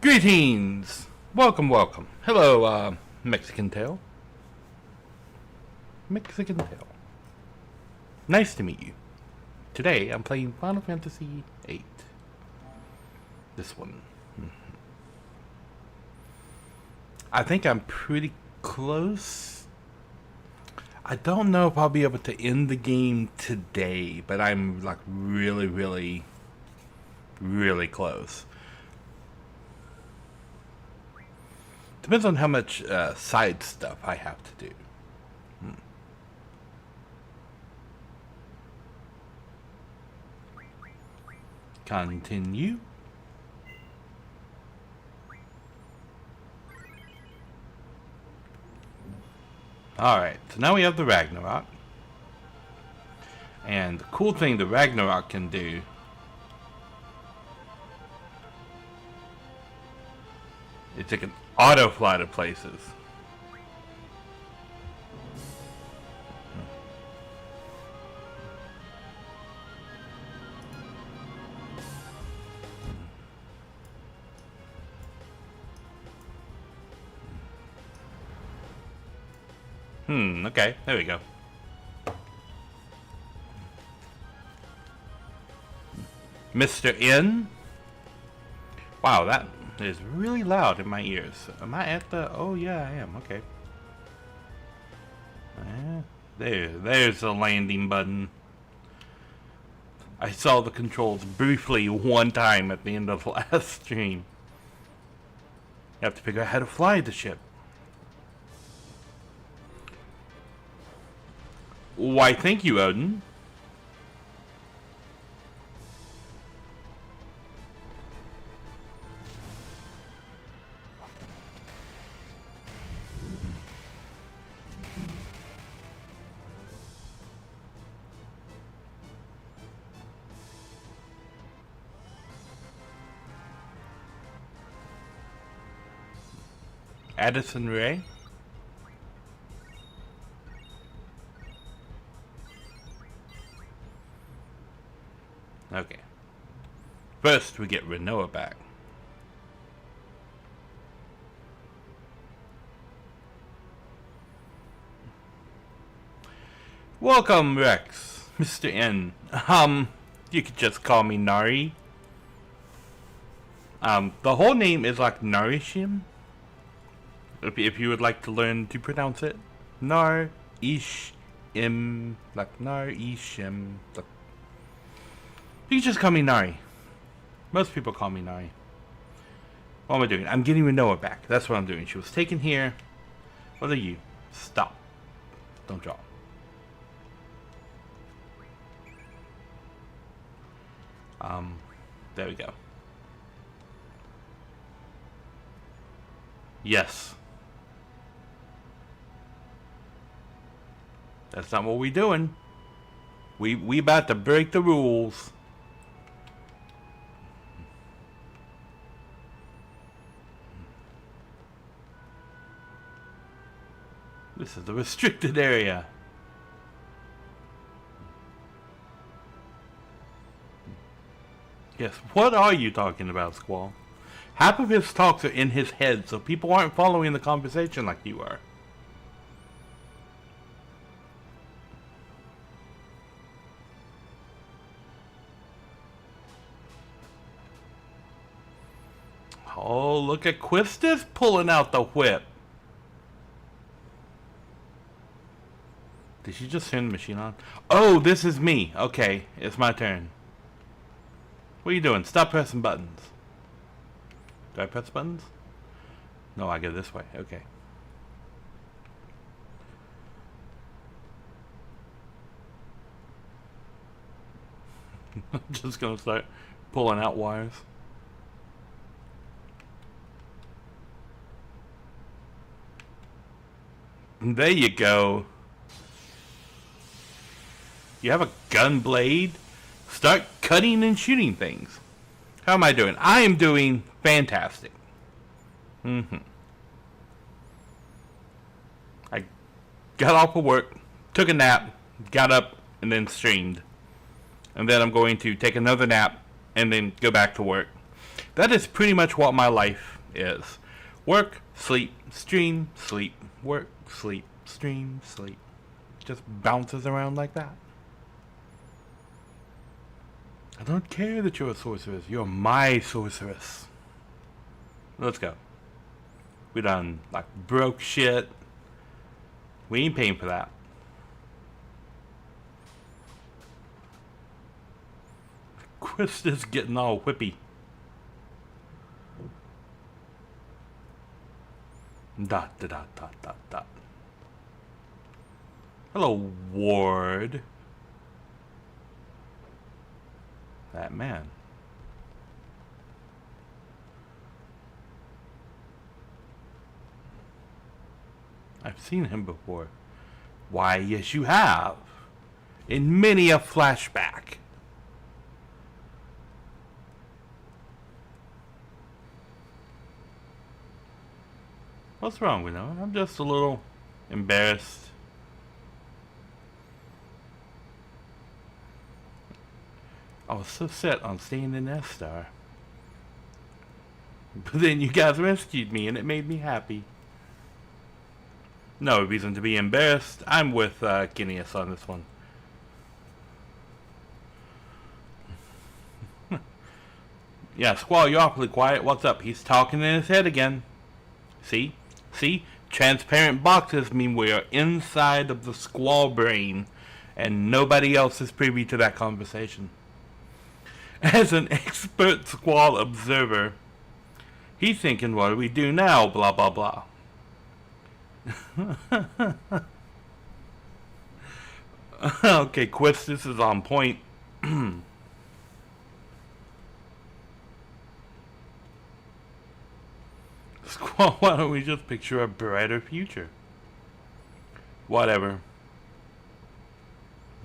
Greetings! Welcome, welcome. Hello, Mexican Tail. Mexican Tail. Nice to meet you. Today, I'm playing Final Fantasy VIII. This one. I think I'm pretty close. I don't know if I'll be able to end the game today, but I'm like really close. Depends on how much side stuff I have to do. Continue. Alright, so now we have the Ragnarok. And the cool thing the Ragnarok can do is it can auto fly to places. Okay, there we go. Mr. N? Wow, that is really loud in my ears. Am I at the... Oh, yeah, I am. Okay. There's the landing button. I saw the controls briefly one time at the end of the last stream. You have to figure out how to fly the ship. Why, thank you, Odin. Addison Ray. Okay. First, we get Renoa back. Welcome, Rex. Mr. N. You could just call me Nari. The whole name is like Narishm. If you would like to learn to pronounce it. Nar-ish-im. Like Nar-ish-im. You can just call me Nari. Most people call me Nari. What am I doing? I'm getting Renoa back. That's what I'm doing. She was taken here. What are you? Stop. Don't draw. There we go. Yes. That's not what we doing. We about to break the rules. This is the restricted area. Yes, what are you talking about, Squall? Half of his talks are in his head, so people aren't following the conversation like you are. Oh, look at Quistis pulling out the whip. Did she just turn the machine on? Oh, this is me. Okay, it's my turn. What are you doing? Stop pressing buttons. Do I press buttons? No, I go this way. Okay. I'm just gonna start pulling out wires. And there you go. You have a gun blade? Start cutting and shooting things. How am I doing? I am doing fantastic. I got off of work, took a nap, got up, and then streamed. And then I'm going to take another nap and then go back to work. That is pretty much what my life is work, sleep, stream, sleep, work, sleep, stream, sleep. Just bounces around like that. I don't care that you're a sorceress. You're my sorceress. Let's go. We done, like, broke shit. We ain't paying for that. Chris is getting all whippy. Dot, dot, dot, dot, dot, dot. Hello, Ward. That man. I've seen him before. Why, yes you have. In many a flashback. What's wrong with him? I'm just a little embarrassed. I was so set on staying in S-Star. But then you guys rescued me and it made me happy. No reason to be embarrassed. I'm with Guineas on this one. Yeah, Squall, you're awfully quiet. What's up? He's talking in his head again. See? See? Transparent boxes mean we are inside of the Squall brain, and nobody else is privy to that conversation. As an expert Squall observer, he's thinking, what do we do now? Blah, blah, blah. Okay, Quist, this is on point. Squall, why don't we just picture a brighter future? Whatever.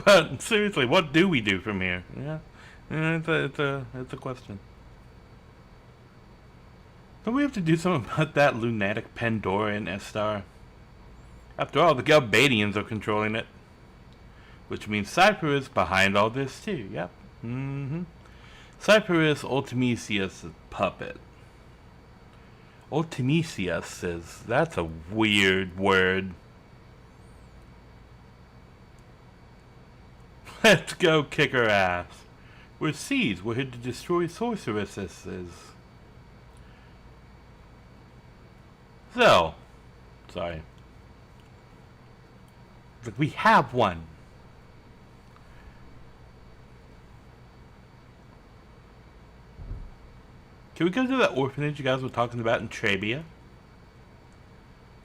But seriously, what do we do from here? Yeah, it's a question. Don't we have to do something about that lunatic Pandora in S-Star? After all, the Galbadians are controlling it. Which means Cypher is behind all this too, yep. Cypher is Ultimisius' puppet. Ultimisius is, that's a weird word. Let's go kick her ass. We're C's, we're here to destroy sorceresses. So, sorry. But we have one. Can we go to that orphanage you guys were talking about in Trabia?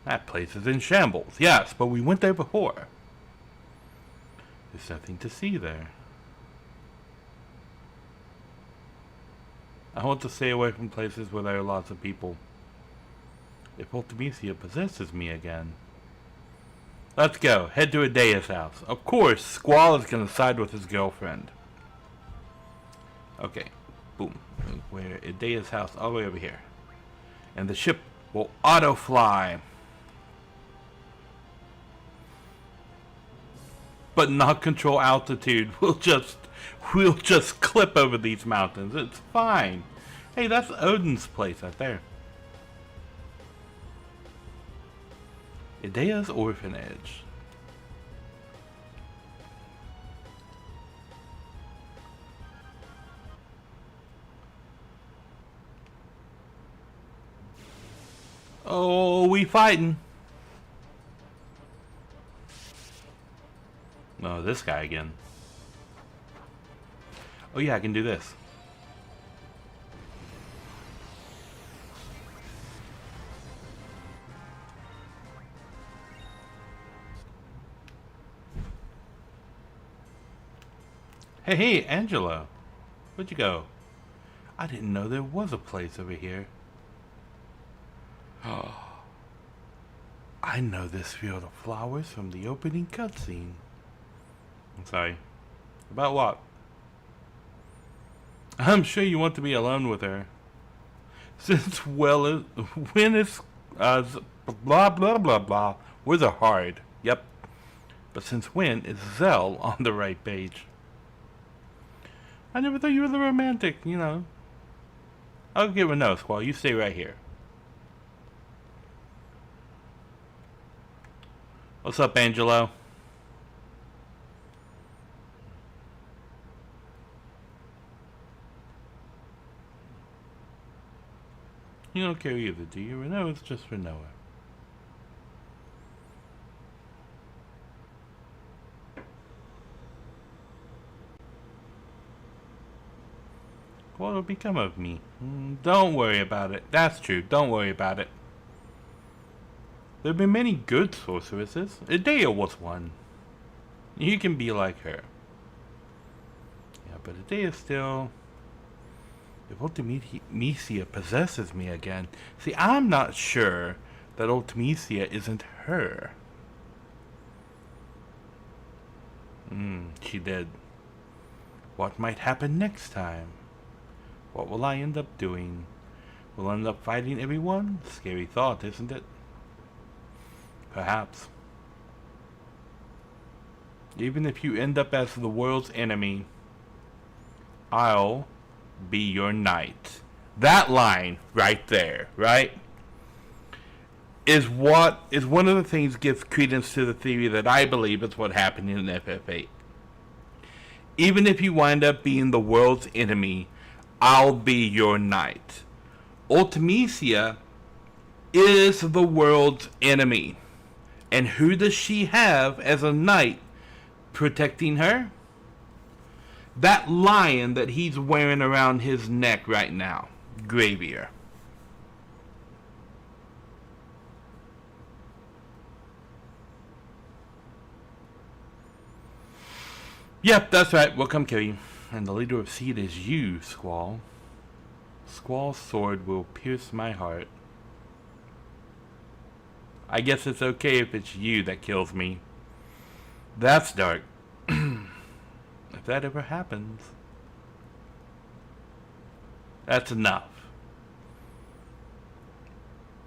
That place is in shambles. Yes, but we went there before. There's nothing to see there. I want to stay away from places where there are lots of people. If Ultimisia possesses me again. Let's go. Head to Adea's house. Of course, Squall is going to side with his girlfriend. Okay. Boom. We're at Adea's house all the way over here. And the ship will auto-fly. But not control altitude. We'll just clip over these mountains. It's fine. Hey, that's Odin's place right there. Adea's orphanage. Oh, we fighting. Oh, this guy again. Oh yeah, I can do this. Hey, Angelo. Where'd you go? I didn't know there was a place over here. Oh, I know this field of flowers from the opening cutscene. I'm sorry. About what? I'm sure you want to be alone with her. Since when is blah blah blah blah. Words are hard. Yep. But since when is Zell on the right page? I never thought you were the romantic, you know. I'll give her no, Squall. You stay right here. What's up, Angelo? You don't care either, do you? No, it's just for Noah. What will become of me? Don't worry about it. That's true. Don't worry about it. There have been many good sorceresses. Idea was one. You can be like her. Yeah, but Idea still... If Ultimecia possesses me again... See, I'm not sure that Ultimecia isn't her. She did. What might happen next time? What will I end up doing? Will I end up fighting everyone? Scary thought, isn't it? Perhaps. Even if you end up as the world's enemy, I'll be your knight. That line right there, right? Is one of the things that gives credence to the theory that I believe is what happened in FF8. Even if you wind up being the world's enemy, I'll be your knight. Ultimecia is the world's enemy. And who does she have as a knight protecting her? That lion that he's wearing around his neck right now. Gravier. Yep, that's right. We'll come kill you. And the leader of Seed is you, Squall. Squall's sword will pierce my heart. I guess it's okay if it's you that kills me. That's dark. If that ever happens, that's enough.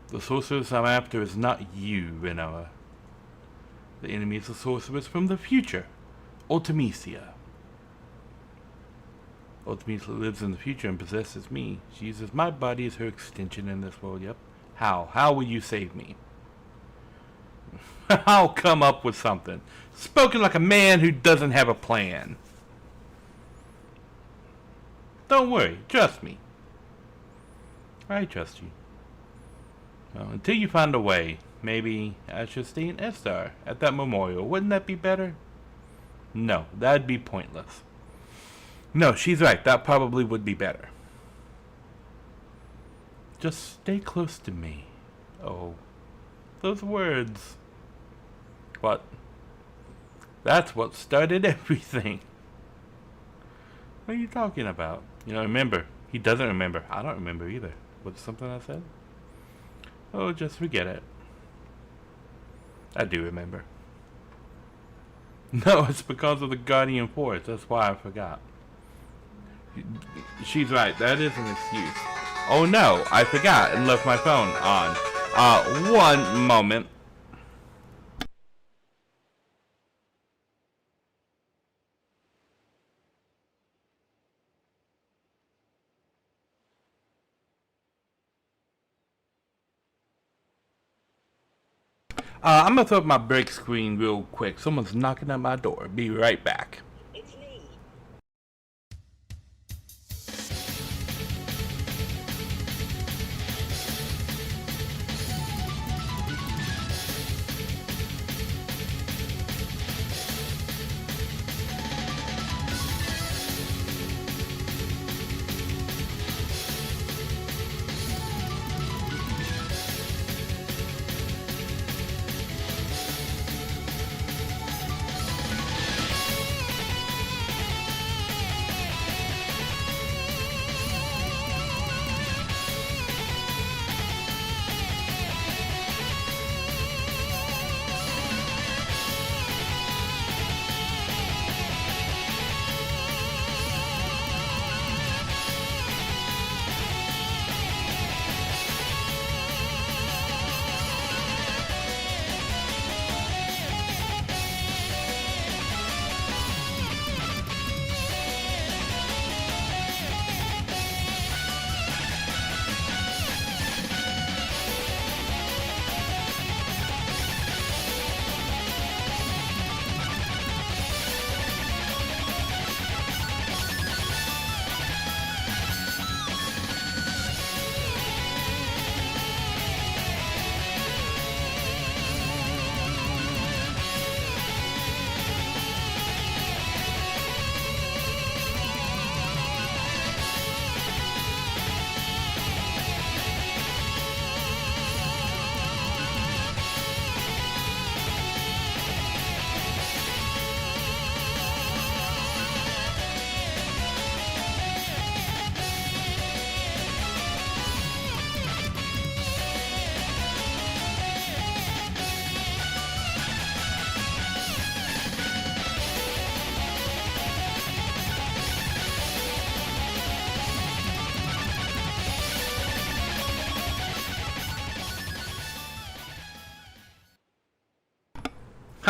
The sorceress I'm after is not you, Renoa. The enemy is a sorceress from the future, Ultimecia. Ultimecia lives in the future and possesses me. She uses my body as her extension in this world, yep. How? How will you save me? I'll come up with something. Spoken like a man who doesn't have a plan. Don't worry, trust me. I trust you. Well, until you find a way, maybe I should stay in Estar at that memorial. Wouldn't that be better? No, that'd be pointless. No, she's right. That probably would be better. Just stay close to me. Oh, those words. What? That's what started everything. What are you talking about? You know, remember. He doesn't remember. I don't remember either. Was it something I said? Oh, just forget it. I do remember. No, it's because of the Guardian Force. That's why I forgot. She's right. That is an excuse. Oh no, I forgot and left my phone on. One moment. I'm gonna throw up my break screen real quick. Someone's knocking at my door. Be right back. It's me.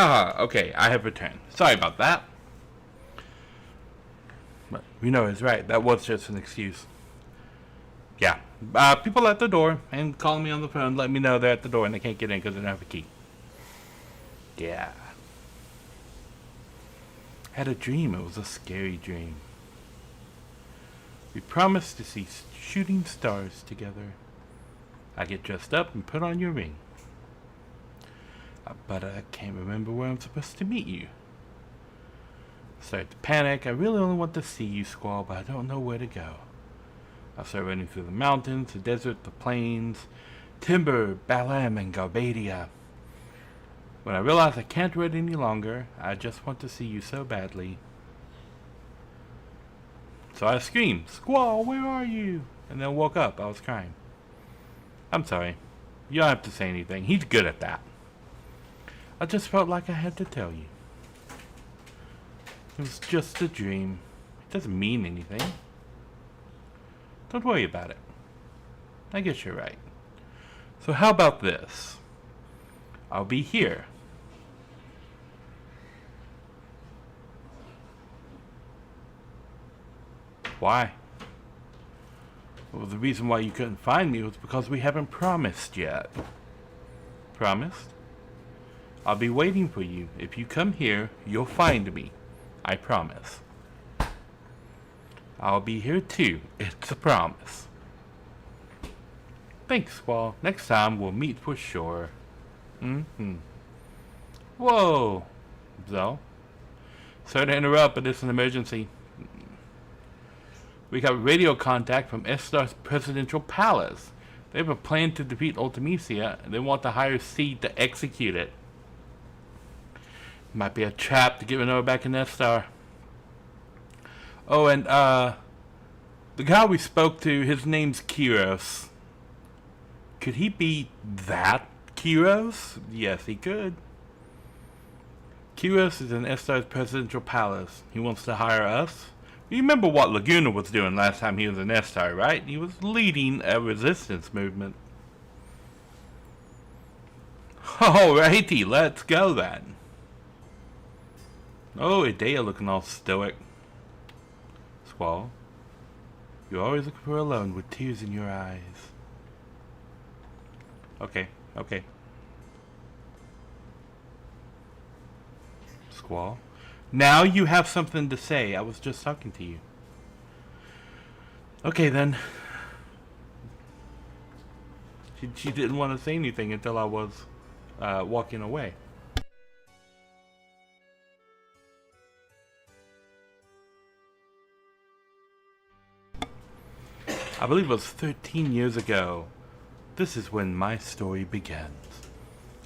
Haha, okay, I have returned. Sorry about that. But you know, it's right. That was just an excuse. Yeah. People at the door and calling me on the phone, let me know they're at the door and they can't get in because they don't have a key. Yeah. I had a dream. It was a scary dream. We promised to see shooting stars together. I get dressed up and put on your ring. But I can't remember where I'm supposed to meet you. I start to panic. I really only want to see you, Squall, but I don't know where to go. I start running through the mountains, the desert, the plains, Timber, Balam, and Garbadia. When I realize I can't wait any longer, I just want to see you so badly. So I screamed, Squall, where are you? And then woke up. I was crying. I'm sorry. You don't have to say anything. He's good at that. I just felt like I had to tell you. It was just a dream. It doesn't mean anything. Don't worry about it. I guess you're right. So how about this? I'll be here. Why? Well, the reason why you couldn't find me was because we haven't promised yet. Promised? I'll be waiting for you. If you come here, you'll find me. I promise. I'll be here too. It's a promise. Thanks, Squall. Next time we'll meet for sure. Whoa. So? Sorry to interrupt, but it's an emergency. We got radio contact from Estar's presidential palace. They have a plan to defeat Ultimecia, and they want to hire Seed to execute it. Might be a trap to get Renora back in Estar. Oh, and the guy we spoke to, his name's Kiros. Could he be that Kiros? Yes, he could. Kiros is in Estar's presidential palace. He wants to hire us. You remember what Laguna was doing last time he was in Estar, right? He was leading a resistance movement. Alrighty, let's go then. Oh, Idea looking all stoic. Squall, you're always looking for alone with tears in your eyes. Okay. Squall, now you have something to say. I was just talking to you. Okay then. She didn't want to say anything until I was walking away. I believe it was 13 years ago. This is when my story begins.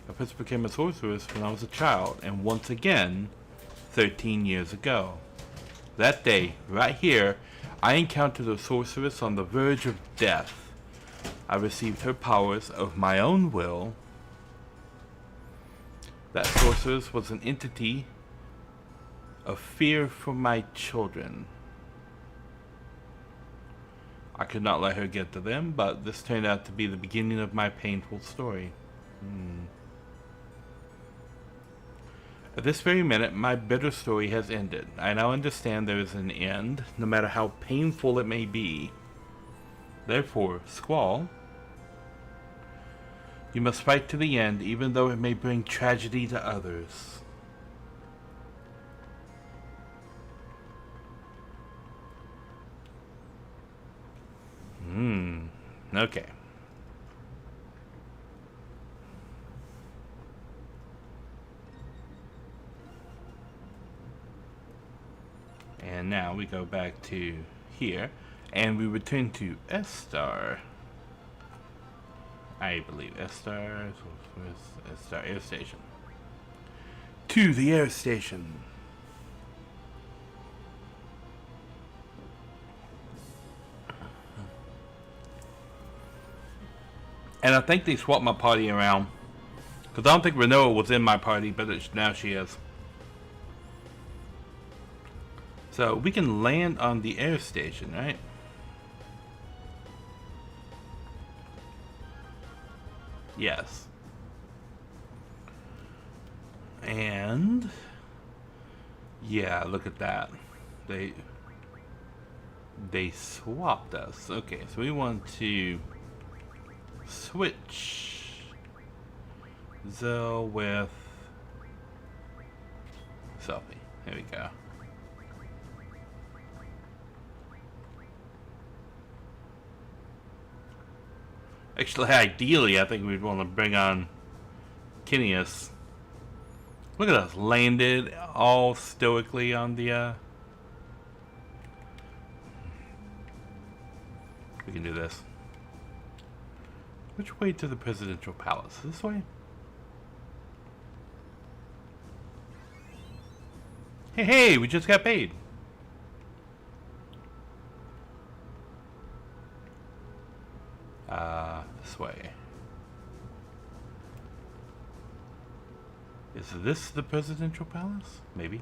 I first became a sorceress when I was a child, and once again, 13 years ago. That day, right here, I encountered a sorceress on the verge of death. I received her powers of my own will. That sorceress was an entity of fear for my children. I could not let her get to them, but this turned out to be the beginning of my painful story. At this very minute, my bitter story has ended. I now understand there is an end, no matter how painful it may be. Therefore, Squall, you must fight to the end, even though it may bring tragedy to others. Okay. And now we go back to here, and we return to Estar. I believe Estar, Estar Air Station. To the air station. And I think they swapped my party around. Because I don't think Renoa was in my party, but now she is. So we can land on the air station, right? Yes. And yeah, look at that. They swapped us. Okay, so we want to switch Zoe with Selfie. There we go. Actually, ideally, I think we'd want to bring on Kineas. Look at us, landed all stoically on the, we can do this. Which way to the presidential palace? This way? Hey, we just got paid. This way. Is this the presidential palace? Maybe.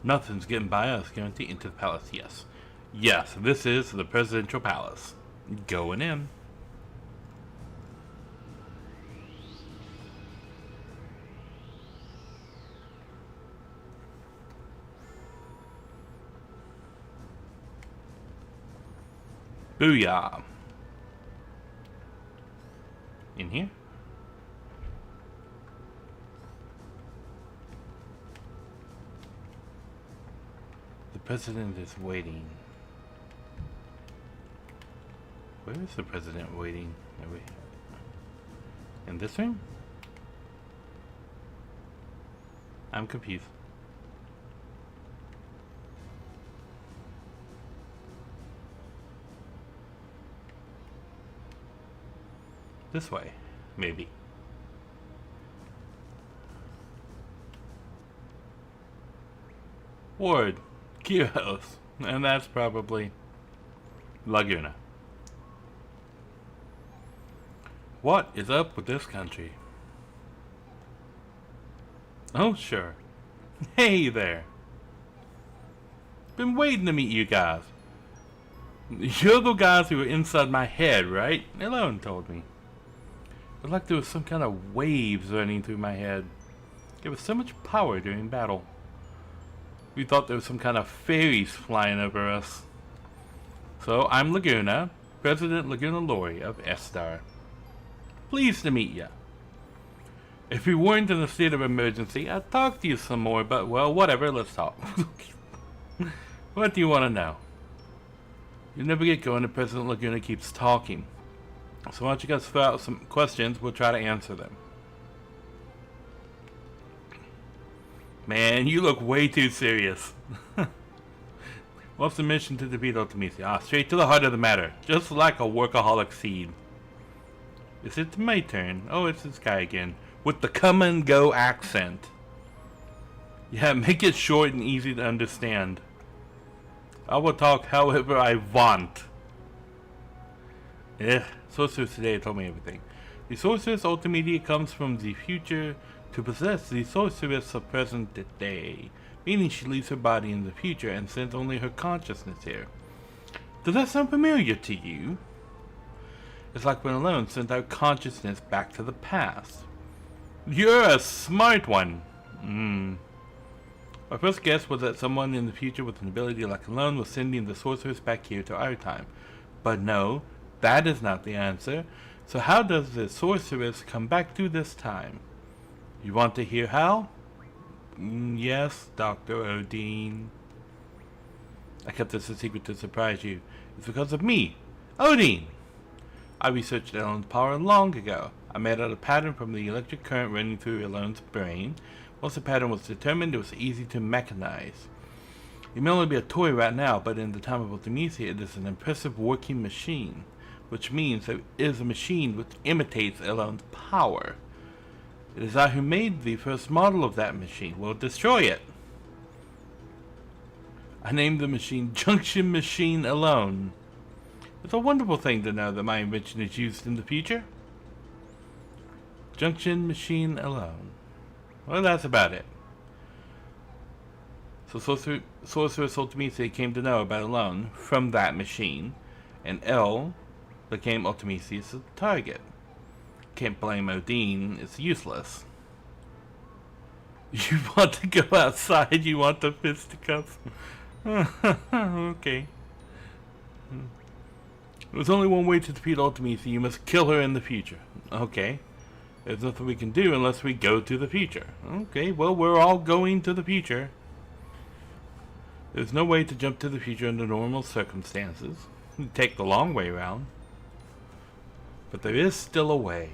Nothing's getting by us. Guarantee into the palace. Yes. Yes, this is the presidential palace. Going in. Booyah. In here? The president is waiting. Where is the president waiting? Are we in this room? I'm confused. This way, maybe. Ward, Kiros, and that's probably Laguna. What is up with this country? Oh, sure. Hey there. Been waiting to meet you guys. You're the guys who were inside my head, right? Elone told me. It was like there was some kind of waves running through my head. It was so much power during battle. We thought there was some kind of fairies flying over us. So, I'm Laguna, President Laguna Lori of Estar. Pleased to meet ya. If we weren't in a state of emergency, I'd talk to you some more, but well, whatever, let's talk. What do you want to know? You never get going if President Laguna keeps talking. So why don't you guys throw out some questions, we'll try to answer them. Man, you look way too serious. What's the mission to defeat Ultimisia? Straight to the heart of the matter, just like a workaholic seed. Is it my turn? Oh, it's this guy again, with the come and go accent. Yeah, make it short and easy to understand. I will talk however I want. Sorceress today told me everything. The sorceress Ultimedia comes from the future to possess the sorceress of present day, meaning she leaves her body in the future and sends only her consciousness here. Does that sound familiar to you? It's like when Alone sent our consciousness back to the past. You're a smart one. Our first guess was that someone in the future with an ability like Alone was sending the sorceress back here to our time. But no, that is not the answer. So how does the sorceress come back to this time? You want to hear how? Yes, Dr. Odin. I kept this a secret to surprise you. It's because of me, Odin. I researched Ellen's power long ago. I made out a pattern from the electric current running through Ellen's brain. Once the pattern was determined, it was easy to mechanize. It may only be a toy right now, but in the time of Ultimecia, it is an impressive working machine, which means that it is a machine which imitates Ellen's power. It is I who made the first model of that machine. We'll destroy it. I named the machine Junction Machine Alone. It's a wonderful thing to know that my invention is used in the future. Junction Machine Alone. Well, that's about it. So Sorceress Ultimecia came to know about Alone from that machine, and L became Ultimecia's target. can't blame Odin. It's useless. You want to go outside? You want the fisticuffs? Okay. There's only one way to defeat Ultimisa. You must kill her in the future. Okay. There's nothing we can do unless we go to the future. Okay, well, we're all going to the future. There's no way to jump to the future under normal circumstances. You take the long way around. But there is still a way.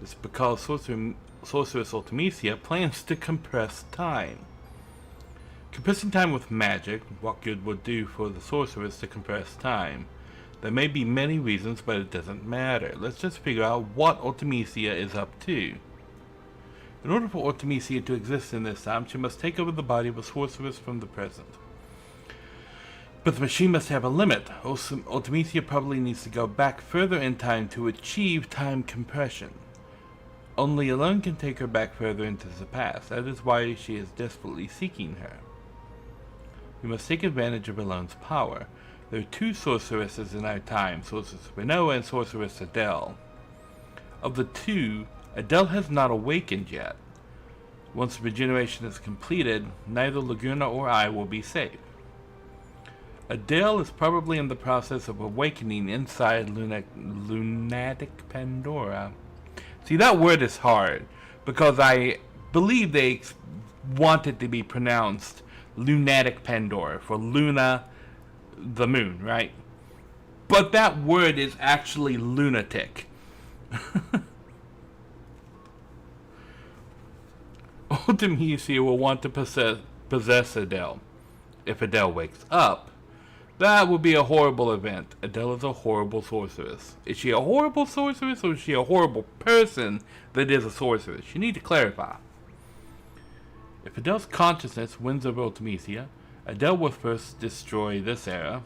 It's because Sorceress Ultimisia plans to compress time. Compressing time with magic, what good would do for the sorceress to compress time? There may be many reasons, but it doesn't matter. Let's just figure out what Ultimisia is up to. In order for Ultimisia to exist in this time, she must take over the body of a sorceress from the present. But the machine must have a limit. Ultimisia probably needs to go back further in time to achieve time compression. Only Alone can take her back further into the past. That is why she is desperately seeking her. We must take advantage of Alone's power. There are two sorceresses in our time, Sorceress Rinoa and Sorceress Adele. Of the two, Adele has not awakened yet. Once the regeneration is completed, neither Laguna or I will be safe. Adele is probably in the process of awakening inside Lunatic Pandora. See, that word is hard, because I believe they want it to be pronounced Lunatic Pandora, for Luna, the moon, right? But that word is actually lunatic. Ultimisia will want to possess Adele. If Adele wakes up, that would be a horrible event. Adele is a horrible sorceress. Is she a horrible sorceress, or is she a horrible person that is a sorceress? You need to clarify. If Adele's consciousness wins over Ultimisia, Adele will first destroy this era.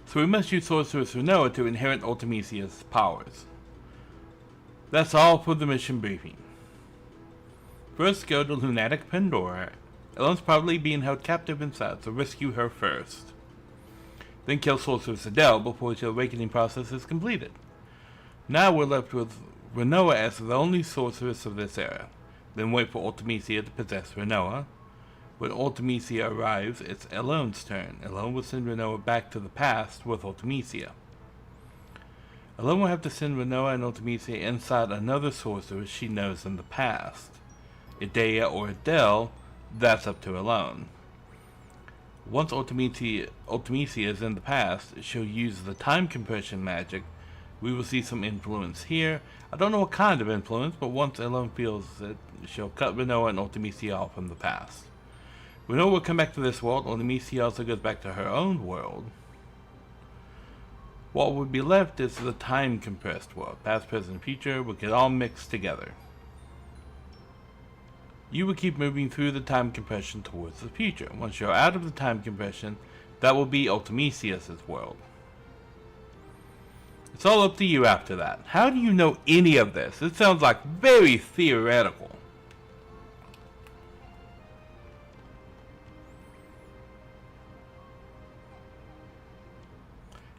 So we must use Sorceress Rinoa to inherit Ultimisia's powers. That's all for the mission briefing. First, go to Lunatic Pandora. Alone's probably being held captive inside, so rescue her first. Then kill Sorceress Adele before the awakening process is completed. Now we're left with Rinoa as the only sorceress of this era. Then wait for Ultimisia to possess Rinoa. When Ultimisia arrives, it's Alone's turn. Alone will send Rinoa back to the past with Ultimisia. Alone will have to send Rinoa and Ultimisia inside another sorceress she knows in the past. Idea or Adele, that's up to Alone. Once Ultimisia is in the past, she'll use the time compression magic. We will see some influence here. I don't know what kind of influence, but once Alone feels it, she'll cut Rinoa and Ultimisia off from the past. Rinoa will come back to this world. Ultimisia also goes back to her own world. What would be left is the time compressed world. Past, present, future will get all mixed together. You will keep moving through the time compression towards the future. Once you're out of the time compression, that will be Ultimisia's world. It's all up to you after that. How do you know any of this? It sounds like very theoretical.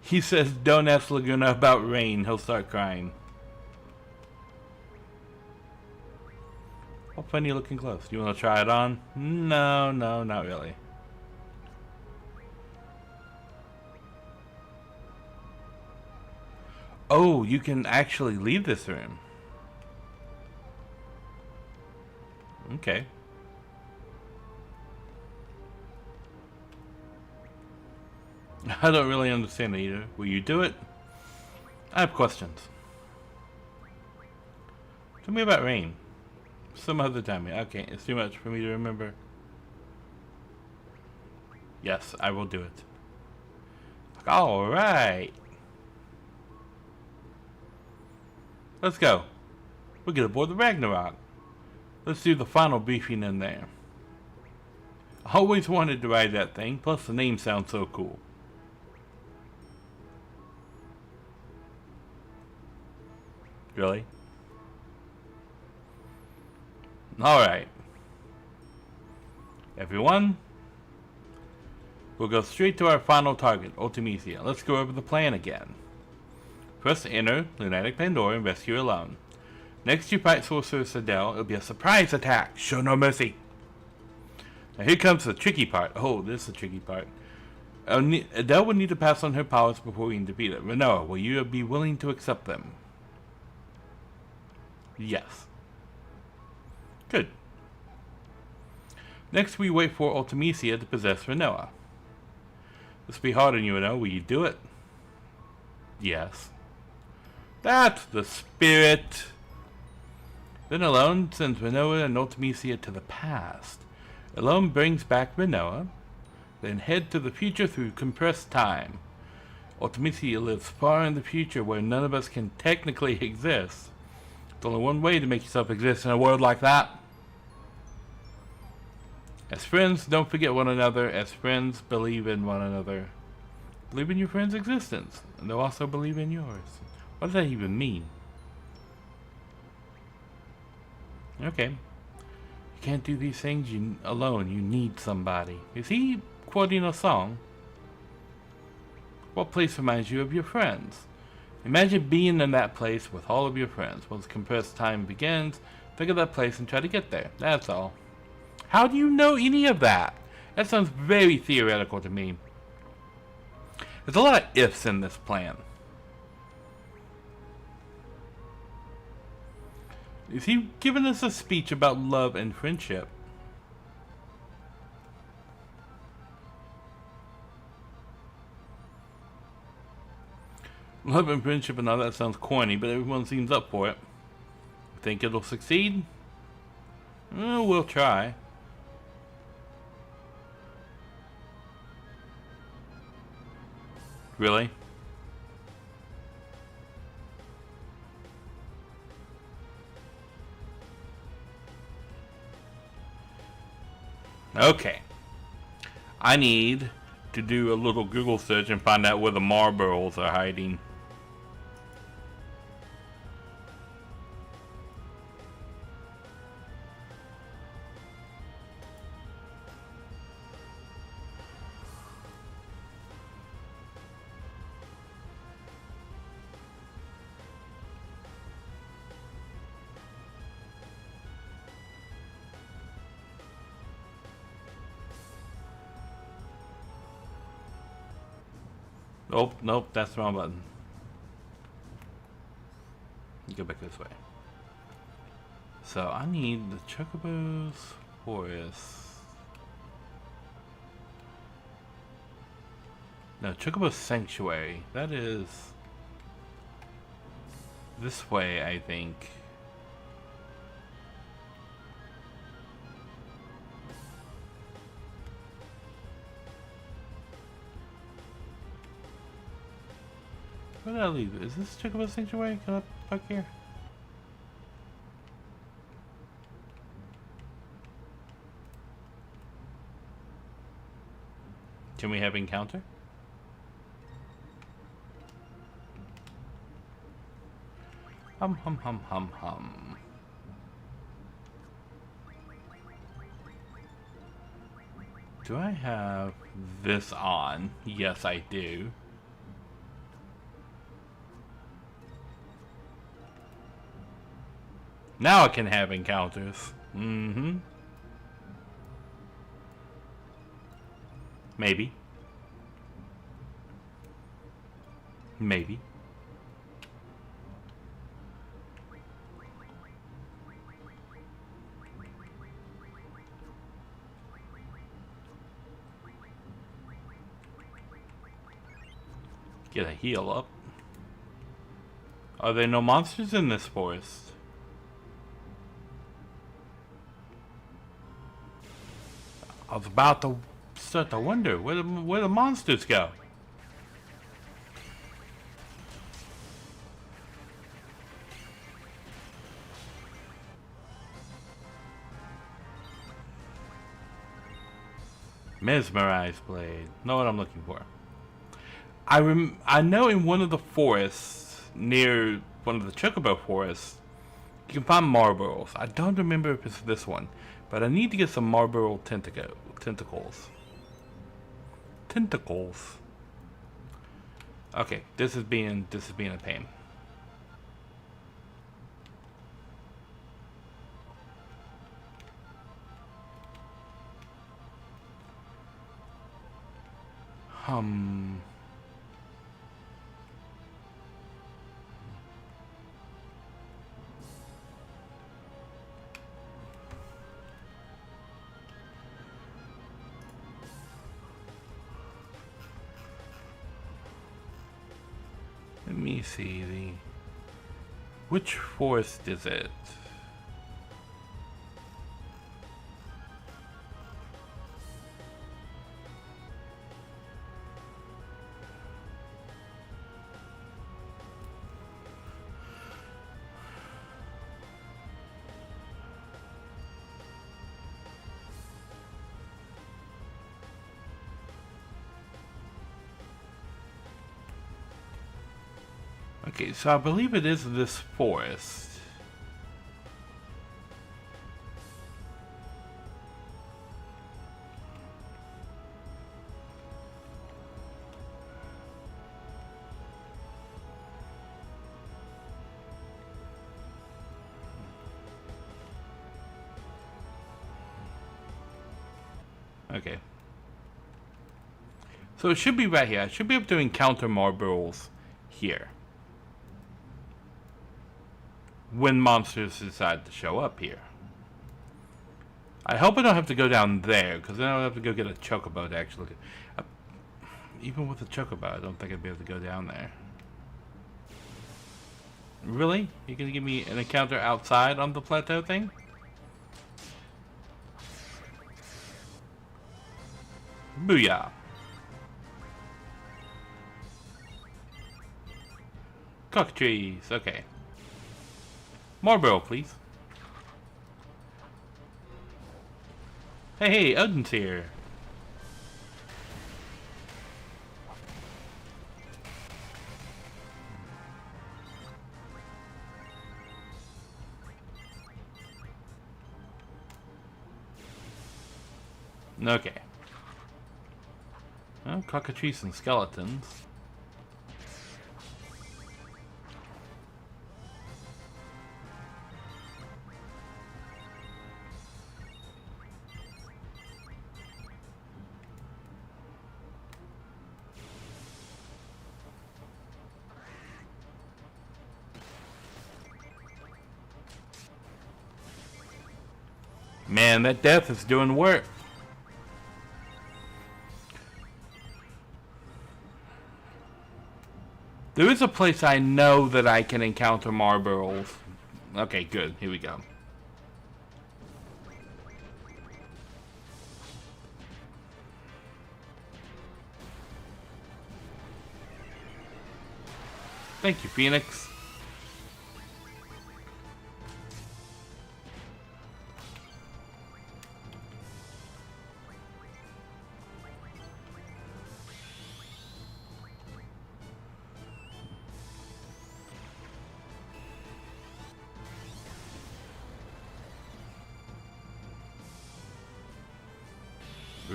He says, don't ask Laguna about rain. He'll start crying. Oh, funny looking clothes. You want to try it on? No, not really. Oh, you can actually leave this room. Okay. I don't really understand it either. Will you do it? I have questions. Tell me about rain. Some other time. Okay, it's too much for me to remember. Yes, I will do it. Alright. Let's go. We'll get aboard the Ragnarok. Let's do the final briefing in there. I always wanted to ride that thing, plus the name sounds so cool. Really? Alright. Everyone, we'll go straight to our final target, Ultimisia. Let's go over the plan again. First enter Lunatic Pandora and rescue her alone. Next you fight Sorceress Adele. It'll be a surprise attack. Show no mercy. Now here comes the tricky part. Oh, this is the tricky part. Adele would need to pass on her powers before we can defeat it. Renoa, will you be willing to accept them? Yes. Good. Next we wait for Ultimecia to possess Renoa. This will be hard on you, Renoa. Will you do it? Yes. That's the spirit. Then Alone sends Renoa and Ultimecia to the past. Alone brings back Renoa, then head to the future through compressed time. Ultimecia lives far in the future where none of us can technically exist. There's only one way to make yourself exist in a world like that. As friends, don't forget one another. As friends, believe in one another. Believe in your friend's existence, and they'll also believe in yours. What does that even mean? Okay. You can't do these things alone. You need somebody. Is he quoting a song? What place reminds you of your friends? Imagine being in that place with all of your friends. Once compressed time begins, think of that place and try to get there. That's all. How do you know any of that? That sounds very theoretical to me. There's a lot of ifs in this plan. Is he giving us a speech about love and friendship? Love and friendship and all that sounds corny, but everyone seems up for it. Think it'll succeed? We'll try. Really? Okay. I need to do a little Google search and find out where the Marlboros are hiding. Oh, nope, that's the wrong button. Go back this way. So I need the Chocobo's Forest. No, Chocobo's Sanctuary. That is this way, I think. Where did I leave? Is this Chocobo Sanctuary? Can I back here? Can we have encounter? Hum hum hum hum hum. Do I have this on? Yes, I do. Now I can have encounters. Mm-hmm. Maybe. Maybe. Get a heal up. Are there no monsters in this forest? I was about to start to wonder where the monsters go. Mesmerized blade. Know what I'm looking for. I know in one of the forests near one of the Chocobo forests you can find Marlboros. I don't remember if it's this one, but I need to get some Marlboro tentacles. Okay, this is being a pain. Let me see which forest is it? Okay, so I believe it is this forest. Okay. So it should be right here. I should be able to encounter marbles here when monsters decide to show up here. I hope I don't have to go down there, because then I'll have to go get a chocobo to actually look at. Even with a chocobo, I don't think I'd be able to go down there. Really? You're gonna give me an encounter outside on the plateau thing? Booyah. Cockatrice, okay. Marlboro, please. Hey, Odin's here. Okay. Well, cockatrice and skeletons. Man, that death is doing work. There is a place I know that I can encounter marbles. Okay, good. Here we go. Thank you, Phoenix.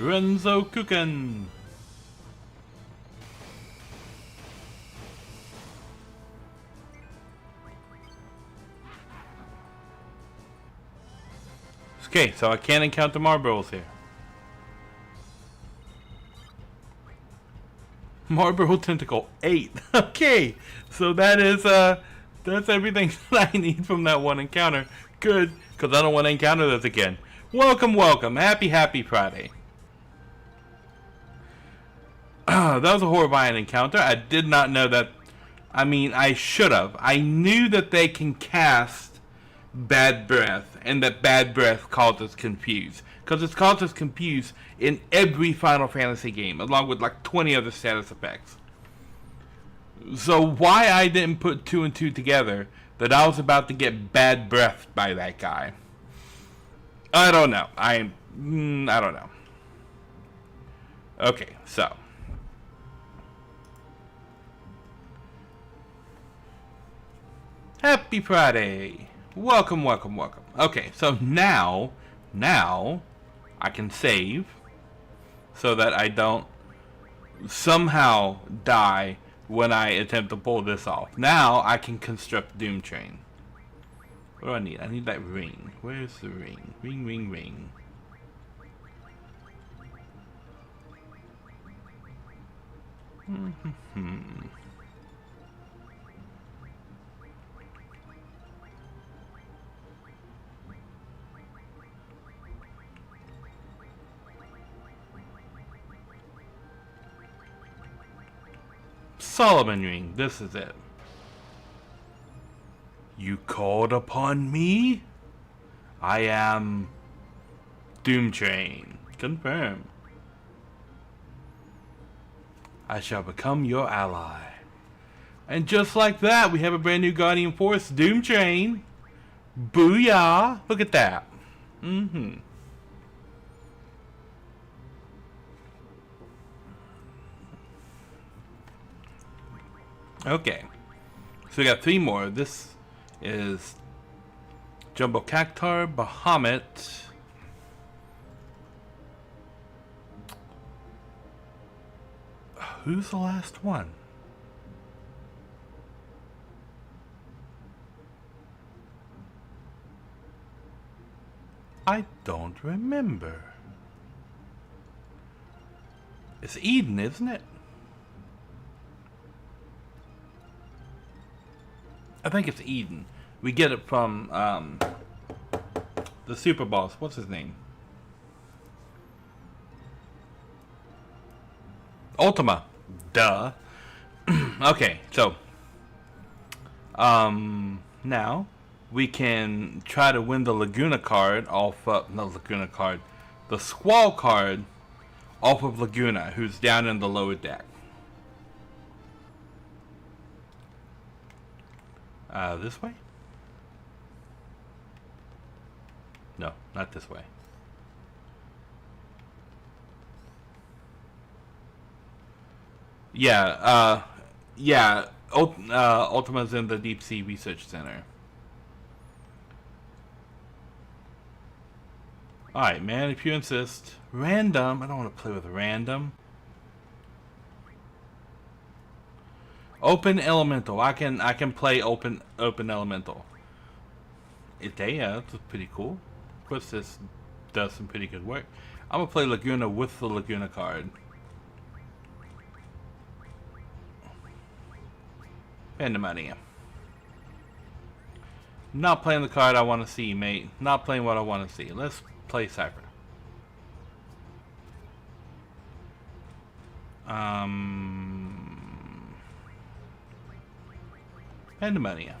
Renzo Kuken. Okay, so I can't encounter marbles here. Marble Tentacle 8. Okay, so that is that's everything that I need from that one encounter. Good, because I don't want to encounter this again. Welcome, welcome. Happy Friday. That was a horrifying encounter. I did not know that. I mean, I should have. I knew that they can cast Bad Breath, and that Bad Breath causes confuse. Because it's causes confuse in every Final Fantasy game, along with like 20 other status effects. So why I didn't put 2 and 2 together, that I was about to get Bad Breath by that guy, I don't know. I don't know. Okay, so. Happy Friday! Welcome, welcome, welcome. Okay, so now I can save so that I don't somehow die when I attempt to pull this off. Now I can construct Doom Train. What do I need? I need that ring. Where's the ring? Ring, ring, ring. Solomon ring. This is it. You called upon me? I am Doom Train. Confirm. I shall become your ally. And just like that, we have a brand new Guardian Force, Doom Train. Booyah! Look at that. Okay. So we got 3 more. This is Jumbo Cactar, Bahamut. Who's the last one? I don't remember. It's Eden, isn't it? I think it's Eden. We get it from the super boss. What's his name? Ultima. Duh. Okay, so now we can try to win the Laguna card off of the Squall card off of Laguna, who's down in the lower deck. This way? No, not this way. Yeah, Ultima's in the Deep Sea Research Center. Alright, man, if you insist. Random? I don't want to play with random. Open Elemental. I can play open Elemental. Yeah, that's pretty cool. Of course, this does some pretty good work. I'm gonna play Laguna with the Laguna card. And the money. Not playing the card I want to see, mate. Not playing what I want to see. Let's play Cypher. Pandemonium.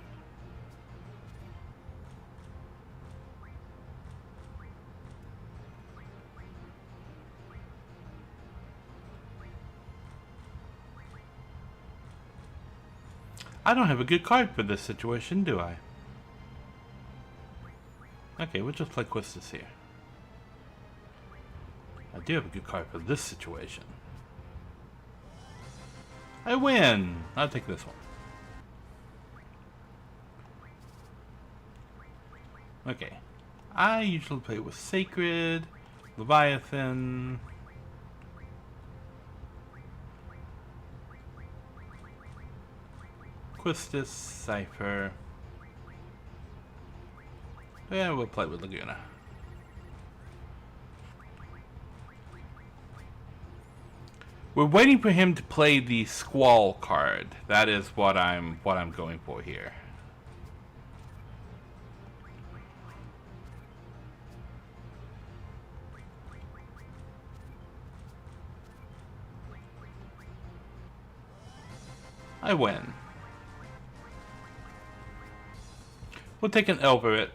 I don't have a good card for this situation, do I? Okay, we'll just play Quistis here. I do have a good card for this situation. I win! I'll take this one. Okay. I usually play with Sacred, Leviathan. Quistis, Cypher. Yeah, we'll play with Laguna. We're waiting for him to play the Squall card. That is what I'm going for here. I win. We'll take an L for it.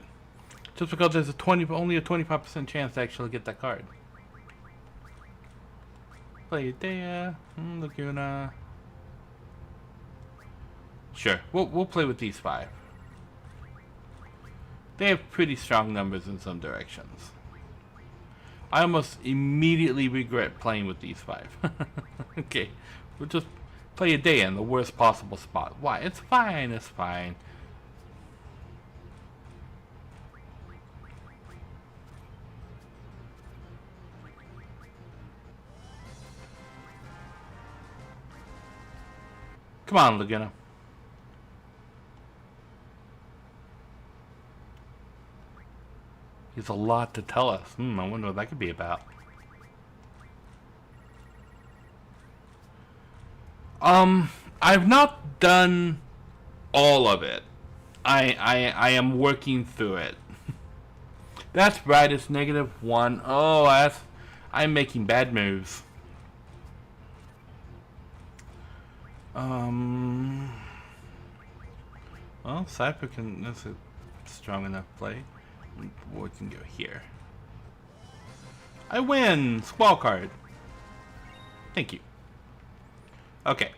Just because there's only a 25% chance to actually get that card. Play Dea, Laguna. Sure, we'll play with these 5. They have pretty strong numbers in some directions. I almost immediately regret playing with these 5. Okay, we'll just play a Dea in the worst possible spot. Why? It's fine, it's fine. Come on, Laguna. He has a lot to tell us. I wonder what that could be about. I've not done all of it. I am working through it. That's right, it's -1. Oh, I'm making bad moves. Well, Cypher that's a strong enough play. We can go here. I win! Squall card. Thank you. Okay.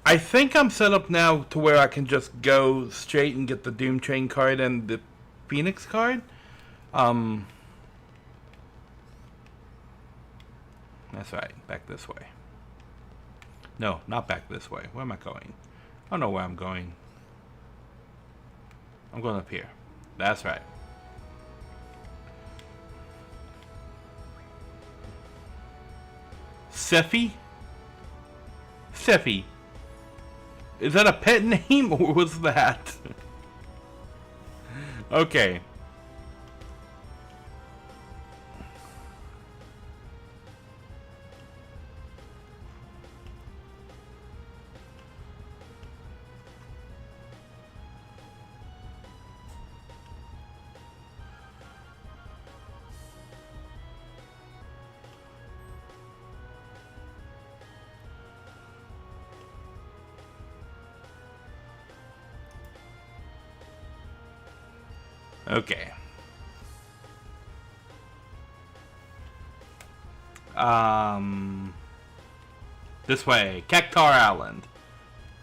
I think I'm set up now to where I can just go straight and get the Doom Train card and the Phoenix card. That's right. Back this way. No, not back this way. Where am I going? I don't know where I'm going. I'm going up here. That's right. Sephi? Sephi. Is that a pet name or was that? Okay. Okay. This way, Cactar Island.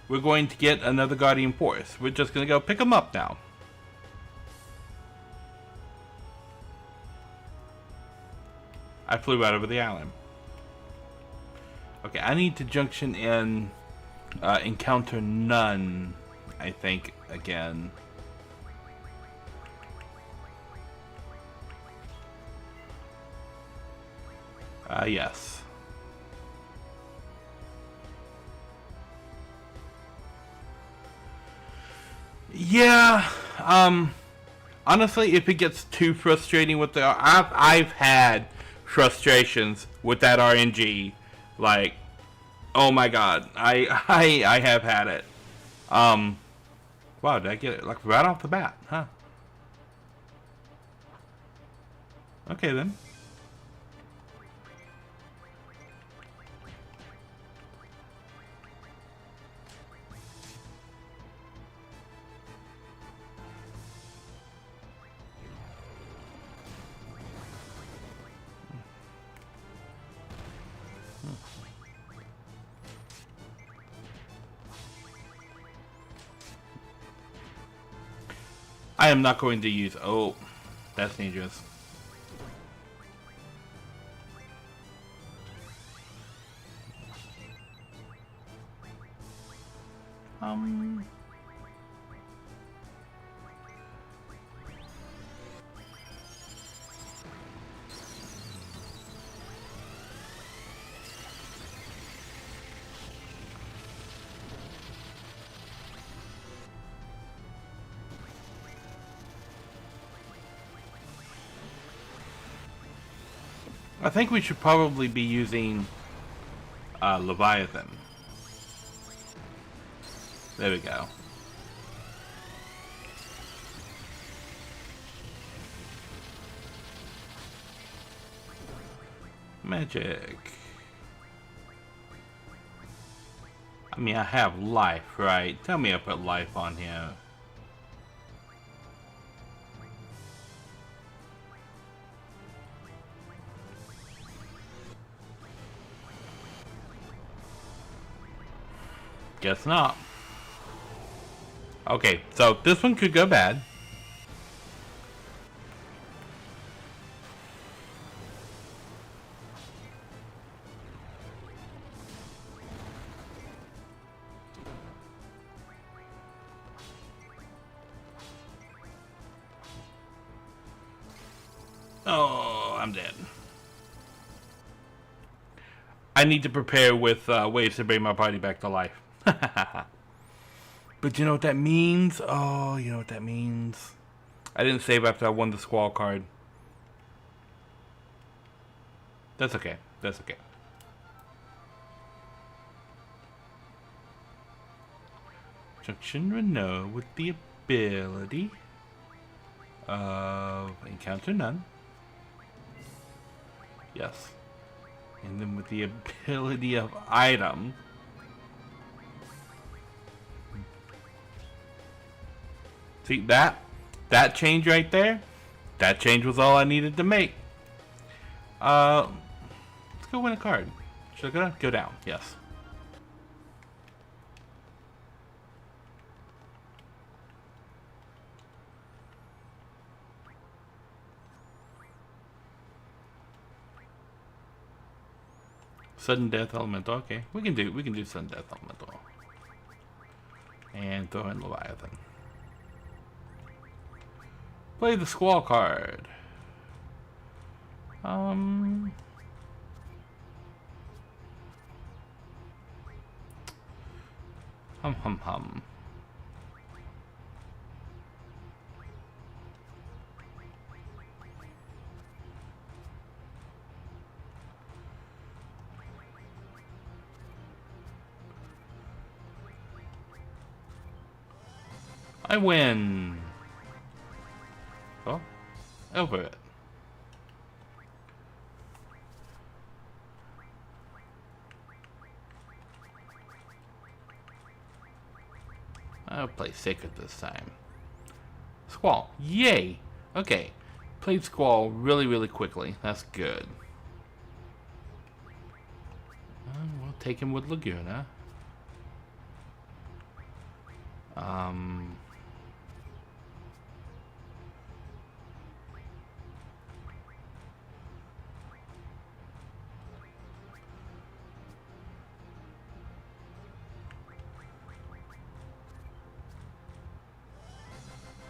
We're going to get another Guardian Force. We're just going to go pick them up now. I flew right over the island. Okay, I need to junction in encounter none, I think, again. Yes. Yeah, honestly, if it gets too frustrating with the... I've had frustrations with that RNG. Like, oh my god, I have had it. Wow, did I get it, like, right off the bat, huh? Okay, then. I am not going to use... Oh, that's dangerous. I think we should probably be using Leviathan. There we go. Magic. I mean, I have life, right? Tell me I put life on here. Guess not. Okay, so this one could go bad. Oh, I'm dead. I need to prepare with ways to bring my party back to life. But you know what that means? Oh, you know what that means? I didn't save after I won the squall card. That's okay. That's okay. Junction Renault with the ability of encounter none. Yes. And then with the ability of item. See that change right there? That change was all I needed to make. Let's go win a card. Should I go down? Yes. Sudden death elemental. Okay, we can do sudden death elemental. And throw in Leviathan. Play the squall card. Hum. I win. Oh, over it. I'll play Sacred this time. Squall. Yay! Okay. Played Squall really quickly. That's good. We'll take him with Laguna.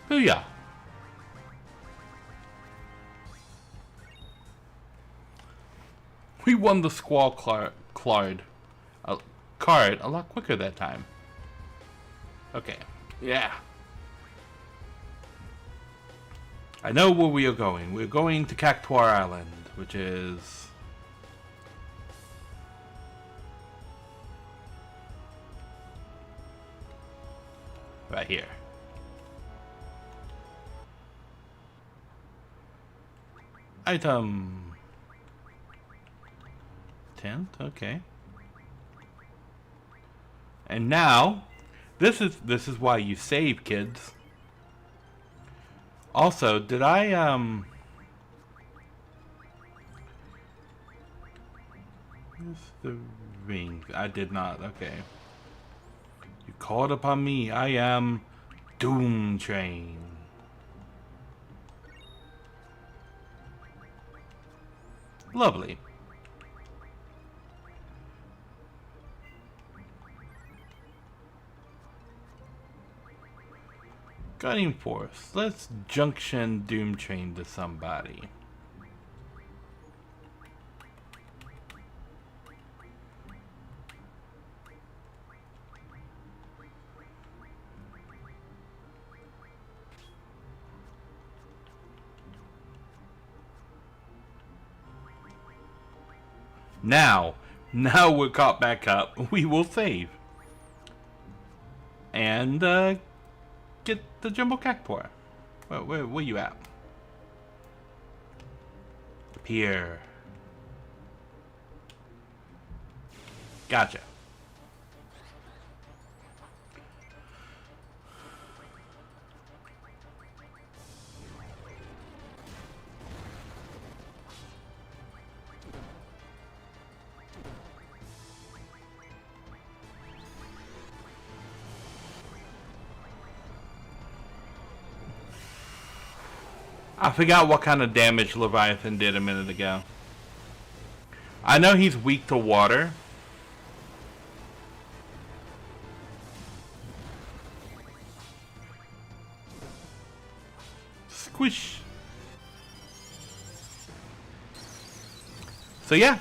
Booyah! We won the Squall card a lot quicker that time. Okay, yeah. I know where we are going. We're going to Cactuar Island, which is... right here. Item. Tent, okay. And now, this is why you save, kids. Also, did I where's the ring? I did not. Okay. You called upon me. I am Doom Train. Lovely. Guiding Force. Let's junction Doom Train to somebody. Now we're caught back up. We will save. And, get the Jumbo Cactuar. Where you at? Here. Gotcha. I forgot what kind of damage Leviathan did a minute ago. I know he's weak to water. Squish. So yeah.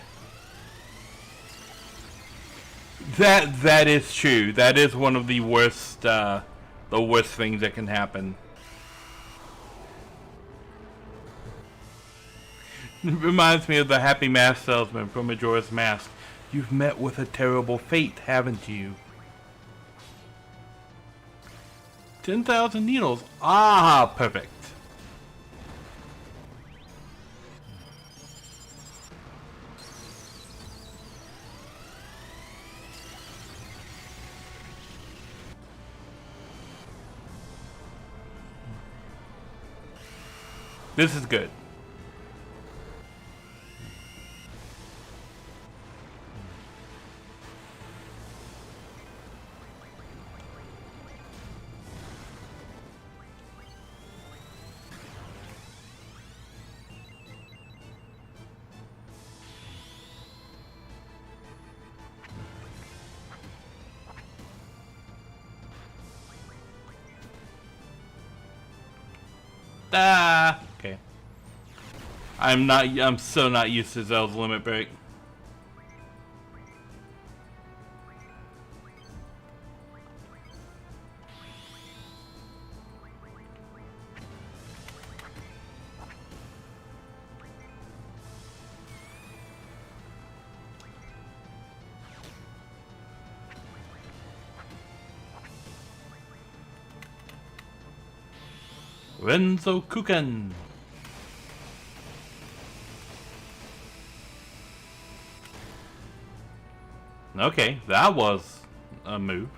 That is true. That is one of the worst things that can happen. It reminds me of the happy mask salesman from Majora's Mask. You've met with a terrible fate, haven't you? 10,000 needles. Ah, perfect. This is good. Ah, okay. I'm so not used to Zelda's limit break. Renzo Kuken. Okay, that was a move.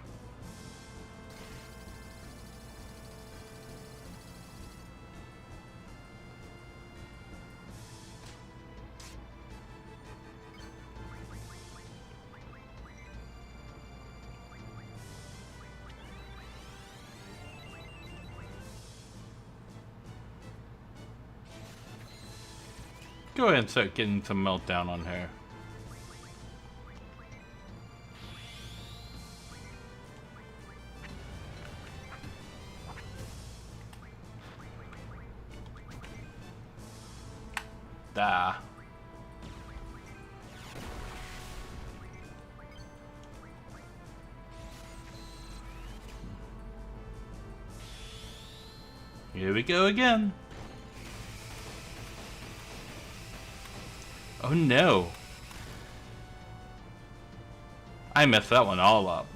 Go ahead and start getting some meltdown on her. Da. Here we go again. Oh no. I messed that one all up.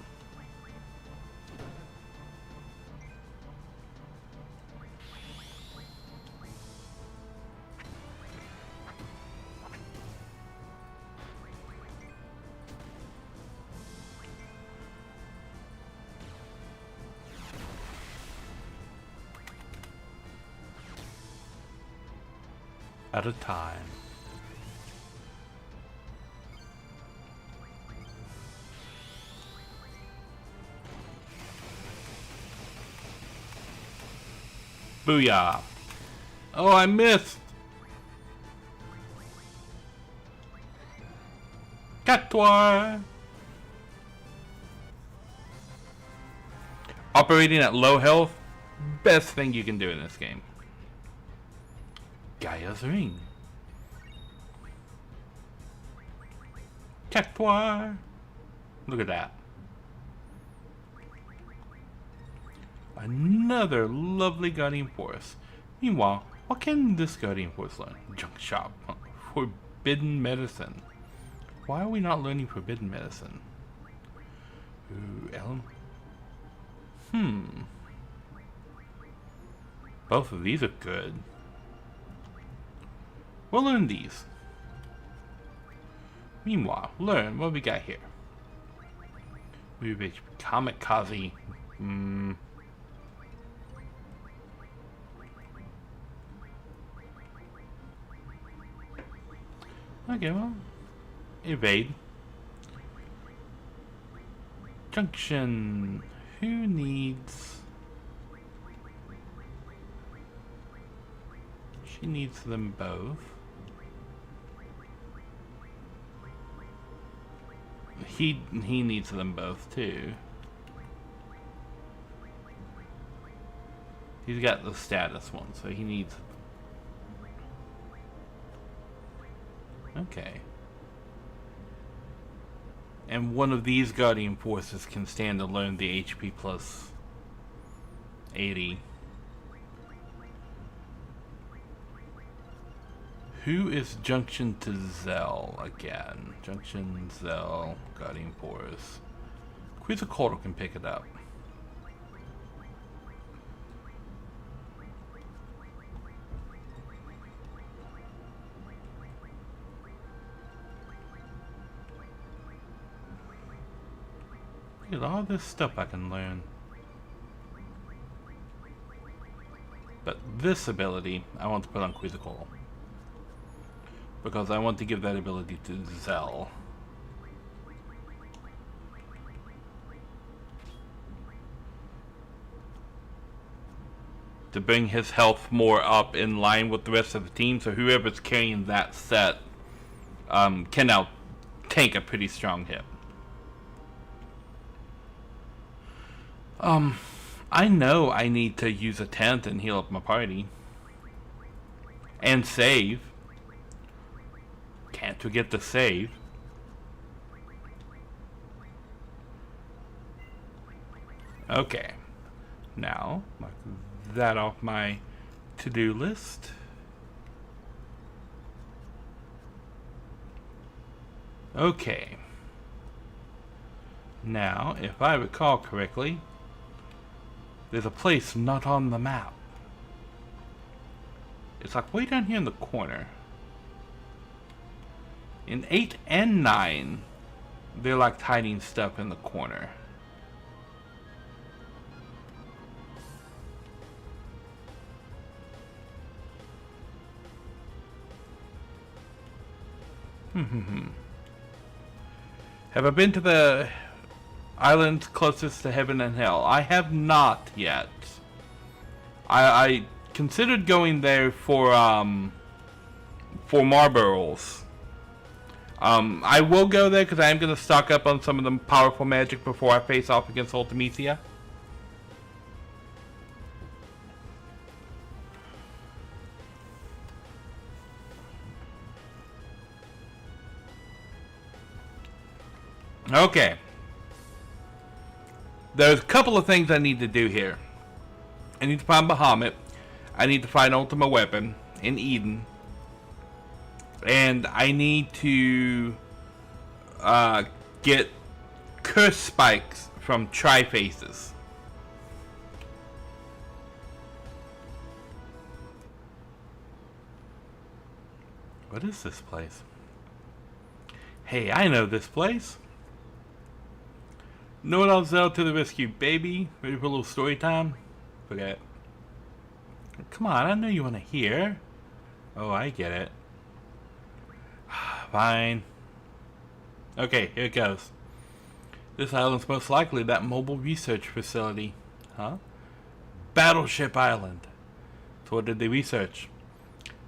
At a time. Booyah. Oh, I missed. Catoir. Operating at low health, best thing you can do in this game. Gaia's ring. Catoir. Look at that. Another lovely guardian force. Meanwhile, what can this guardian force learn? Junk shop. Forbidden medicine. Why are we not learning forbidden medicine? Ooh, Ellen. Both of these are good. We'll learn these. Meanwhile, learn what we got here. We reach Kamikaze. Okay, well, evade. Junction. Who needs? She needs them both. He needs them both too. He's got the status one, so he needs. Okay. And one of these Guardian Forces can stand to learn the HP plus 80. Who is Junction to Zell again? Junction, Zell, Guardian Force. Quetzalcoatl can pick it up. Look at all this stuff I can learn. But this ability, I want to put on Quetzalcoatl. Because I want to give that ability to Zell. To bring his health more up in line with the rest of the team, so whoever's carrying that set can now tank a pretty strong hit. I know I need to use a tent and heal up my party. And save. Can't forget to save. Okay. Now, mark that off my to-do list. Okay. Now, if I recall correctly, there's a place not on the map. It's like way down here in the corner. In 8 and 9, they're like hiding stuff in the corner. Have I been to the islands closest to heaven and hell? I have not yet. I considered going there for Marlboros. I will go there because I am going to stock up on some of the powerful magic before I face off against Ultimecia. Okay. There's a couple of things I need to do here. I need to find Bahamut. I need to find Ultima Weapon in Eden. And I need to get curse spikes from Trifaces. What is this place? Hey, I know this place. Know what I'll sell to the rescue, baby? Ready for a little story time? Forget. Come on, I know you want to hear. Oh, I get it. Fine. Okay, here it goes. This island's most likely that mobile research facility. Huh? Battleship Island. So what did they research?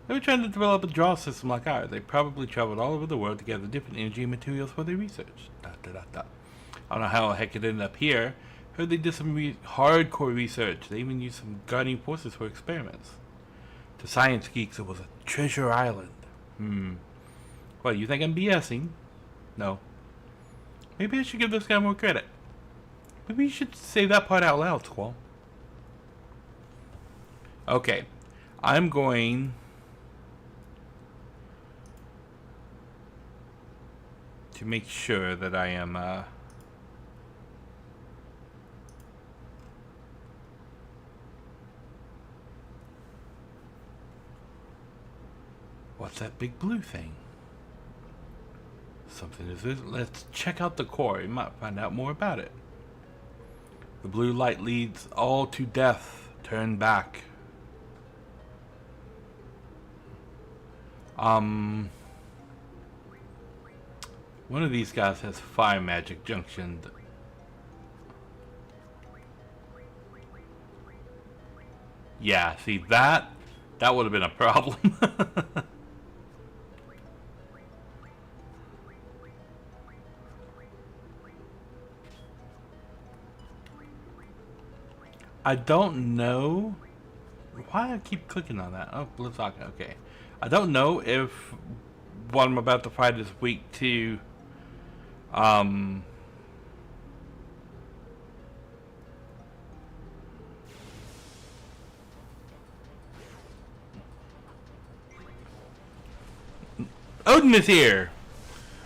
They were trying to develop a draw system like ours. They probably traveled all over the world to gather different energy and materials for their research. I don't know how the heck it ended up here. Heard they did some hardcore research. They even used some guardian forces for experiments. To science geeks, it was a treasure island. What, you think I'm BSing? No. Maybe I should give this guy more credit. Maybe you should say that part out loud, Squall. Okay. I'm going to make sure that I am what's that big blue thing? Something is this. Let's check out the core. You might find out more about it. The blue light leads all to death. Turn back. One of these guys has fire magic junctioned. Yeah, see that would have been a problem. I don't know why I keep clicking on that. Oh, Blizzaka, okay. I don't know if what I'm about to fight is weak to Um, Odin is here.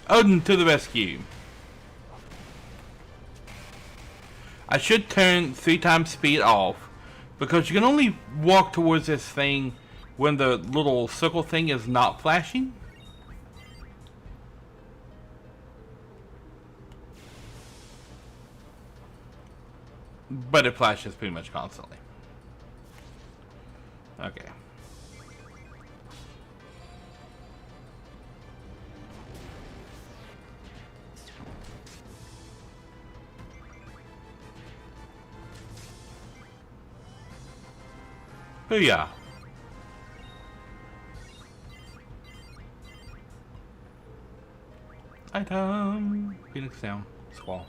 Odin to the rescue. I should turn 3 times speed off because you can only walk towards this thing when the little circle thing is not flashing. But it flashes pretty much constantly. Okay. Booyah. Item. Phoenix down. Squall.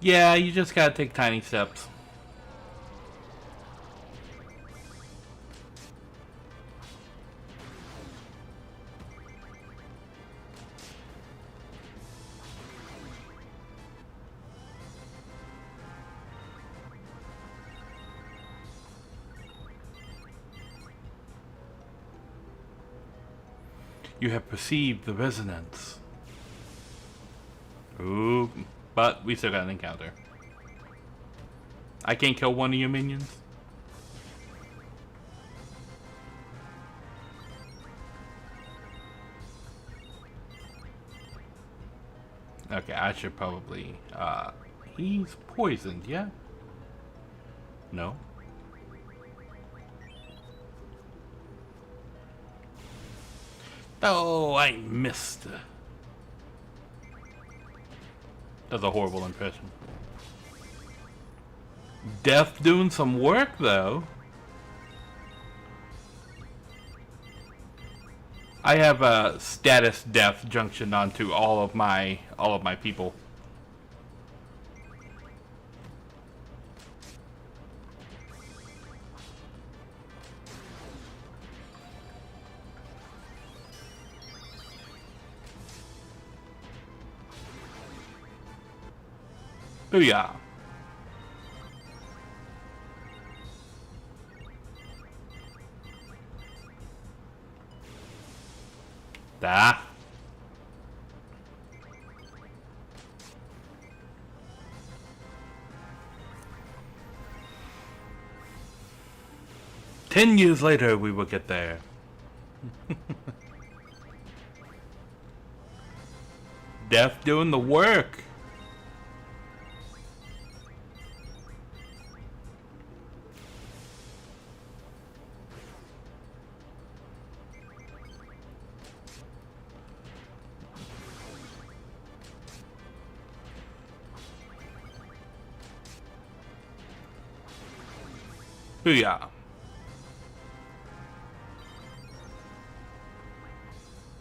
Yeah, you just gotta take tiny steps. You have perceived the resonance. Ooh, but we still got an encounter. I can't kill one of your minions. Okay, I should probably, he's poisoned, yeah? No? Oh, I missed. That's a horrible impression. Death doing some work, though. I have a status death junction onto all of my people. Booyah. Da. "10 years later, we will get there." Death doing the work. Booyah.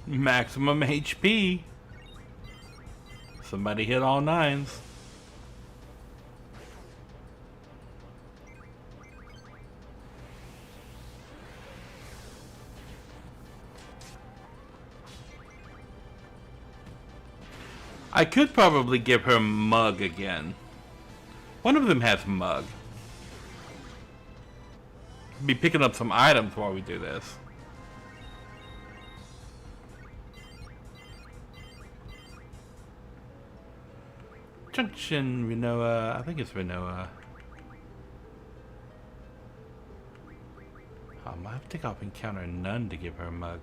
Maximum HP. Somebody hit all 9s. I could probably give her Mug again. One of them has Mug. Be picking up some items while we do this. Junction, Renoa. I think it's Renoa. I think I'll encounter none to give her a mug.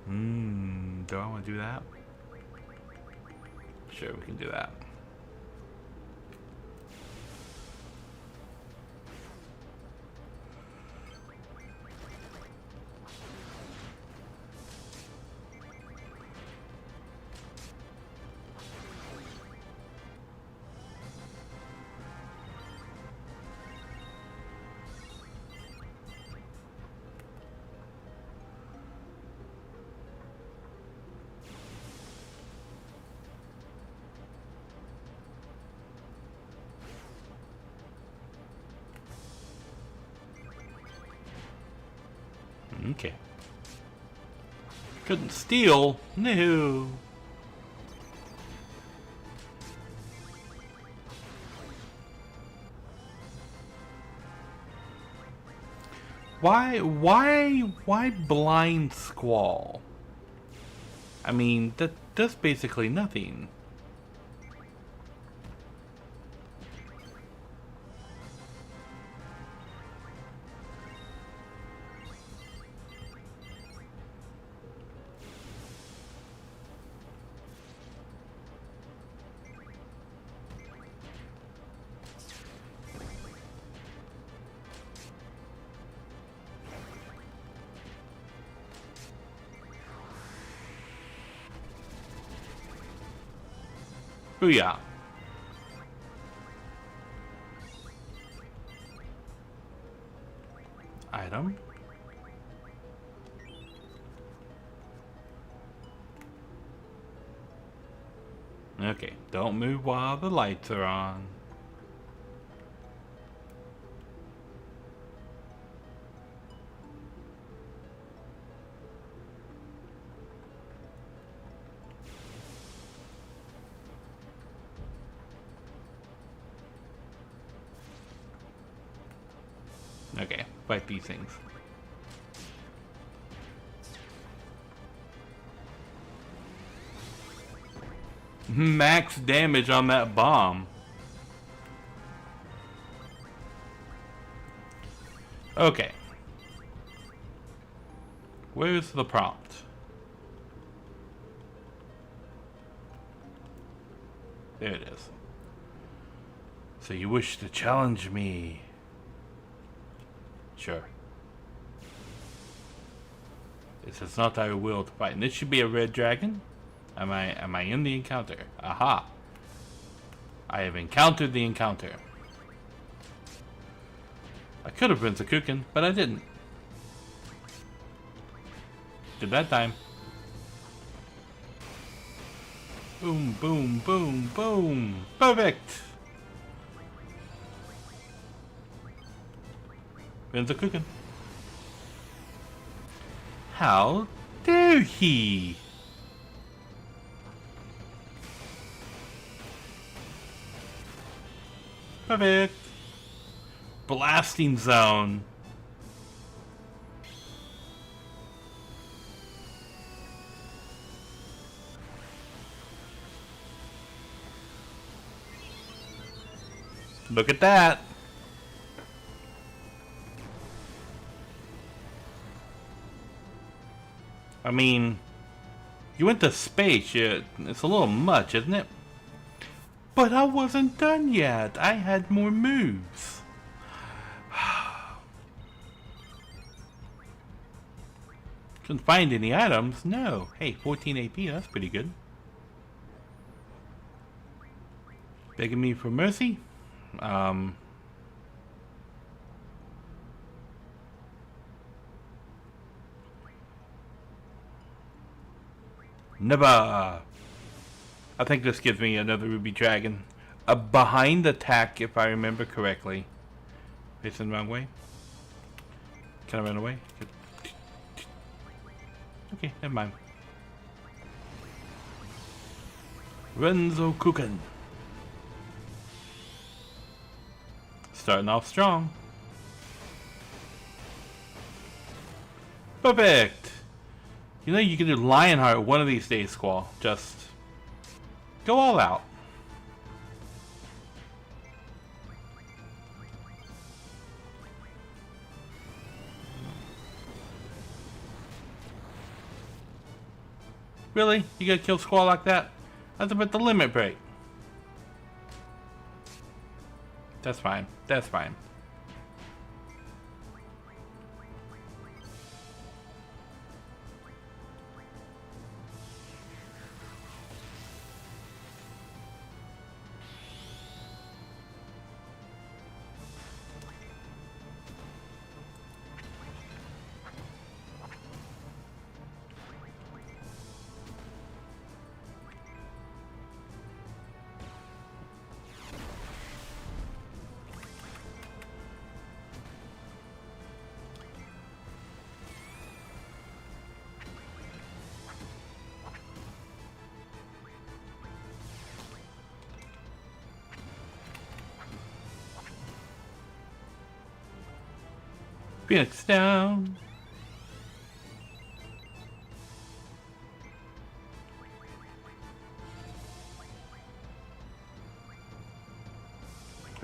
Do I want to do that? Sure, we can do that. Okay. Couldn't steal? No. Why blind squall? I mean, that does basically nothing. Booyah. Item. Okay, don't move while the lights are on. Okay, fight these things. Max damage on that bomb. Okay. Where's the prompt? There it is. So you wish to challenge me? Sure. It says not I will to fight. And this should be a red dragon? Am I in the encounter? Aha. I have encountered the encounter. I could have been Zakukin, but I didn't. Did that time. Boom, boom, boom, boom. Perfect. Been Zakukin. How dare he? Perfect. Blasting zone. Look at that. I mean, you went to space. It's a little much, isn't it? But I wasn't done yet. I had more moves. Couldn't find any items. No. Hey, 14 AP. That's pretty good. Begging me for mercy? Never. I think this gives me another ruby dragon. A behind attack, if I remember correctly. Facing the wrong way. Can I run away? Okay, never mind. Renzo Kuken. Starting off strong. Perfect. You know you can do Lionheart one of these days, Squall. Just go all out. Really? You gotta kill Squall like that? That's about the limit break. That's fine. That's fine. Phoenix down.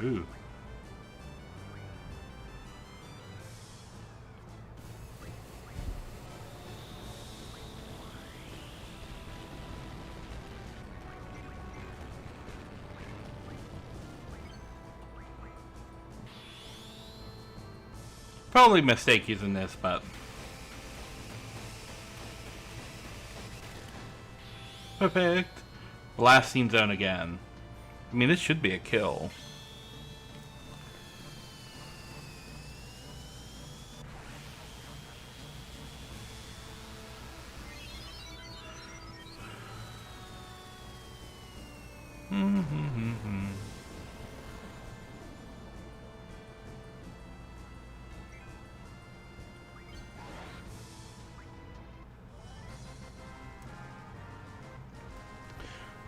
Ooh. Probably a mistake using this, but perfect. Blasting zone again. I mean, this should be a kill.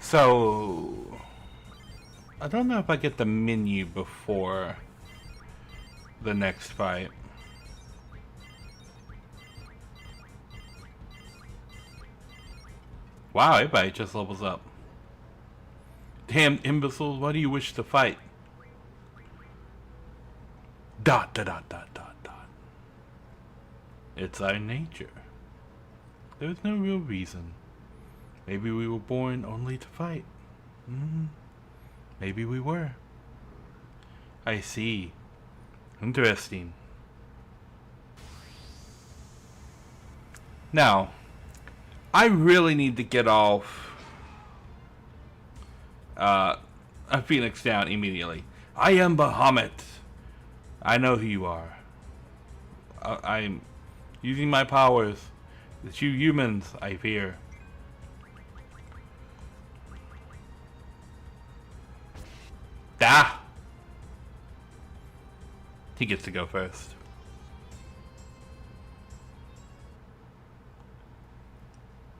So, I don't know if I get the menu before the next fight. Wow, everybody just levels up. Damn imbeciles, why do you wish to fight? Dot, dot, dot, dot, dot, dot. It's our nature. There's no real reason. Maybe we were born only to fight. Maybe we were. I see. Interesting. Now, I really need to get off a Phoenix down immediately. I am Bahamut. I know who you are. I'm using my powers. It's you humans I fear. Ah! He gets to go first.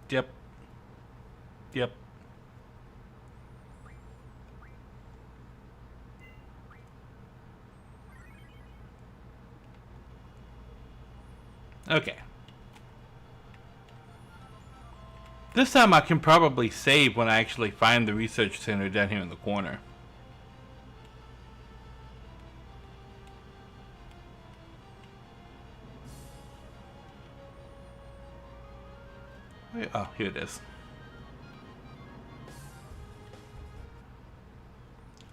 Yep. Yep. Okay. This time I can probably save when I actually find the research center down here in the corner. Oh, here it is.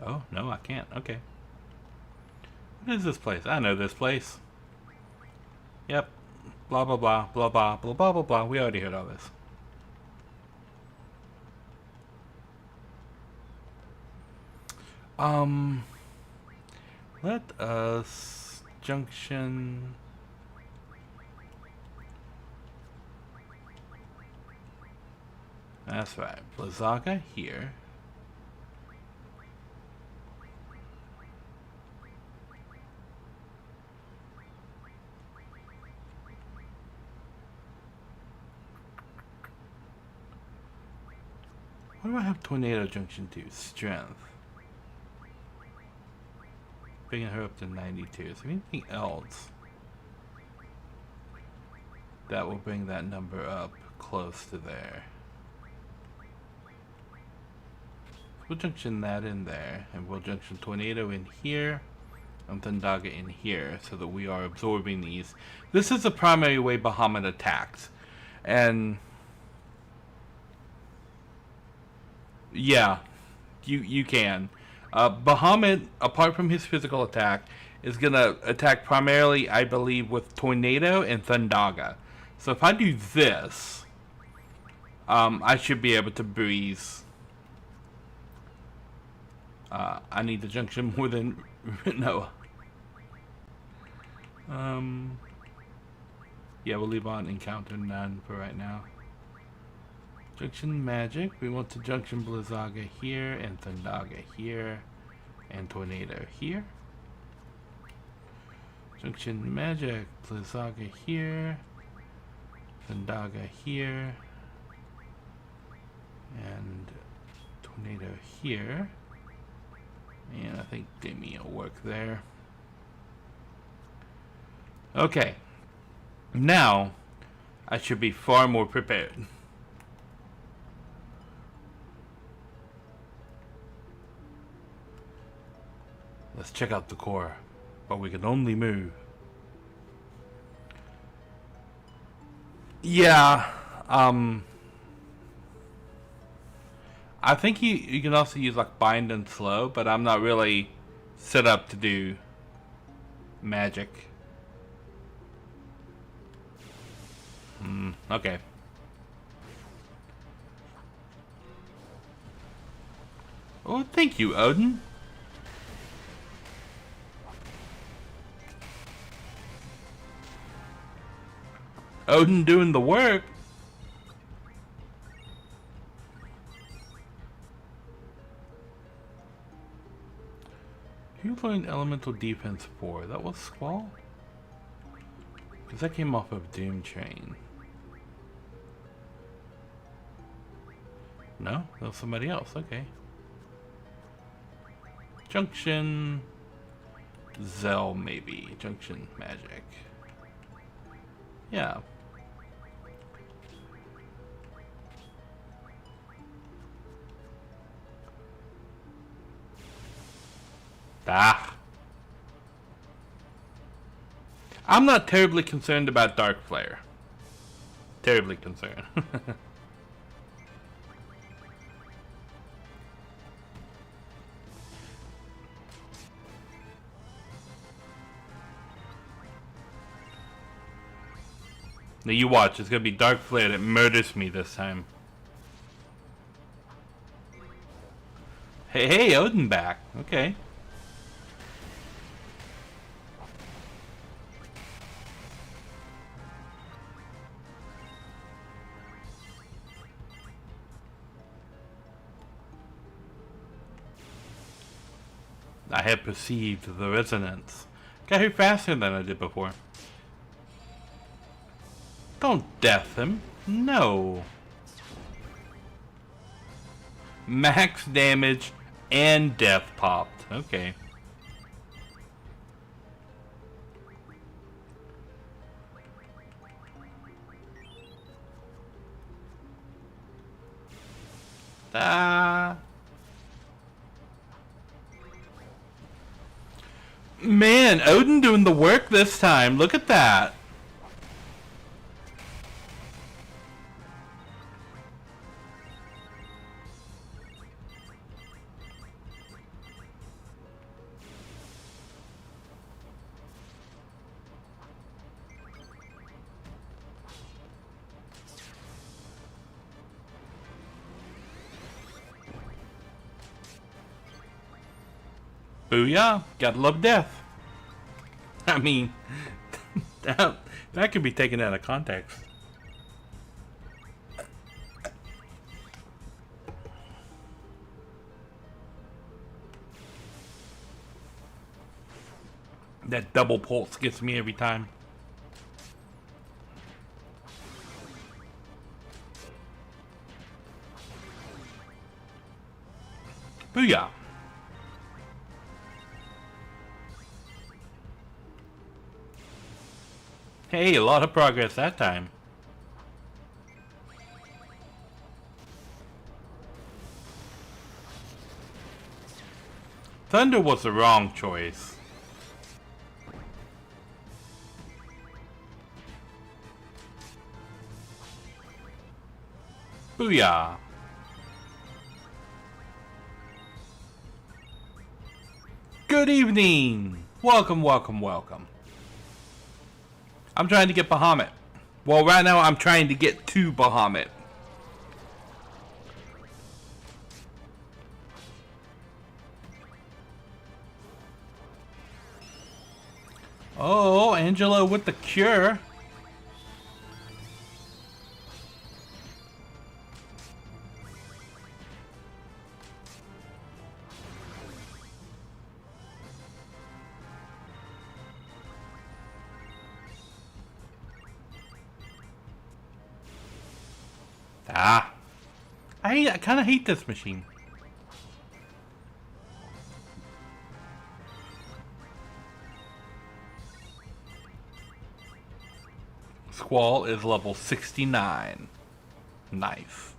Oh, no, I can't. Okay. What is this place? I know this place. Yep. Blah, blah, blah, blah, blah, blah, blah, blah, blah. We already heard all this. Let us junction... That's right. Blizzaga here. What do I have Tornado Junction to? Strength. Bringing her up to 92. Is there anything else that will bring that number up close to there? We'll junction that in there, and we'll junction Tornado in here, and Thundaga in here, so that we are absorbing these. This is the primary way Bahamut attacks, and yeah, you can. Bahamut, apart from his physical attack, is gonna attack primarily, I believe, with Tornado and Thundaga. So if I do this, I should be able to breeze. I need the junction more than no. Yeah, we'll leave on encounter none for right now. Junction magic. We want to junction Blizzaga here and Thundaga here and Tornado here. Junction magic. Blizzaga here. Thundaga here. And Tornado here. And I think Demi will work there. Okay. Now, I should be far more prepared. Let's check out the core. But we can only move. Yeah, I think you can also use like bind and slow, but I'm not really set up to do magic. Okay. Oh, thank you, Odin. Odin doing the work. Who learned Elemental Defense 4? That was Squall? Because that came off of Doom Chain. No? That was somebody else. Okay. Junction... Zell, maybe. Junction Magic. Yeah. Ah. I'm not terribly concerned about Dark Flare. Terribly concerned. Now you watch, it's gonna be Dark Flare that murders me this time. Hey, Odin back. Okay. I had perceived the resonance. Got here faster than I did before. Don't death him. No. Max damage and death popped. Okay. Ah. Man, Odin doing the work this time. Look at that. Booyah. Gotta love death. I mean, that could be taken out of context. That double pulse gets me every time. Booyah. Hey, a lot of progress that time. Thunder was the wrong choice. Booyah. Good evening. Welcome, welcome, welcome. I'm trying to get Bahamut. Well, right now I'm trying to get to Bahamut. Oh, Angelo with the cure. Ah. I kind of hate this machine. Squall is level 69. Nice.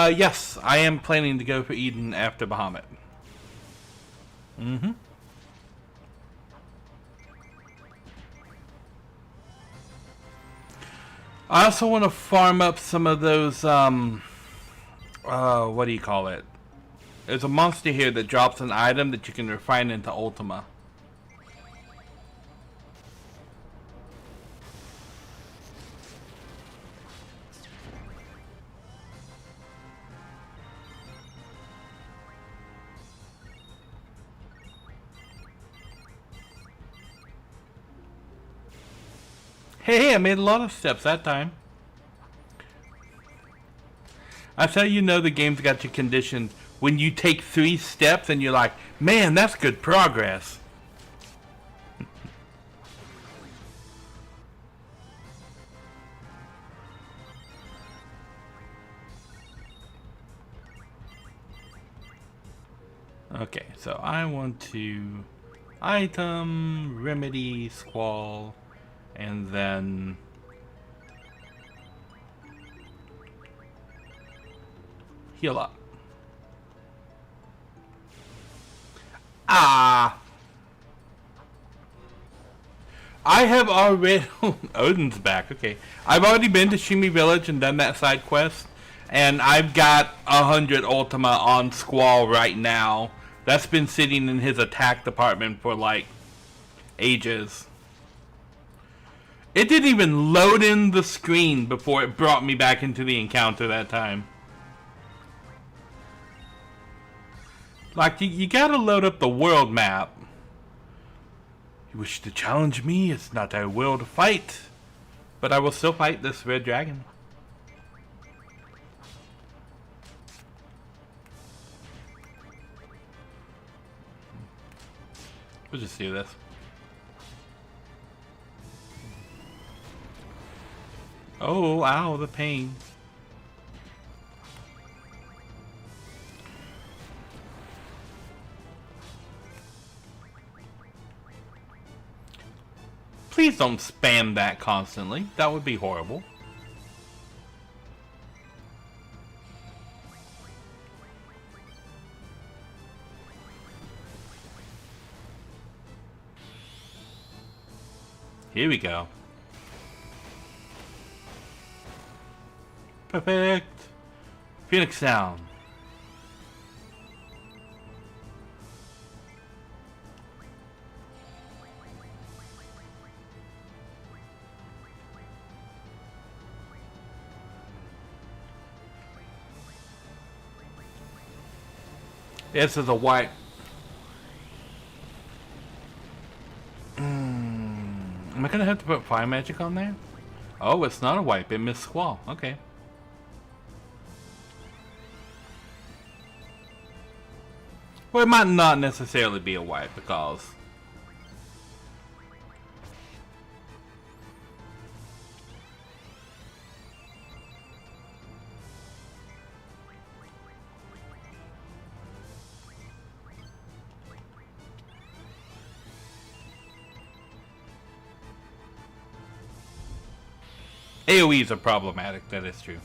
Yes, I am planning to go for Eden after Bahamut. Mm-hmm. I also want to farm up some of those, what do you call it? There's a monster here that drops an item that you can refine into Ultima. Hey, I made a lot of steps that time. That's how you know the game's got you conditioned. When you take 3 steps and you're like, man, that's good progress. Okay, so I want to item, remedy, squall, and then heal up. Ah! I have already... Odin's back, okay. I've already been to Shimi Village and done that side quest. And I've got 100 Ultima on Squall right now. That's been sitting in his attack department for like ages. It didn't even load in the screen before it brought me back into the encounter that time. Like, you gotta load up the world map. You wish to challenge me? It's not our will to fight. But I will still fight this red dragon. We'll just do this. Oh, ow, the pain. Please don't spam that constantly. That would be horrible. Here we go. Perfect. Phoenix down. This is a white. Am I gonna have to put fire magic on there? Oh, it's not a wipe. It missed Squall. Okay. Well, it might not necessarily be a wipe because AoEs are problematic. That is true.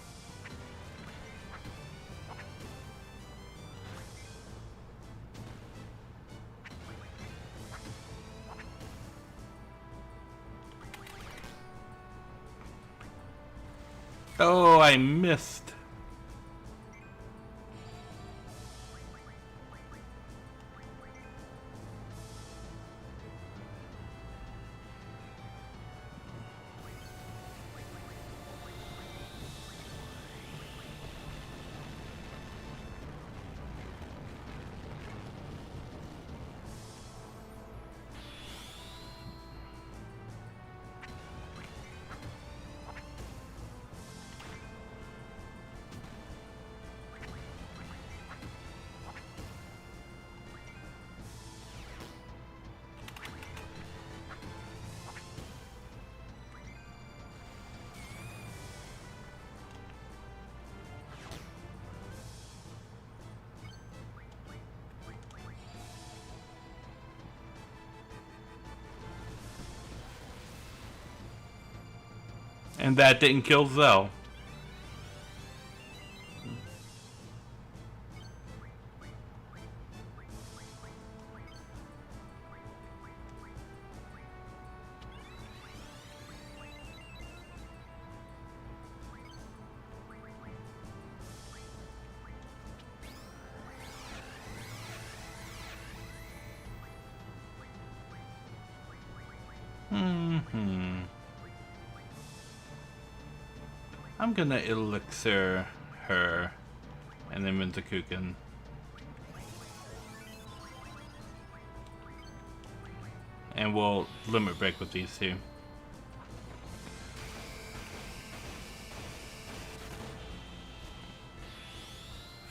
Oh, I missed. And that didn't kill Zell. I'm gonna elixir her and then Minzakuken. And we'll limit break with these two.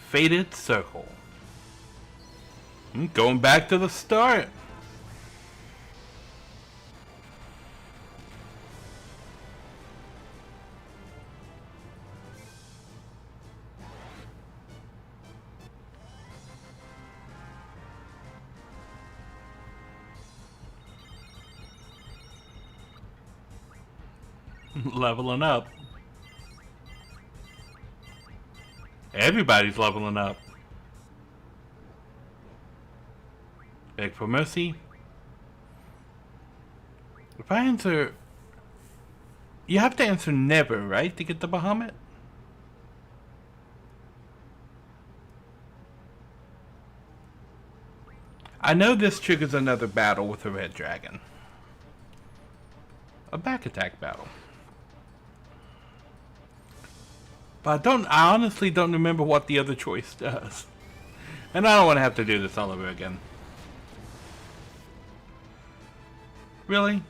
Fated Circle. Going back to the start. Leveling up. Everybody's leveling up. Beg for mercy. If I answer... You have to answer never, right? To get the Bahamut? I know this triggers another battle with a red dragon. A back attack battle. But I honestly don't remember what the other choice does. And I don't want to have to do this all over again. Really?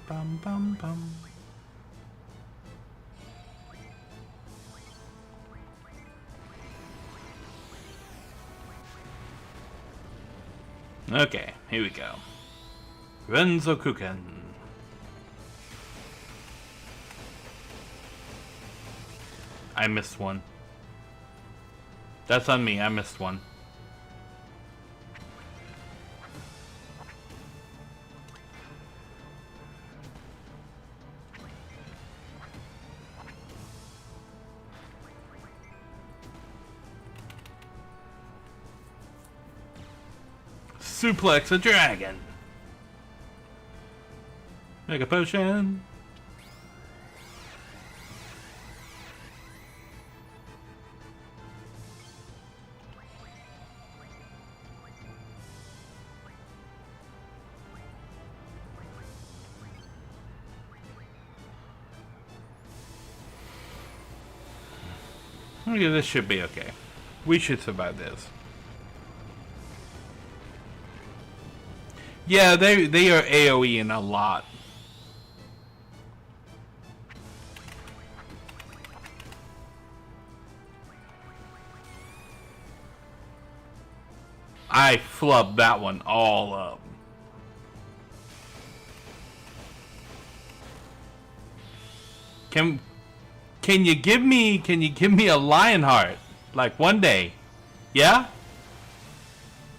Bum bum bum. Okay, here we go. Renzokuken. I missed one. That's on me, I missed one. Suplex a dragon. Mega potion. Okay, this should be okay. We should survive this. Yeah, they are AoE-ing a lot. I flubbed that one all up. Can you give me a Lionheart? Like one day. Yeah?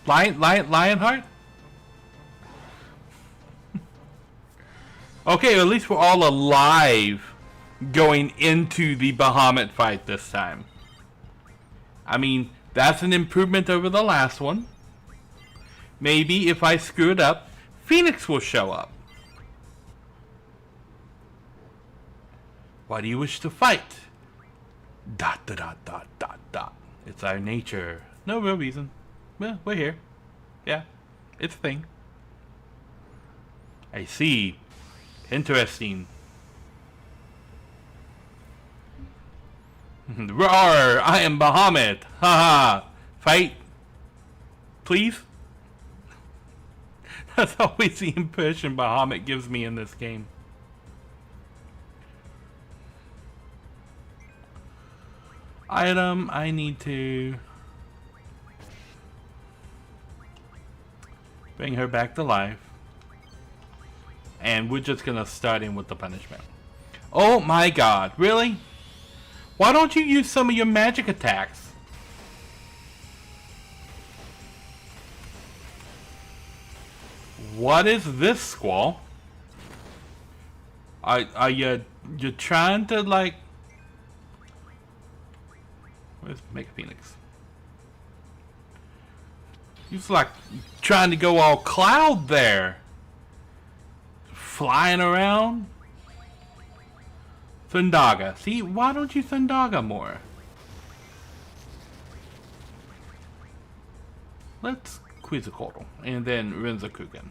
Lionheart? Okay, at least we're all alive going into the Bahamut fight this time. I mean, that's an improvement over the last one. Maybe if I screw it up, Phoenix will show up. Why do you wish to fight? ... It's our nature. No real reason. Well, we're here. Yeah, it's a thing. I see. Interesting. Roar! I am Bahamut! Haha! Fight! Please? That's always the impression Bahamut gives me in this game. Item, I need to... Bring her back to life. And we're just gonna start in with the punishment. Oh my god, really? Why don't you use some of your magic attacks? What is this, Squall? Are you trying to like... Where's Mega Phoenix? He's like trying to go all cloud there. Flying around. Thundaga. See, why don't you Thundaga more? Let's Quetzalcoatl and then Renzakugan.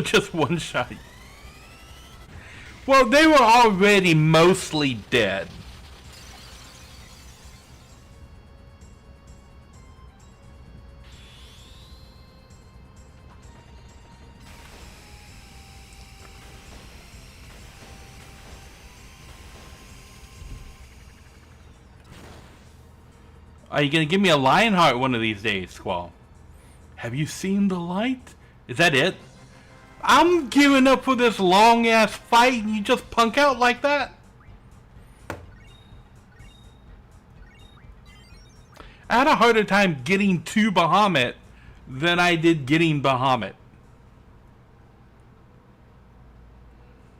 Just one shot. Well, they were already mostly dead. Are you gonna give me a Lionheart one of these days, Squall? Have you seen the light? Is that it? I'm giving up for this long ass fight and you just punk out like that? I had a harder time getting to Bahamut than I did getting Bahamut.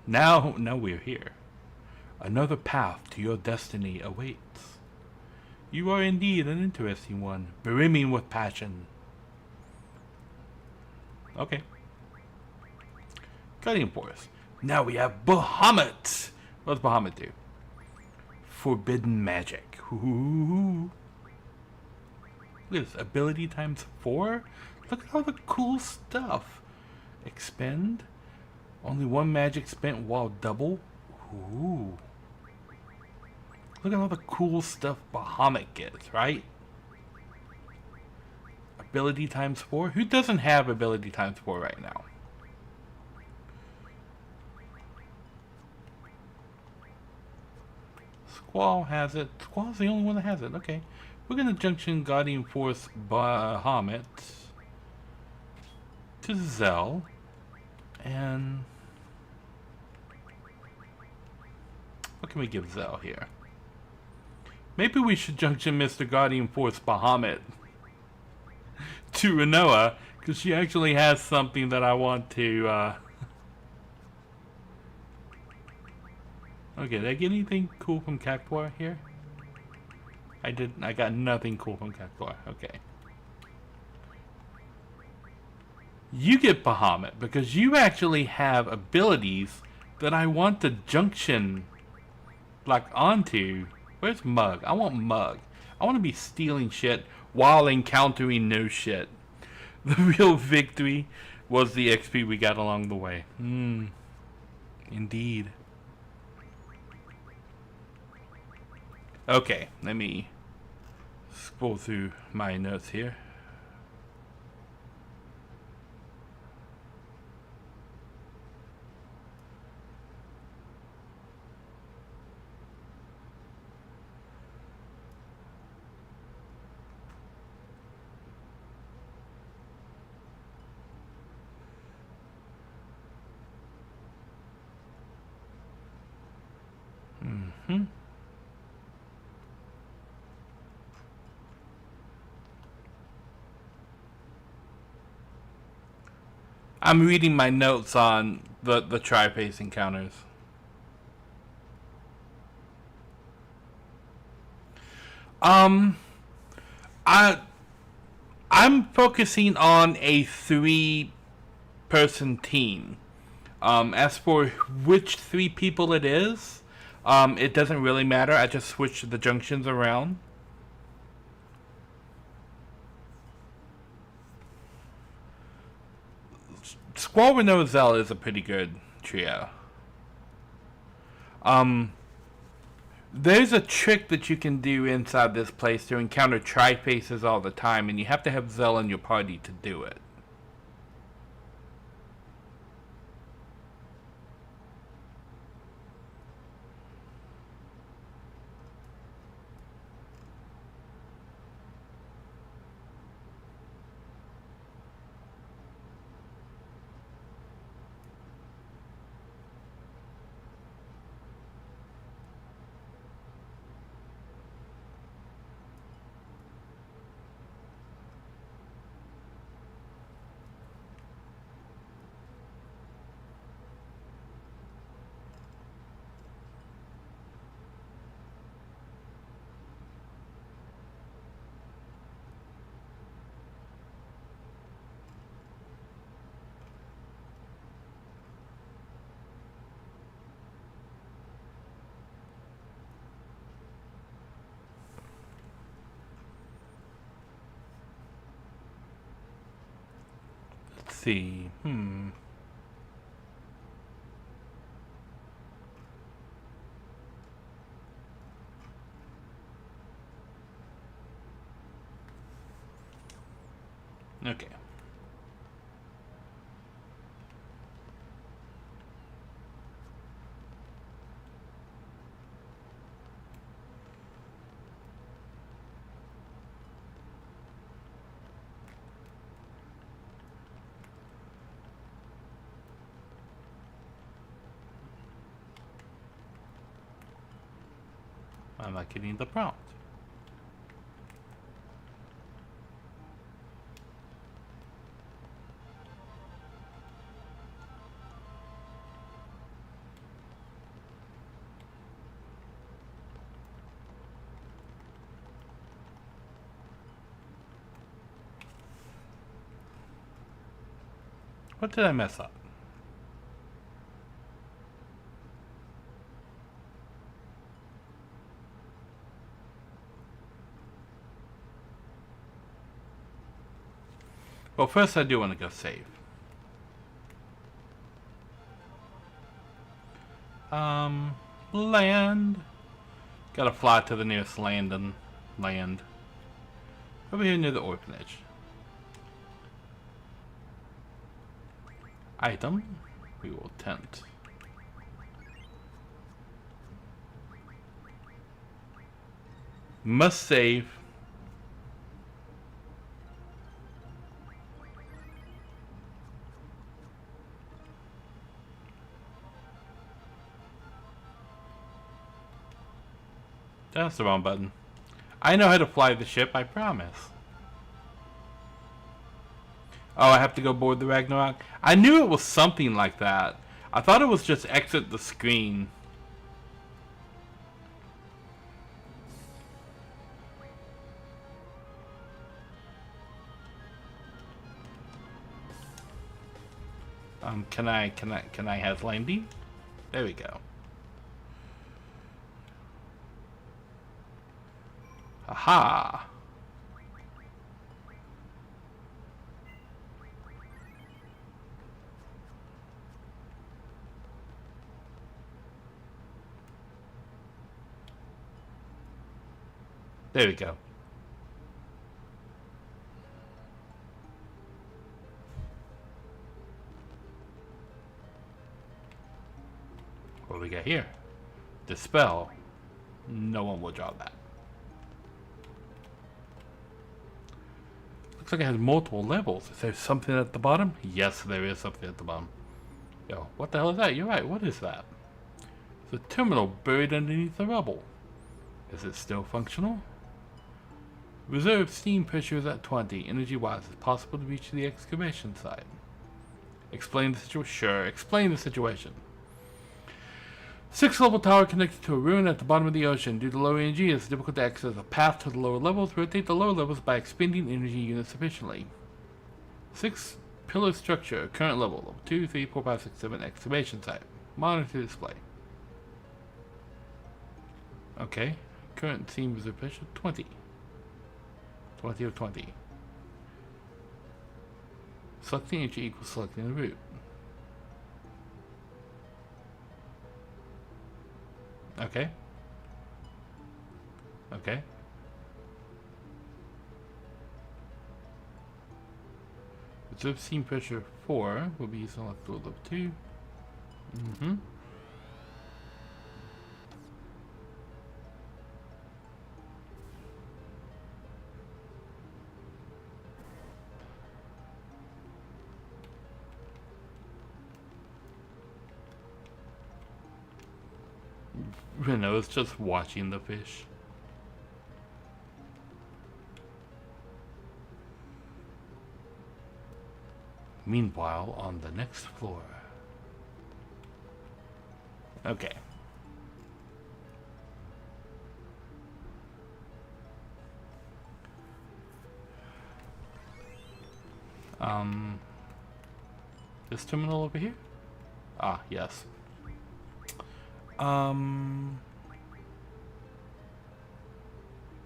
Now we're here. Another path to your destiny awaits. You are indeed an interesting one, brimming with passion. Okay. Guardian Force. Now we have Bahamut. What does Bahamut do? Forbidden magic. Ooh. Look at this. Ability times 4? Look at all the cool stuff. Expend. Only one magic spent while double. Ooh. Look at all the cool stuff Bahamut gets, right? Ability times 4? Who doesn't have ability times 4 right now? Squall has it. Squall's the only one that has it. Okay. We're going to junction Guardian Force Bahamut to Zell. And what can we give Zell here? Maybe we should junction Mr. Guardian Force Bahamut to Renoa, because she actually has something that I want to... Okay, did I get anything cool from Cactuar here? I got nothing cool from Cactuar. Okay. You get Bahamut because you actually have abilities that I want to junction like onto. Where's Mug? I want Mug. I want to be stealing shit while encountering no shit. The real victory was the XP we got along the way. Indeed. Okay, let me scroll through my notes here. I'm reading my notes on the tri-face encounters. I'm focusing on a 3-person team. As for which 3 people it is, it doesn't really matter. I just switch the junctions around. Squall, Renoa, Zell is a pretty good trio. There's a trick that you can do inside this place to encounter tri-faces all the time, and you have to have Zell in your party to do it. see. Okay. I'm not getting the prompt. What did I mess up? Well, first I do want to go save. Land. Gotta fly to the nearest land and land. Over here near the orphanage. Item. We will tent. Must save. That's the wrong button. I know how to fly the ship, I promise. Oh, I have to go board the Ragnarok? I knew it was something like that. I thought it was just exit the screen. Can I have landing? There we go. Aha! There we go. What do we got here? Dispel. No one will draw that. Looks like it has multiple levels. Is there something at the bottom? Yes, there is something at the bottom. Yo, what the hell is that? You're right, what is that? It's a terminal buried underneath the rubble. Is it still functional? Reserve steam pressure is at 20. Energy-wise, it's possible to reach the excavation site. Explain the situation. Sure, explain the situation. 6-level tower connected to a ruin at the bottom of the ocean. Due to low energy, it's difficult to access a path to the lower levels. Rotate the lower levels by expending energy units sufficiently. 6-pillar structure. Current level. Level 2, 3, 4, 5, 6, 7. Excavation site. Monitor display. Okay. Current steam reserve pressure 20. 20 of 20. Selecting energy equals selecting the route. Okay. Okay. Reserve steam pressure 4 will be selected level 2. No, it's just watching the fish. Meanwhile, on the next floor. Okay. This terminal over here? Ah, yes.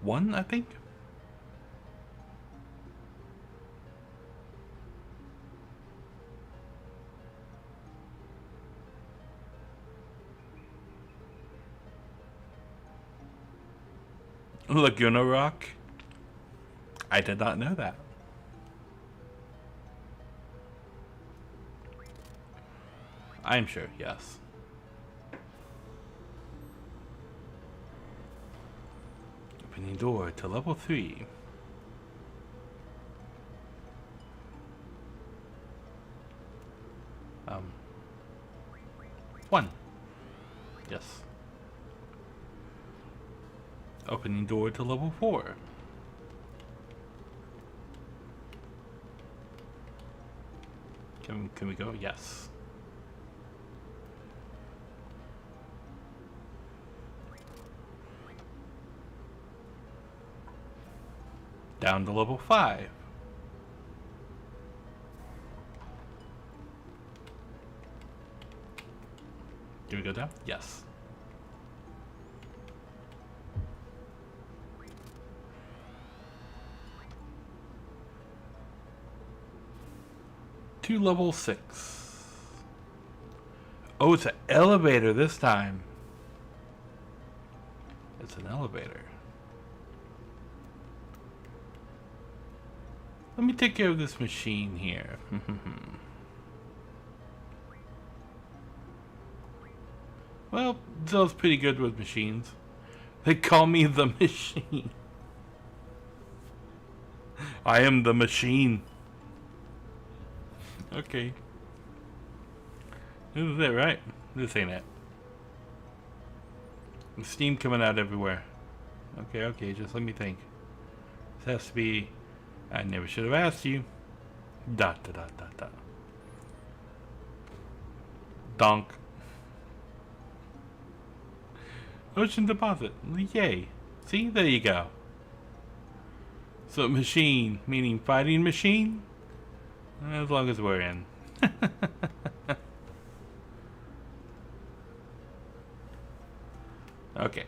One, I think. Laguna Rock? I did not know that. I'm sure, yes. Opening door to level 3. One. Yes. Opening door to level 4. Can we go? Yes. Down to level 5. Can we go down? Yes. To level 6. Oh, it's an elevator this time. It's an elevator. Let me take care of this machine here. Well, Zell's pretty good with machines. They call me the machine. I am the machine. Okay. This is it, right? This ain't it. There's steam coming out everywhere. Okay, just let me think. This has to be... I never should have asked you. Dot. Donk. Ocean deposit. Yay. See? There you go. So machine, meaning fighting machine? As long as we're in. Okay.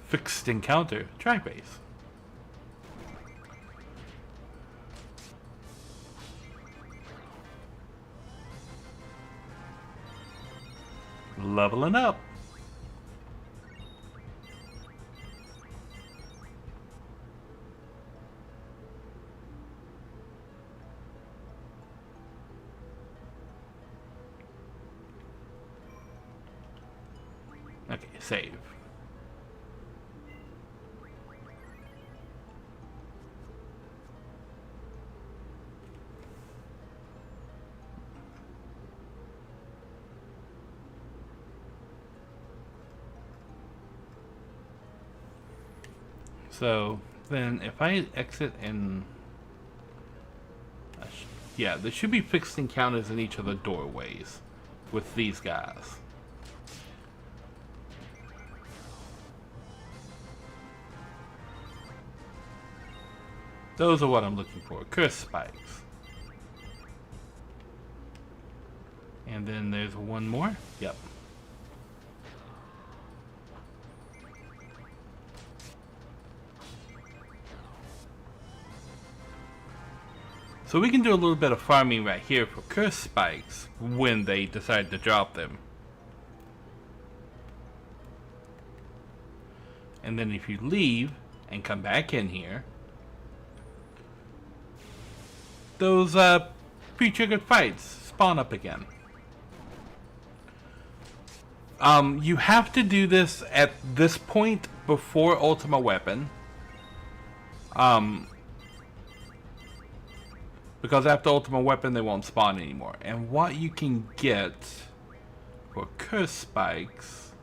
Fixed encounter. Try base. Leveling up. Okay, save. So then if I exit and yeah, there should be fixed encounters in each of the doorways with these guys. Those are what I'm looking for. Curse spikes. And then there's one more. Yep. So we can do a little bit of farming right here for curse spikes when they decide to drop them. And then if you leave and come back in here, those pre-triggered fights spawn up again. You have to do this at this point before Ultima Weapon. Because after Ultima Weapon they won't spawn anymore. And what you can get for curse spikes,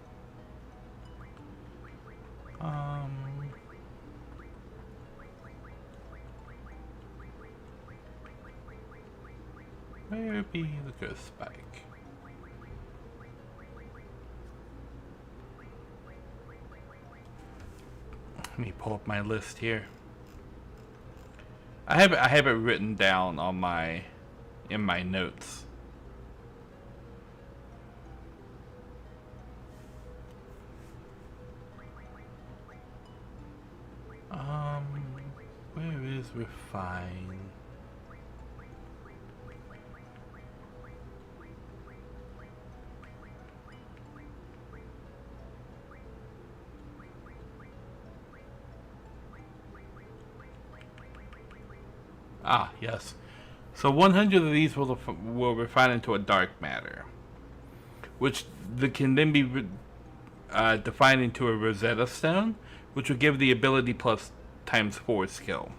where be the curse spike? Let me pull up my list here. I have it written down on in my notes. Where is refine? Ah, yes. So 100 of these will refine into a dark matter, which can then be defined into a Rosetta Stone, which will give the ability plus times 4 skill,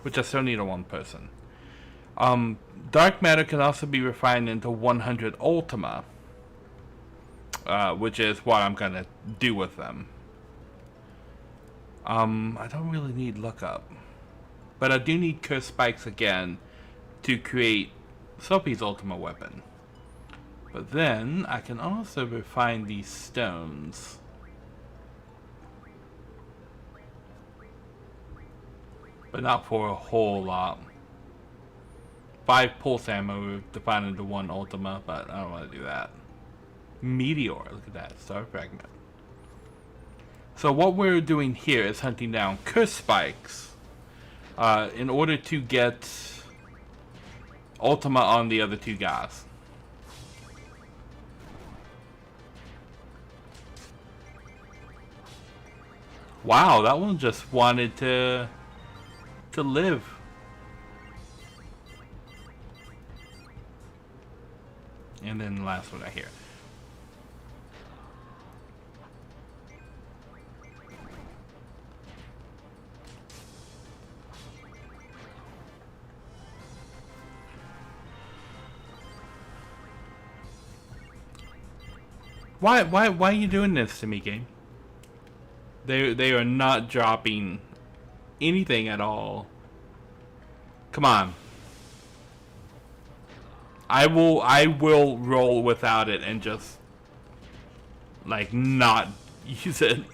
which I still need a 1 person. Dark matter can also be refined into 100 Ultima, which is what I'm gonna do with them. I don't really need lookup, but I do need curse spikes again to create Sophie's Ultima weapon. But then I can also refine these stones. But not for a whole lot. 5 pulse ammo defined into 1 Ultima, but I don't want to do that. Meteor, look at that, star fragment. So what we're doing here is hunting down curse spikes in order to get Ultima on the other 2 guys. Wow, that one just wanted to live. And then the last one right here. Why are you doing this to me, game? They are not dropping anything at all. Come on. I will roll without it and just like not use it.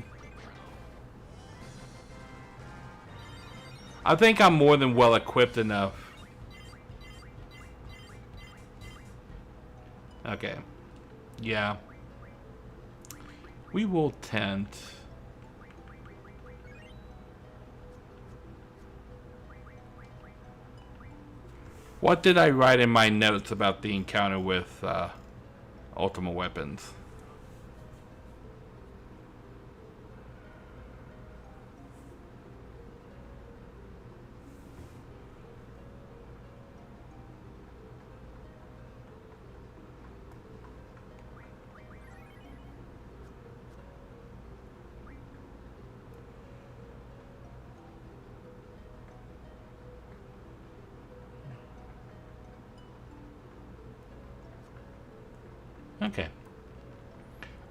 I think I'm more than well equipped enough. Okay. Yeah. We will tent. What did I write in my notes about the encounter with Ultima weapons? Okay.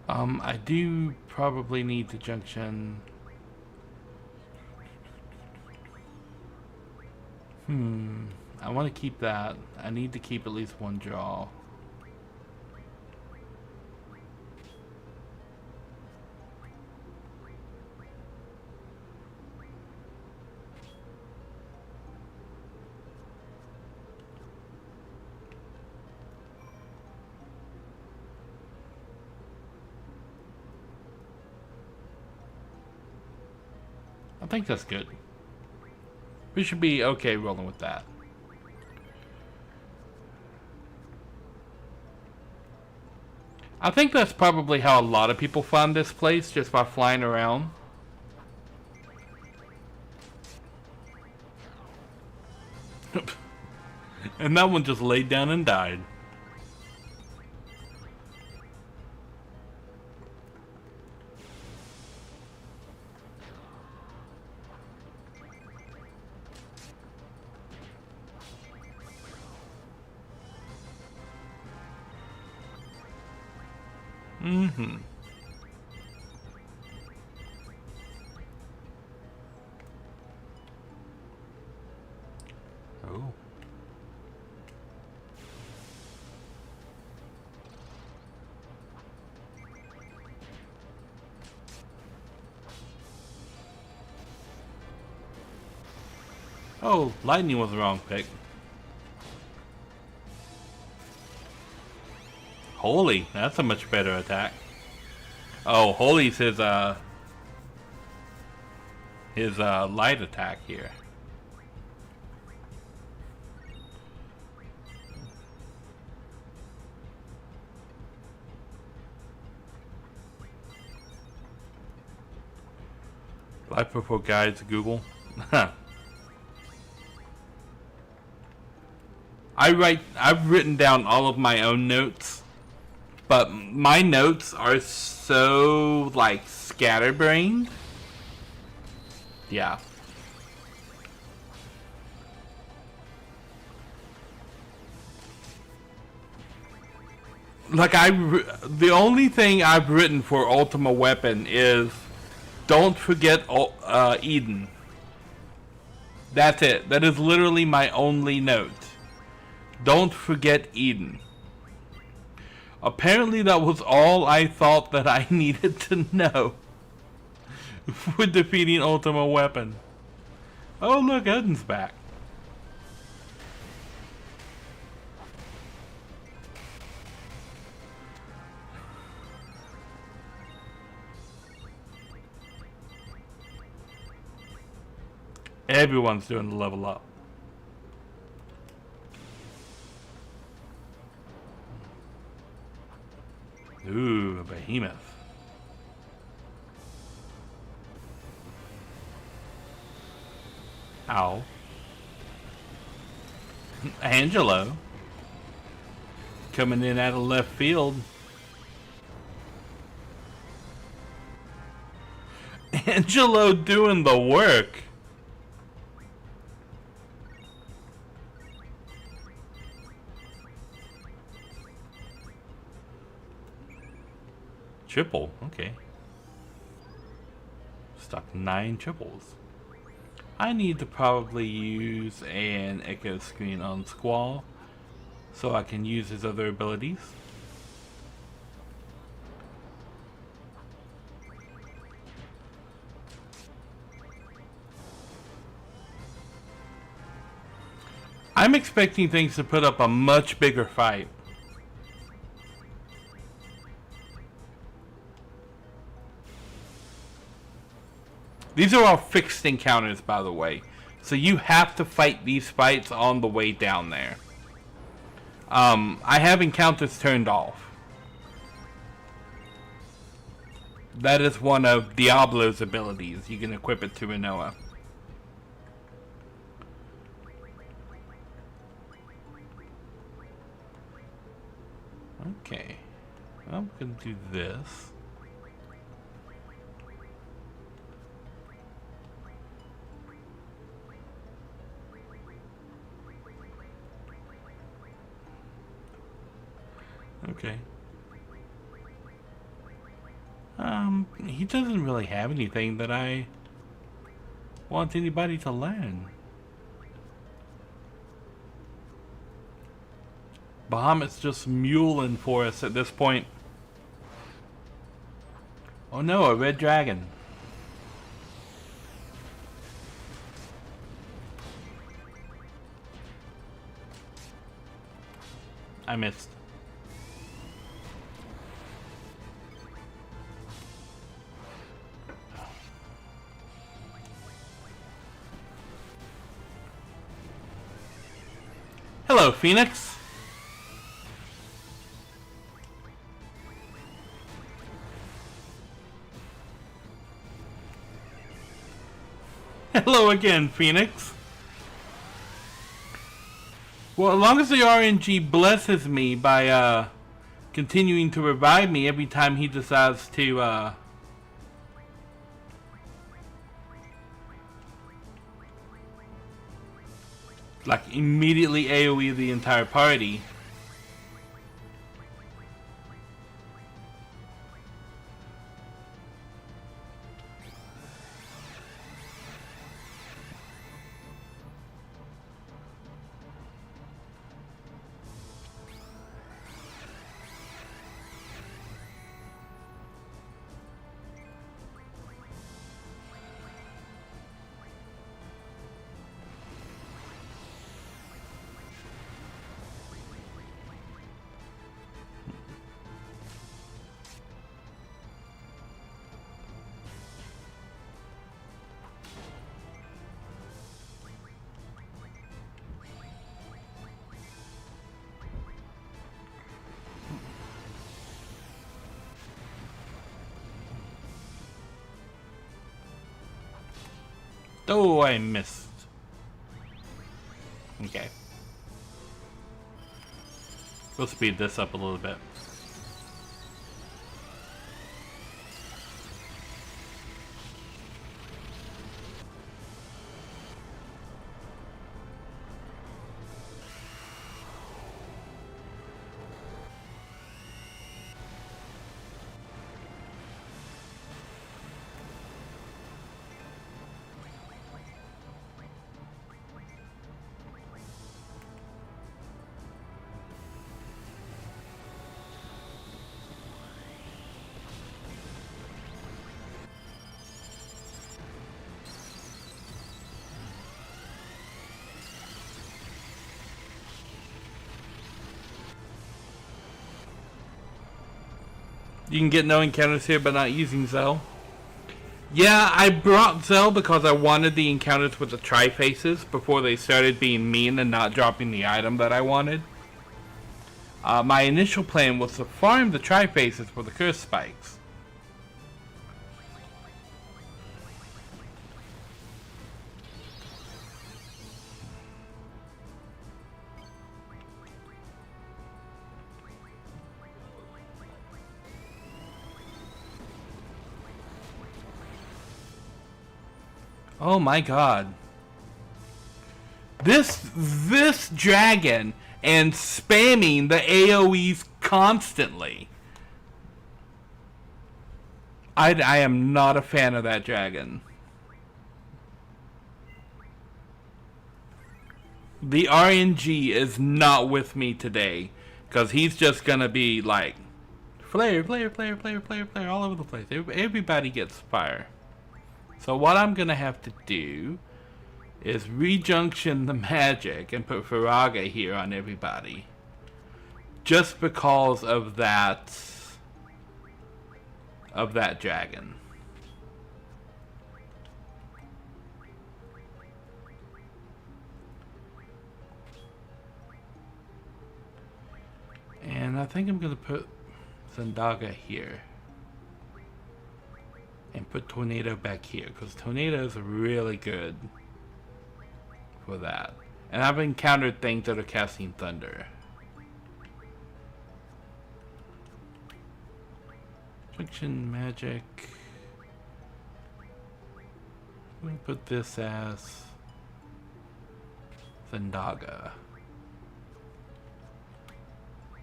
I do probably need the junction. I want to keep that. I need to keep at least 1 draw. I think that's good. We should be okay rolling with that. I think that's probably how a lot of people found this place, just by flying around. And that one just laid down and died. Mm-hmm. Oh. Oh, lightning was the wrong pick. Holy, that's a much better attack. Oh, Holy's his light attack here. Life before guides Google. I've written down all of my own notes, but my notes are so like scatterbrained. Yeah. Like the only thing I've written for Ultima Weapon is don't forget Eden. That's it. That is literally my only note. Don't forget Eden. Apparently that was all I thought that I needed to know for defeating Ultima Weapon. Oh look, Eden's back. Everyone's doing the level up. Ooh, a behemoth. Ow. Angelo. Coming in out of left field. Angelo doing the work. Triple, okay. Stuck 9 triples. I need to probably use an echo screen on Squall so I can use his other abilities. I'm expecting things to put up a much bigger fight. These are all fixed encounters, by the way. So you have to fight these fights on the way down there. I have encounters turned off. That is one of Diablo's abilities. You can equip it to Rinoa. Okay. I'm going to do this. Okay. He doesn't really have anything that I want anybody to learn. Bahamut's just muling for us at this point. Oh no, a red dragon. I missed. Hello, Phoenix. Hello again, Phoenix. Well, as long as the RNG blesses me by continuing to revive me every time he decides to like immediately AoE the entire party. Oh, I missed. Okay. We'll speed this up a little bit. You can get no encounters here by not using Zell. Yeah, I brought Zell because I wanted the encounters with the Tri-Faces before they started being mean and not dropping the item that I wanted. My initial plan was to farm the Tri-Faces for the Curse Spikes. Oh my god. This dragon and spamming the AoEs constantly. I am not a fan of that dragon. The RNG is not with me today, because he's just gonna be like flare all over the place. Everybody gets fire. So what I'm gonna have to do is rejunction the magic and put Faraga here on everybody. Just because of that dragon. And I think I'm gonna put Zendaga here. And put Tornado back here, because Tornado is really good for that. And I've encountered things that are casting Thunder. Friction Magic. I'm going to put this as Zendaga.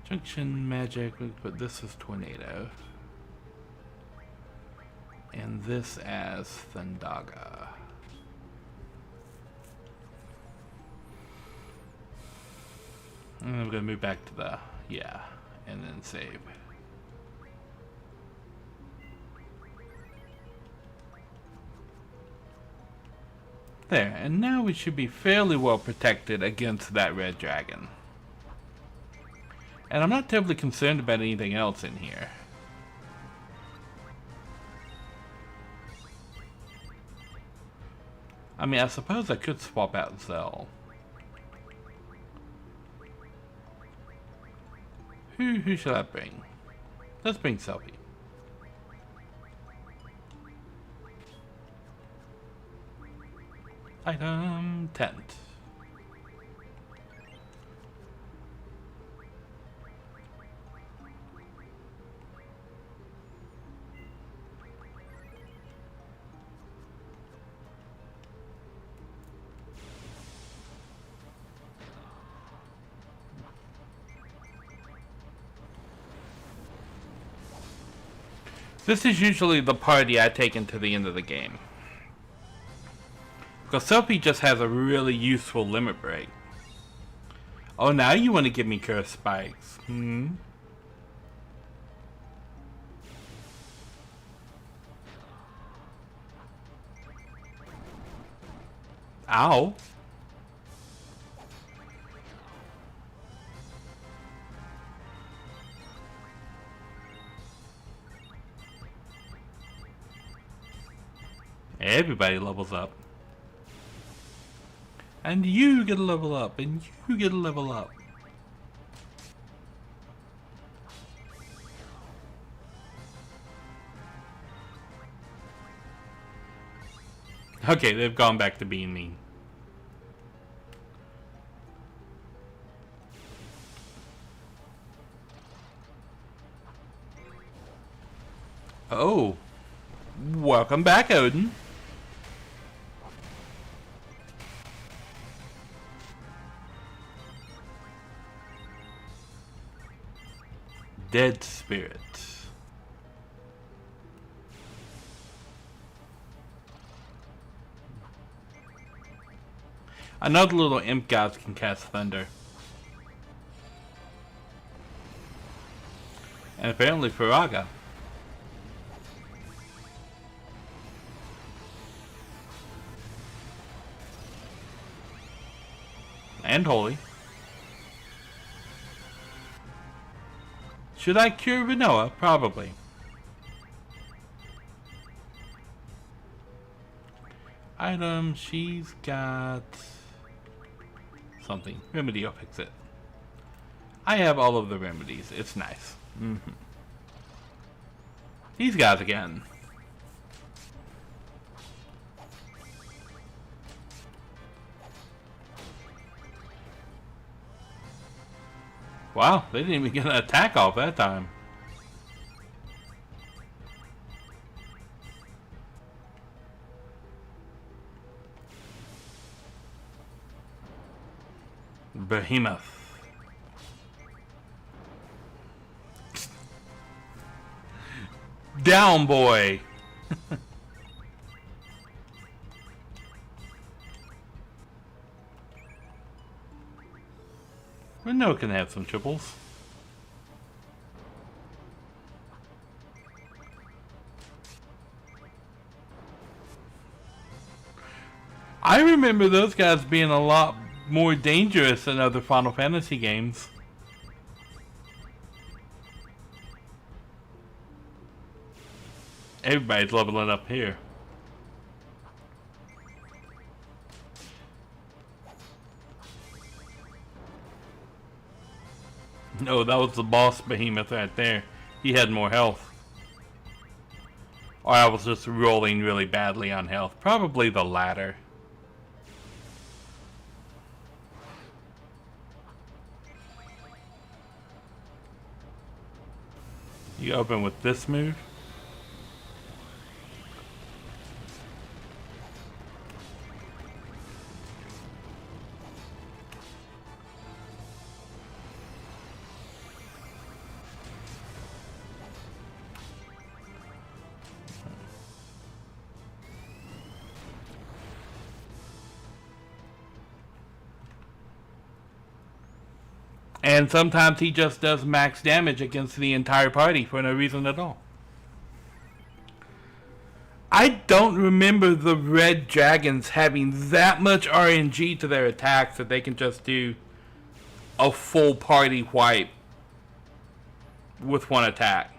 Junction Magic, we put this as Tornado. And this as Zendaga. And then we're gonna move back to the, yeah, and then save. There, and now we should be fairly well protected against that red dragon. And I'm not terribly concerned about anything else in here. I mean, I suppose I could swap out Zell. Who should I bring? Let's bring Selby. Item tent. This is usually the party I take into the end of the game. Because Sophie just has a really useful limit break. Oh, now you want to give me Curse Spikes. Ow. Everybody levels up. And you get a level up, and you get a level up. Okay, they've gone back to being mean. Oh. Welcome back, Odin. Dead spirits. I know the little imp guys can cast thunder. And apparently Faraga. And Holy. Should I cure Rinoa? Probably. Item, she's got something. Remedy, I'll fix it. I have all of the remedies. It's nice. These guys again. Wow, they didn't even get an attack off that time. Behemoth. Down, boy. Renault can have some triples. I remember those guys being a lot more dangerous than other Final Fantasy games. Everybody's leveling up here. No, that was the boss behemoth right there. He had more health. Or I was just rolling really badly on health. Probably the latter. You open with this move. And sometimes he just does max damage against the entire party for no reason at all. I don't remember the red dragons having that much RNG to their attacks that they can just do a full party wipe with one attack.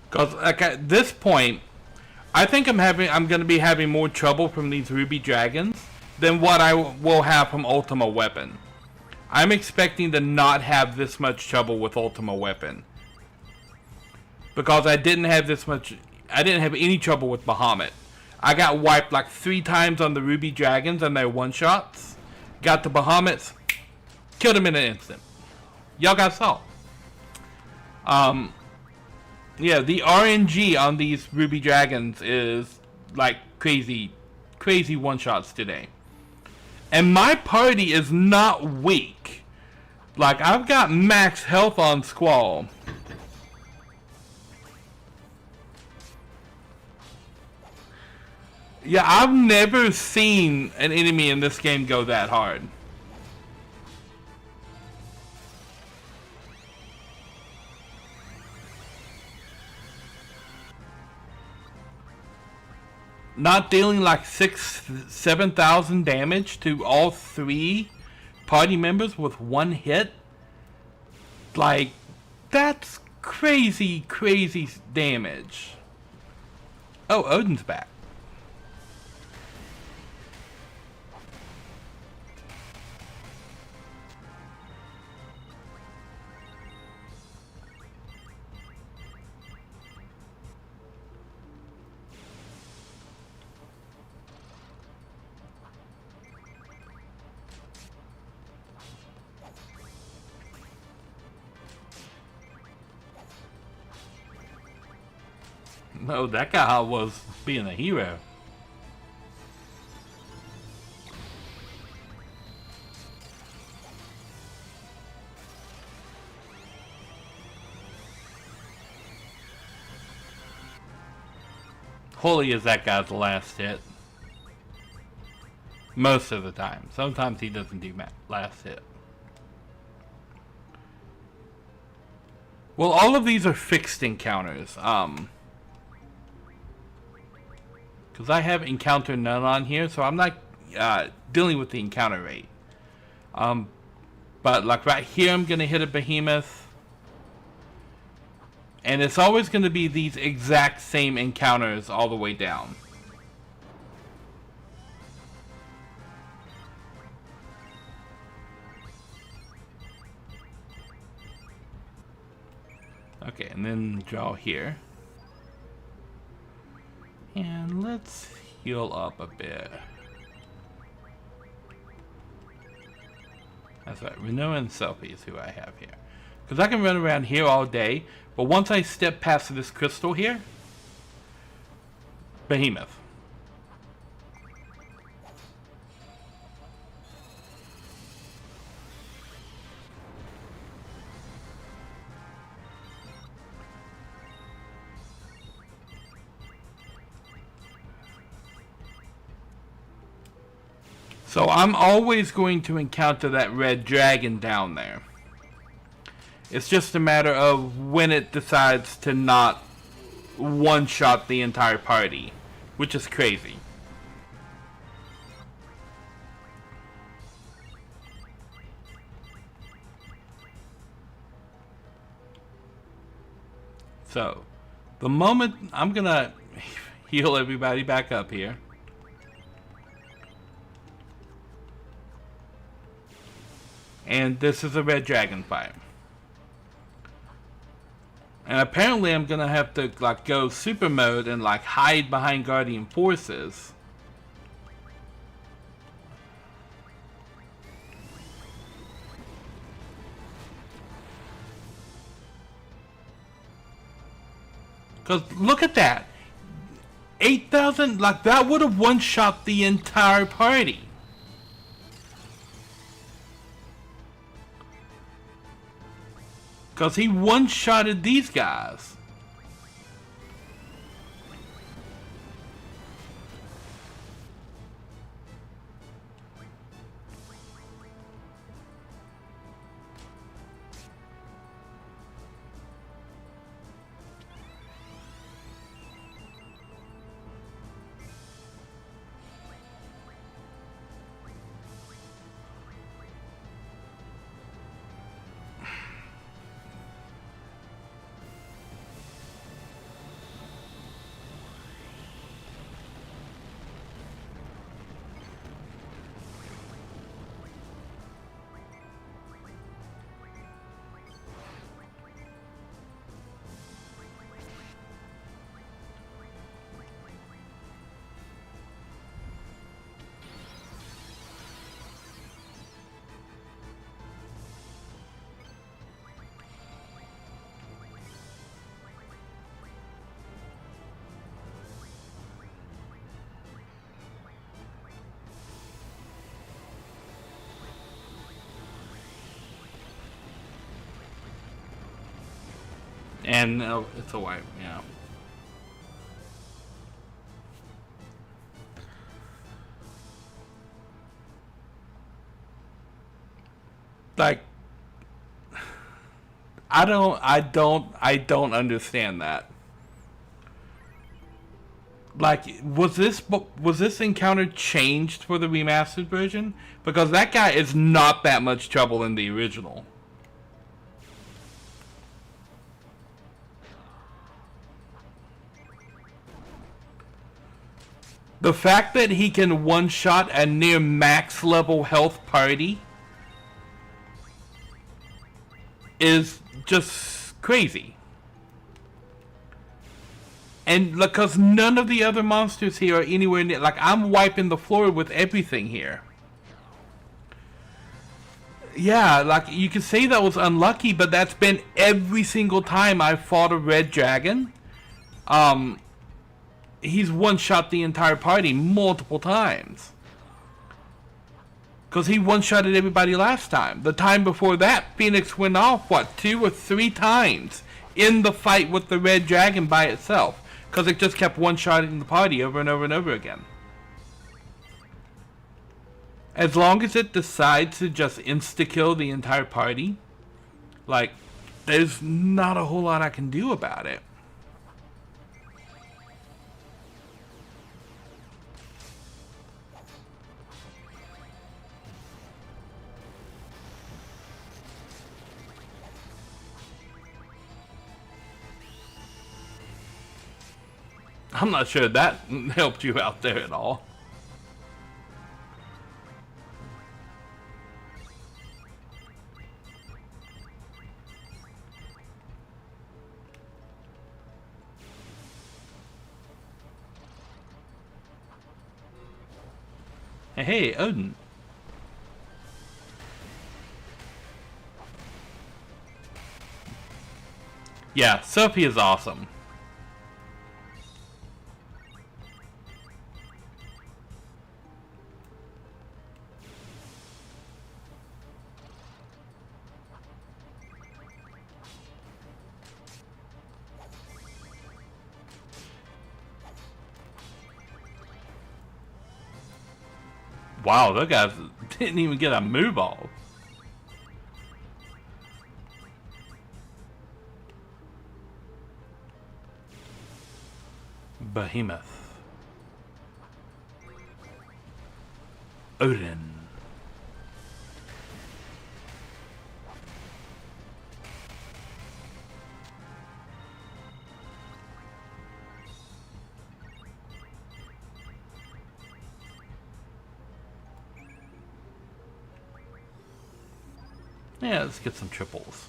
Because like at this point, I think I'm going to be having more trouble from these ruby dragons than what I will have from Ultima Weapon. I'm expecting to not have this much trouble with Ultima Weapon, because I didn't have any trouble with Bahamut. I got wiped like 3 times on the ruby dragons and their one shots. Got the Bahamuts, killed them in an instant. Y'all got saw. Yeah, the RNG on these ruby dragons is like crazy one-shots today. And my party is not weak. Like, I've got max health on Squall. Yeah, I've never seen an enemy in this game go that hard. Not dealing like 7,000 damage to all 3 party members with one hit. Like, that's crazy damage. Oh, Odin's back. No, that guy was being a hero. Holy is that guy's last hit. Most of the time. Sometimes he doesn't do last hit. Well, all of these are fixed encounters. Because I have encounter none on here, so I'm not dealing with the encounter rate. But like right here, I'm gonna hit a behemoth. And it's always going to be these exact same encounters all the way down. Okay, and then draw here. And let's heal up a bit. That's right, Renault and Selfie is who I have here. Because I can run around here all day, but once I step past this crystal here, Behemoth. So I'm always going to encounter that red dragon down there. It's just a matter of when it decides to not one-shot the entire party, which is crazy. So, the moment I'm gonna heal everybody back up here. And this is a red dragon fight. And apparently I'm gonna have to like go super mode and like hide behind guardian forces. Cause look at that. 8,000, like that would have one-shot the entire party. Because he one-shotted these guys. And it's a wipe, yeah. Like, I don't understand that. Like, was this encounter changed for the remastered version? Because that guy is not that much trouble in the original. The fact that he can one-shot a near max level health party is just crazy. And because none of the other monsters here are anywhere near, like I'm wiping the floor with everything here. Yeah, like you could say that was unlucky, but that's been every single time I fought a red dragon. he's one-shot the entire party multiple times. Because he one-shotted everybody last time. The time before that, Phoenix went off, what, 2 or 3 times in the fight with the Red Dragon by itself. Because it just kept one-shotting the party over and over and over again. As long as it decides to just insta-kill the entire party, like, there's not a whole lot I can do about it. I'm not sure that helped you out there at all. Hey, Odin. Yeah, Sophie is awesome. Wow, those guys didn't even get a move off. Behemoth. Odin. Yeah, let's get some triples.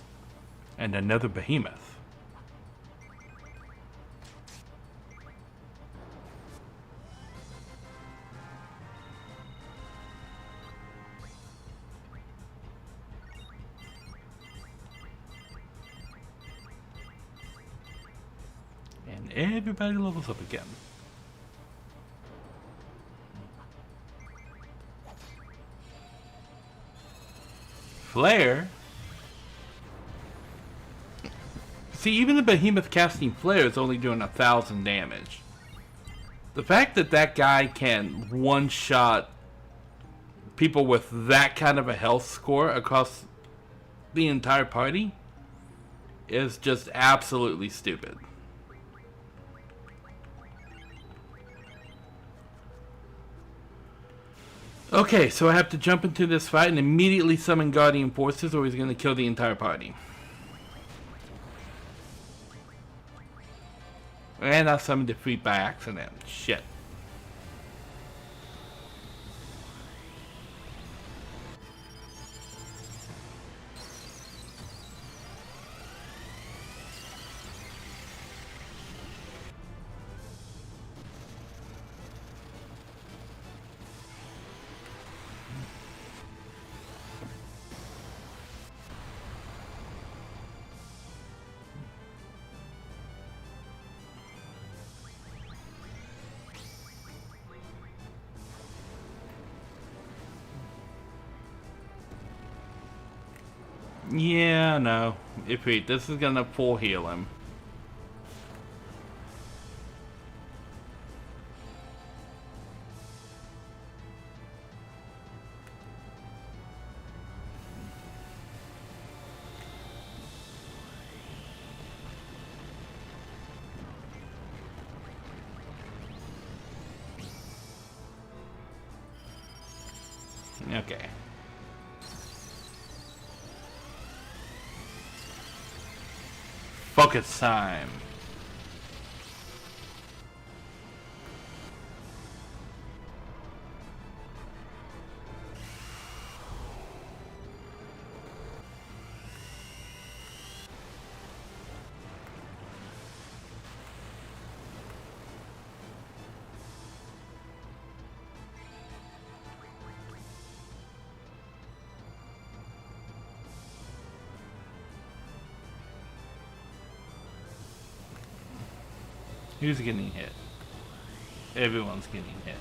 And another behemoth. And everybody levels up again. Flare? See, even the behemoth casting flare is only doing 1,000 damage. The fact that that guy can one-shot people with that kind of a health score across the entire party is just absolutely stupid. Okay, so I have to jump into this fight and immediately summon Guardian Forces or he's going to kill the entire party. And I summoned Defeat by accident. Shit. Yeah, no. Ifrit, this is gonna full heal him. Okay. Focus time. Who's getting hit? Everyone's getting hit.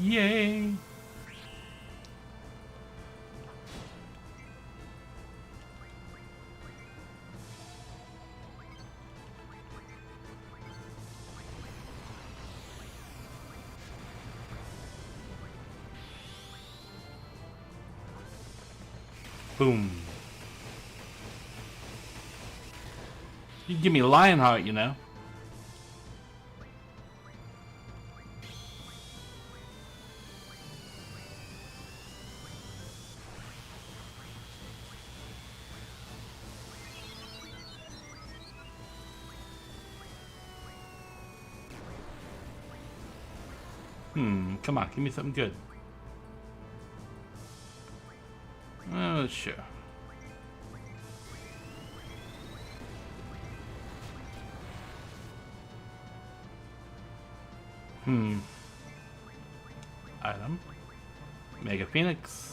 Yay! Boom. You give me Lionheart, you know. Come on, give me something good. Oh, sure. Item. Mega Phoenix.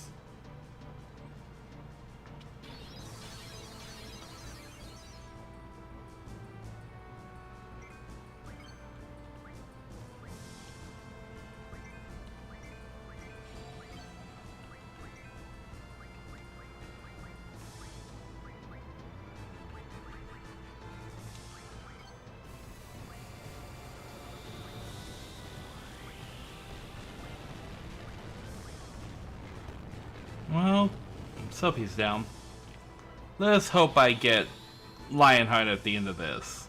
Well, Sophie's down. Let's hope I get Lionheart at the end of this.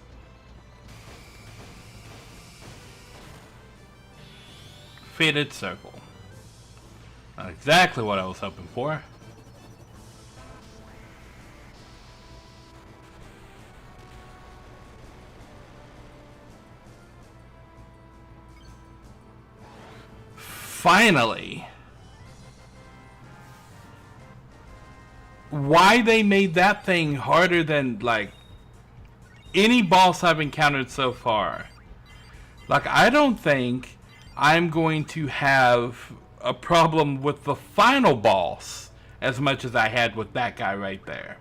Fated Circle. Not exactly what I was hoping for. Finally! Why they made that thing harder than, like, any boss I've encountered so far. Like, I don't think I'm going to have a problem with the final boss as much as I had with that guy right there.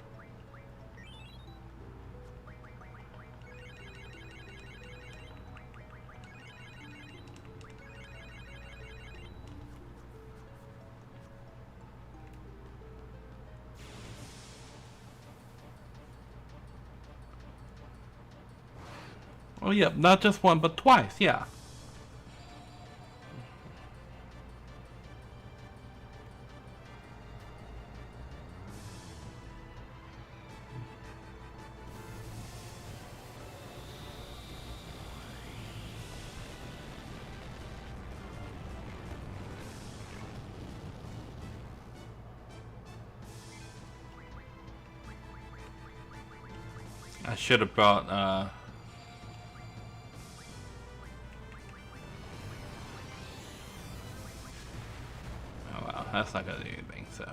Oh, yeah, not just one, but twice, yeah. I should have brought, oh wow, that's not gonna do anything, so.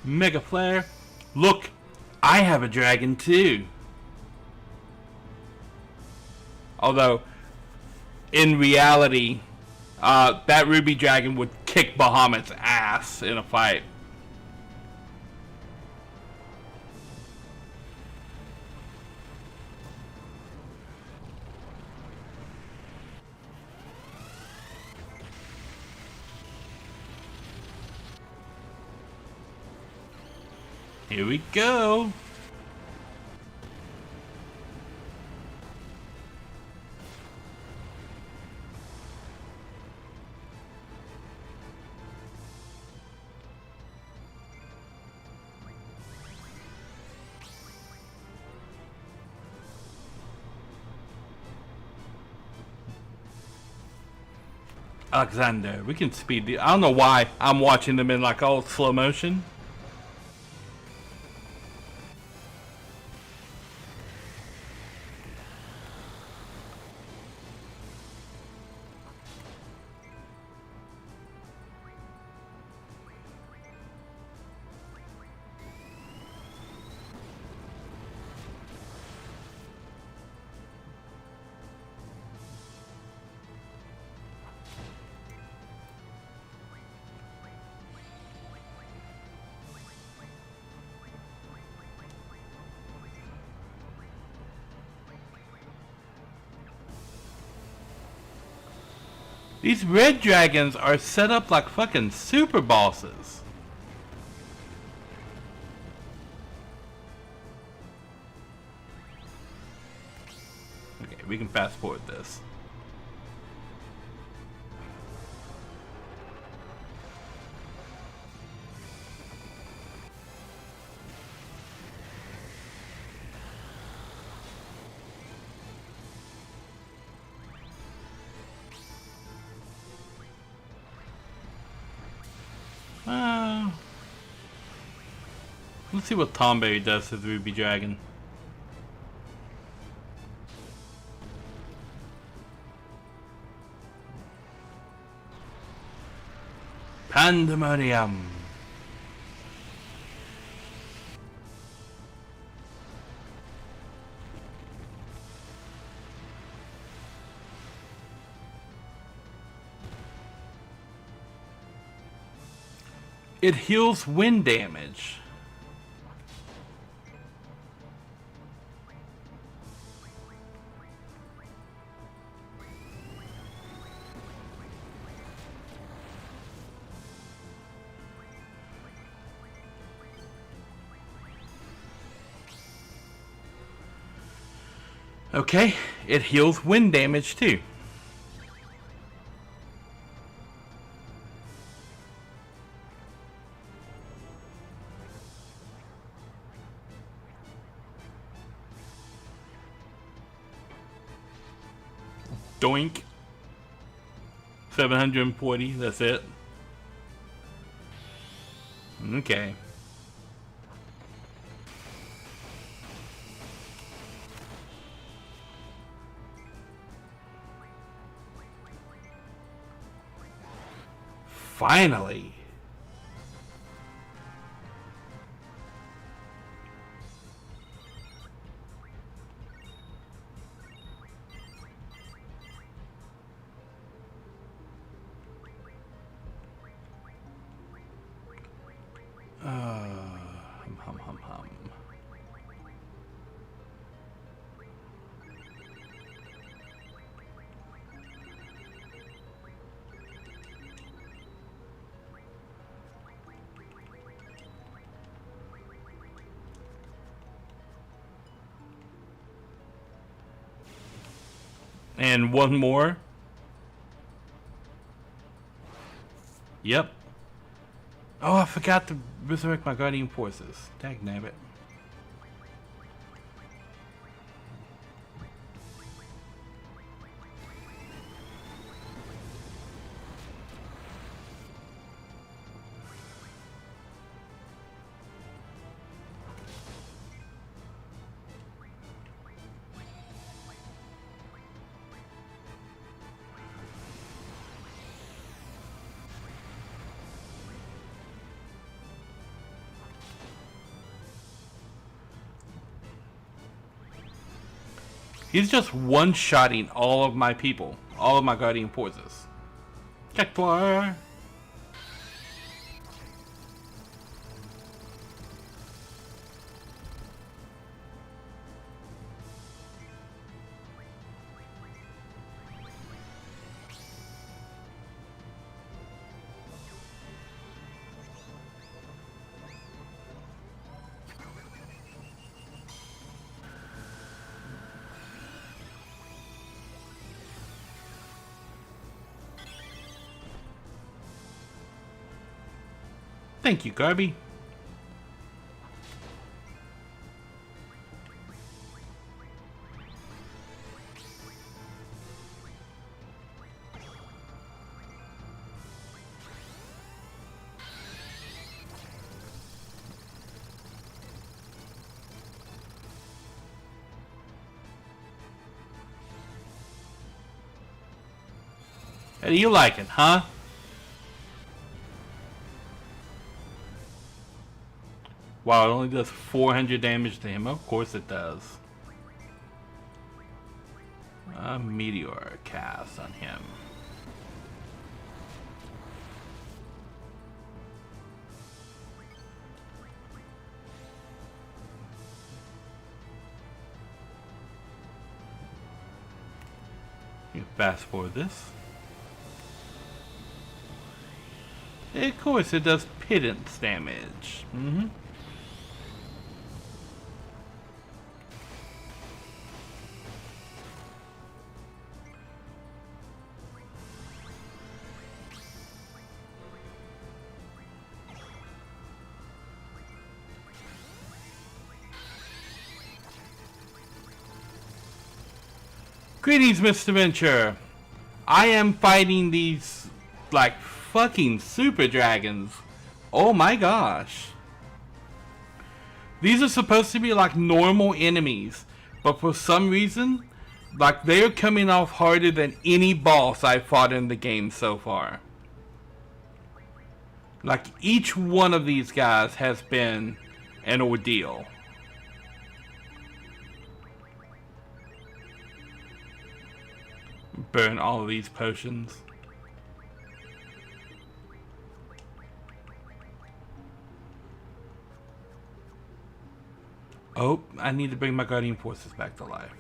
Mega Flare. Look, I have a dragon too. Although, in reality, that ruby dragon would kick Bahamut's ass in a fight. Here we go. Alexander, we can speed the. I don't know why I'm watching them in like all slow motion. These red dragons are set up like fucking super bosses. Okay, we can fast forward this. Let's see what Tomberry does to the Ruby Dragon. Pandemonium. It heals wind damage. Okay, it heals wind damage too. Doink. 740, that's it. Okay. Finally. Hum. And one more. Yep. Oh, I forgot to resurrect my guardian forces. Dagnabbit. He's just one-shotting all of my people. All of my guardian forces. Check for. Thank you, Garby. How do you like it, huh? Wow, it only does 400 damage to him. Of course it does. A meteor cast on him. You fast forward this. Of course, it does pittance damage. Greetings, Mr. Venture. I am fighting these, like, fucking super dragons. Oh my gosh. These are supposed to be like normal enemies, but for some reason, like, they are coming off harder than any boss I've fought in the game so far. Like, each one of these guys has been an ordeal. Burn all of these potions. Oh, I need to bring my guardian forces back to life.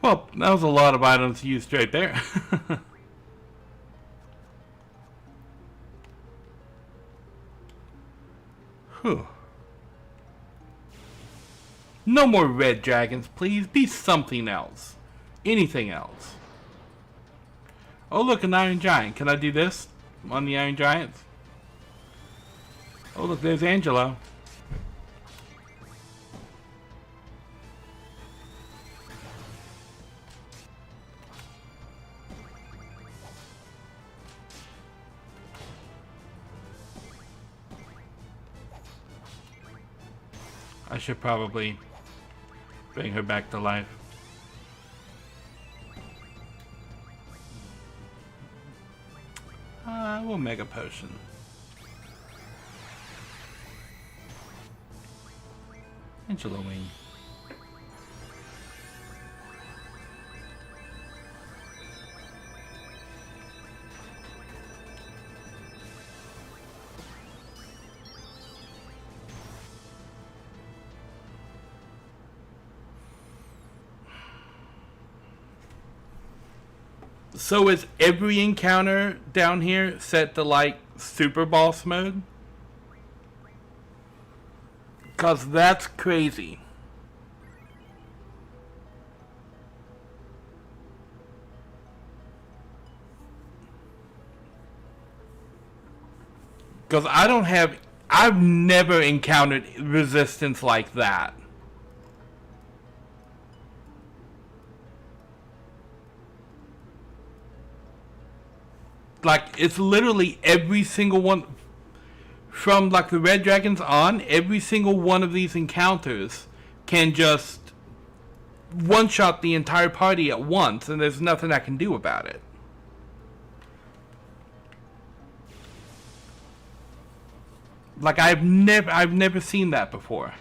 Well, that was a lot of items used right there. Whew. No more red dragons, please. Be something else. Anything else. Oh, look, an iron giant. Can I do this on the iron giants? Oh, look, there's Angelo. I should probably bring her back to life. We'll mega potion. Angela Wing. So is every encounter down here set to like super boss mode? Cause that's crazy. Cause I've never encountered resistance like that. Like, it's literally every single one, from like the red dragons on, every single one of these encounters can just one-shot the entire party at once, and there's nothing I can do about it. Like, I've never seen that before.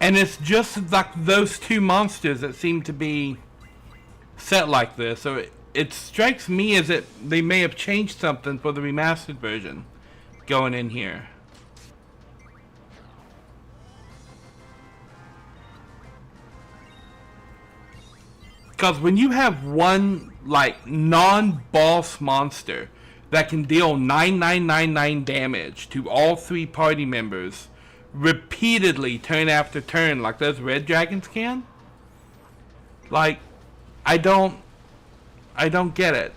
And it's just like those two monsters that seem to be set like this. So it strikes me as that they may have changed something for the remastered version going in here. Because when you have one like non-boss monster that can deal 9999 damage to all three party members repeatedly, turn after turn, like those red dragons can, like, I don't get it.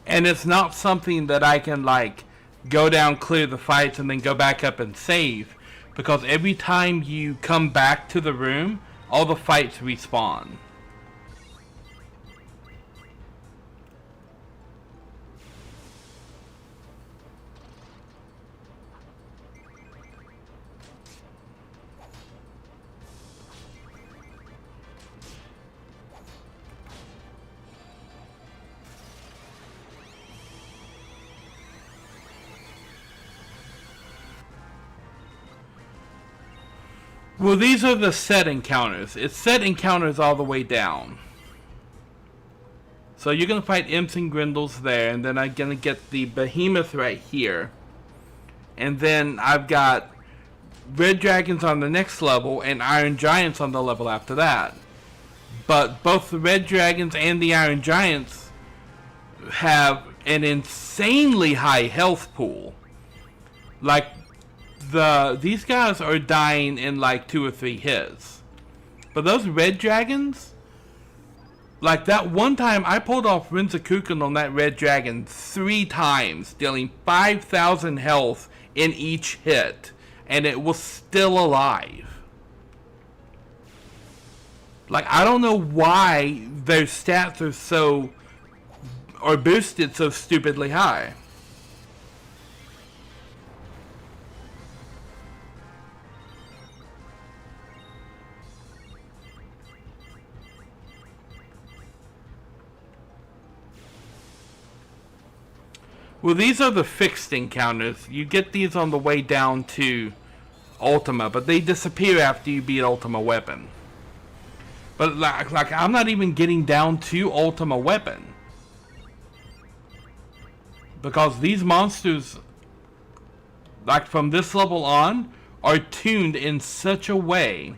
And it's not something that I can, like, go down, clear the fights, and then go back up and save. Because every time you come back to the room, all the fights respawn. Well, these are the set encounters. It's set encounters all the way down. So you're going to fight imps and grindles there, and then I'm going to get the behemoth right here. And then I've got red dragons on the next level and iron giants on the level after that. But both the red dragons and the iron giants have an insanely high health pool. Like, these guys are dying in like 2 or 3 hits. But those red dragons, like that one time I pulled off Rinzakuken on that red dragon 3 times, dealing 5,000 health in each hit, and it was still alive. Like, I don't know why their stats are boosted so stupidly high. Well, these are the fixed encounters. You get these on the way down to Ultima, but they disappear after you beat Ultima Weapon. But like I'm not even getting down to Ultima Weapon. Because these monsters, like from this level on, are tuned in such a way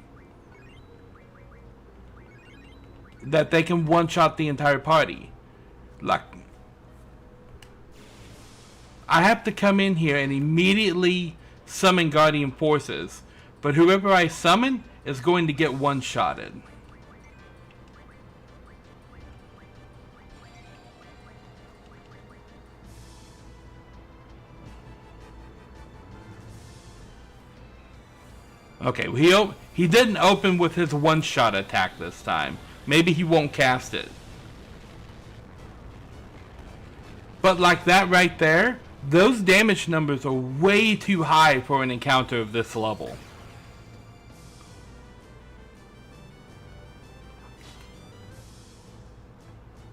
that they can one-shot the entire party. Like, I have to come in here and immediately summon Guardian Forces, but whoever I summon is going to get one-shotted. Okay, he didn't open with his one-shot attack this time. Maybe he won't cast it. But like that right there, those damage numbers are way too high for an encounter of this level.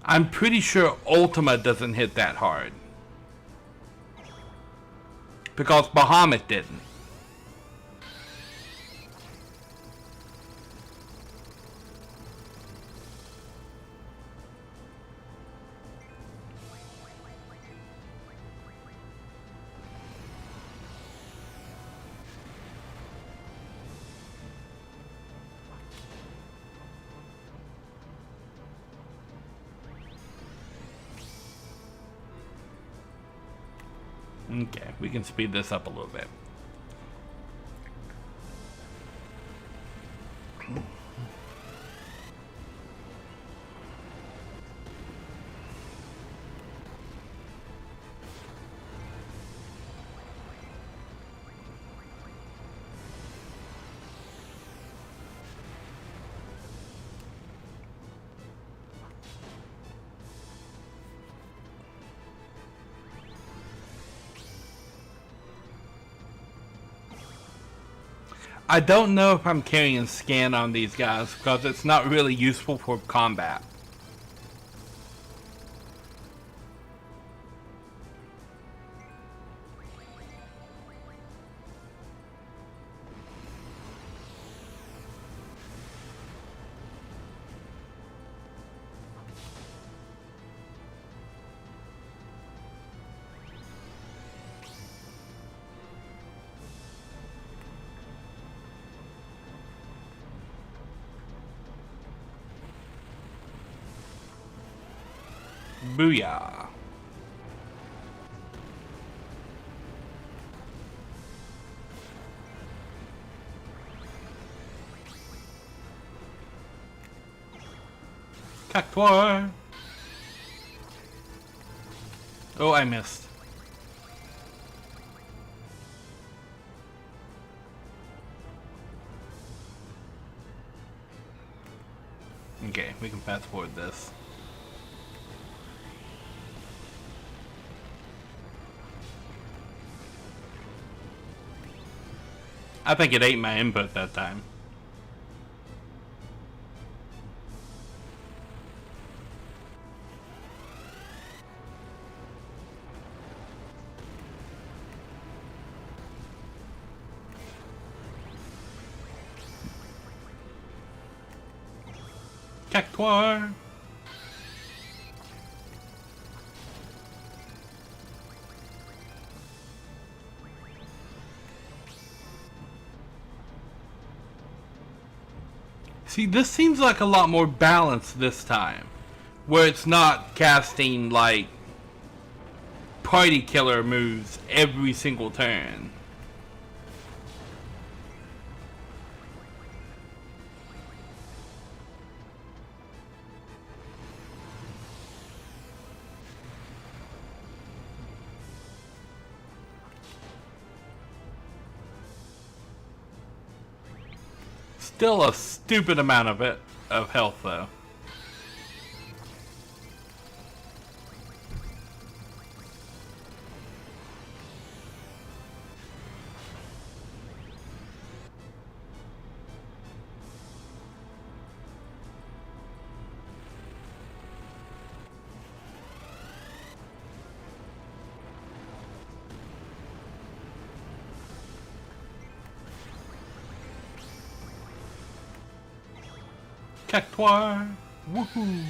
I'm pretty sure Ultima doesn't hit that hard. Because Bahamut didn't. Okay, we can speed this up a little bit. I don't know if I'm carrying scan on these guys because it's not really useful for combat. Booyah. Cactuar. Oh, I missed. Okay, we can fast forward this. I think it ate my input that time. Cactuar! See, this seems like a lot more balanced this time. Where it's not casting, like, party killer moves every single turn. Still a stupid amount of it, of health though. Cactuar! Woohoo!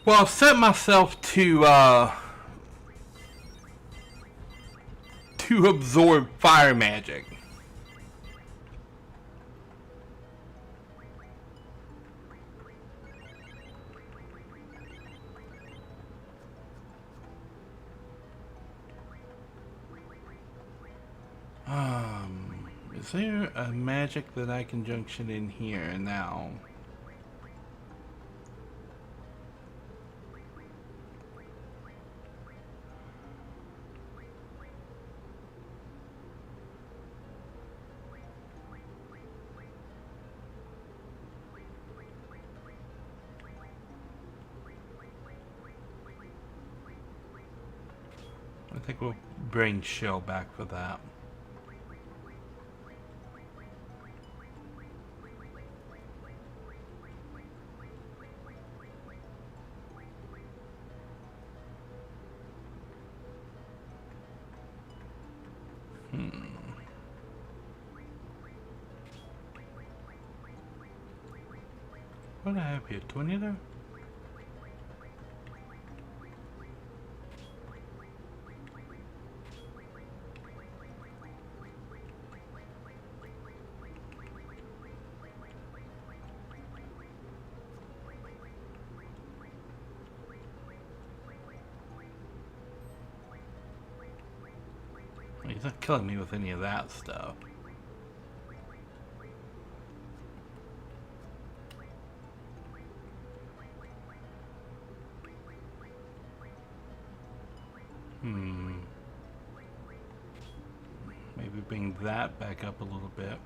Well, I've set myself to absorb fire magic. Is there a magic that I can junction in here now? I think we'll bring Shell back for that. What do I have here? Tornado? He's not killing me with any of that stuff. Maybe bring that back up a little bit.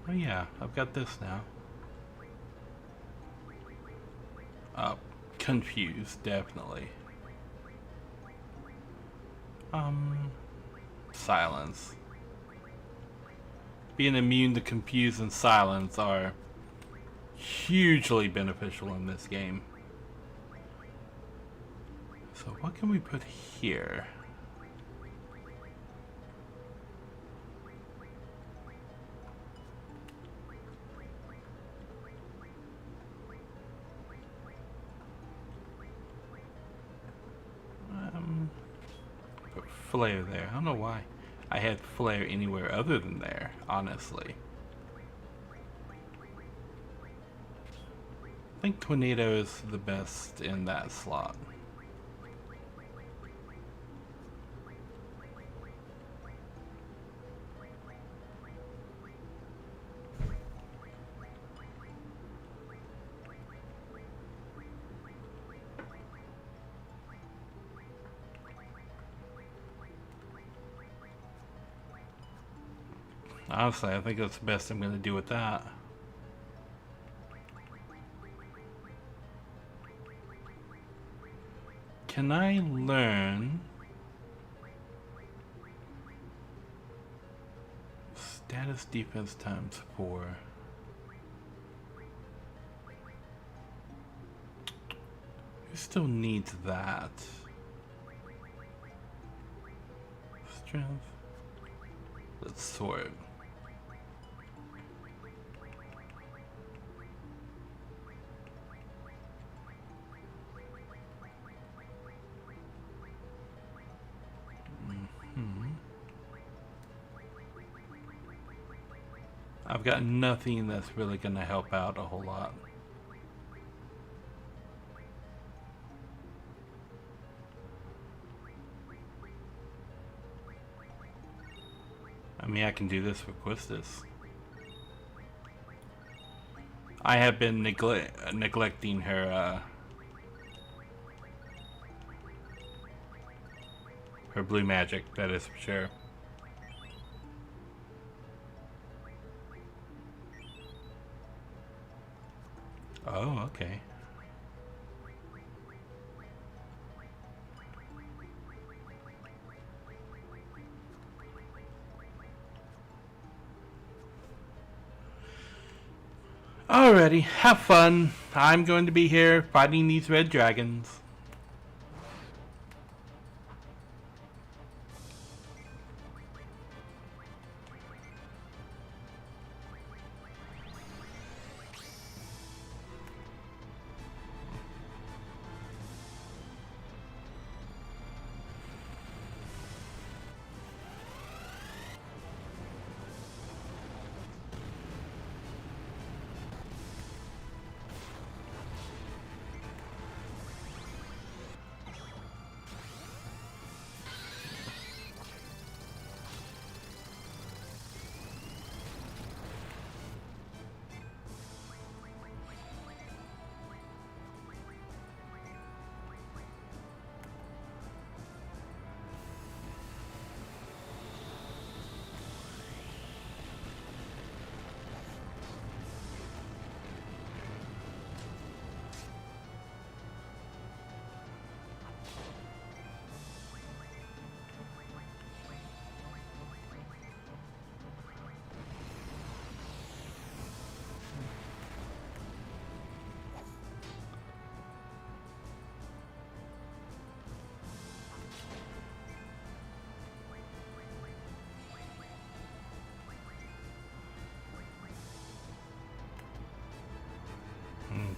Oh yeah, I've got this now. Confused, definitely. Silence. Being immune to confuse and silence are hugely beneficial in this game. So what can we put here? Put flare there. I don't know why I had flare anywhere other than there, honestly. I think tornado is the best in that slot. Honestly, I think that's the best I'm going to do with that. Can I learn status defense times 4? Who still needs that? Strength. Let's sort. I've got nothing that's really going to help out a whole lot. I mean, I can do this for Quistis. I have been neglecting her her blue magic, that is for sure. Oh, okay. Alrighty, have fun. I'm going to be here fighting these red dragons.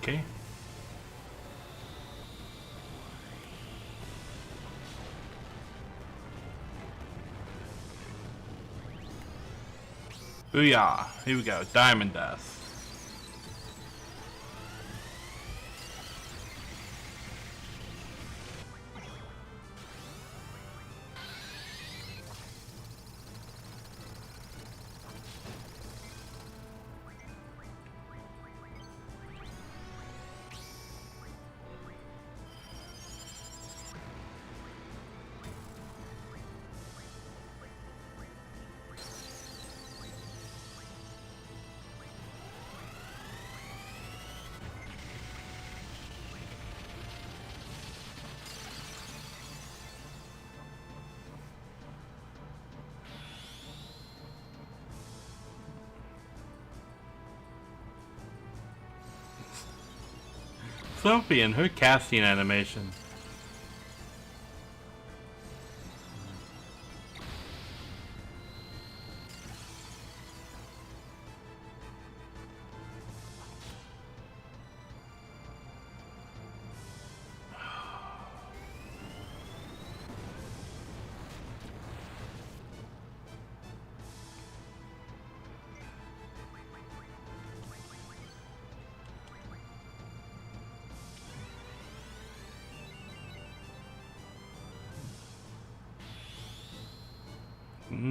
Okay. Booyah! Here we go. Diamond dust. Sophie and her casting animation.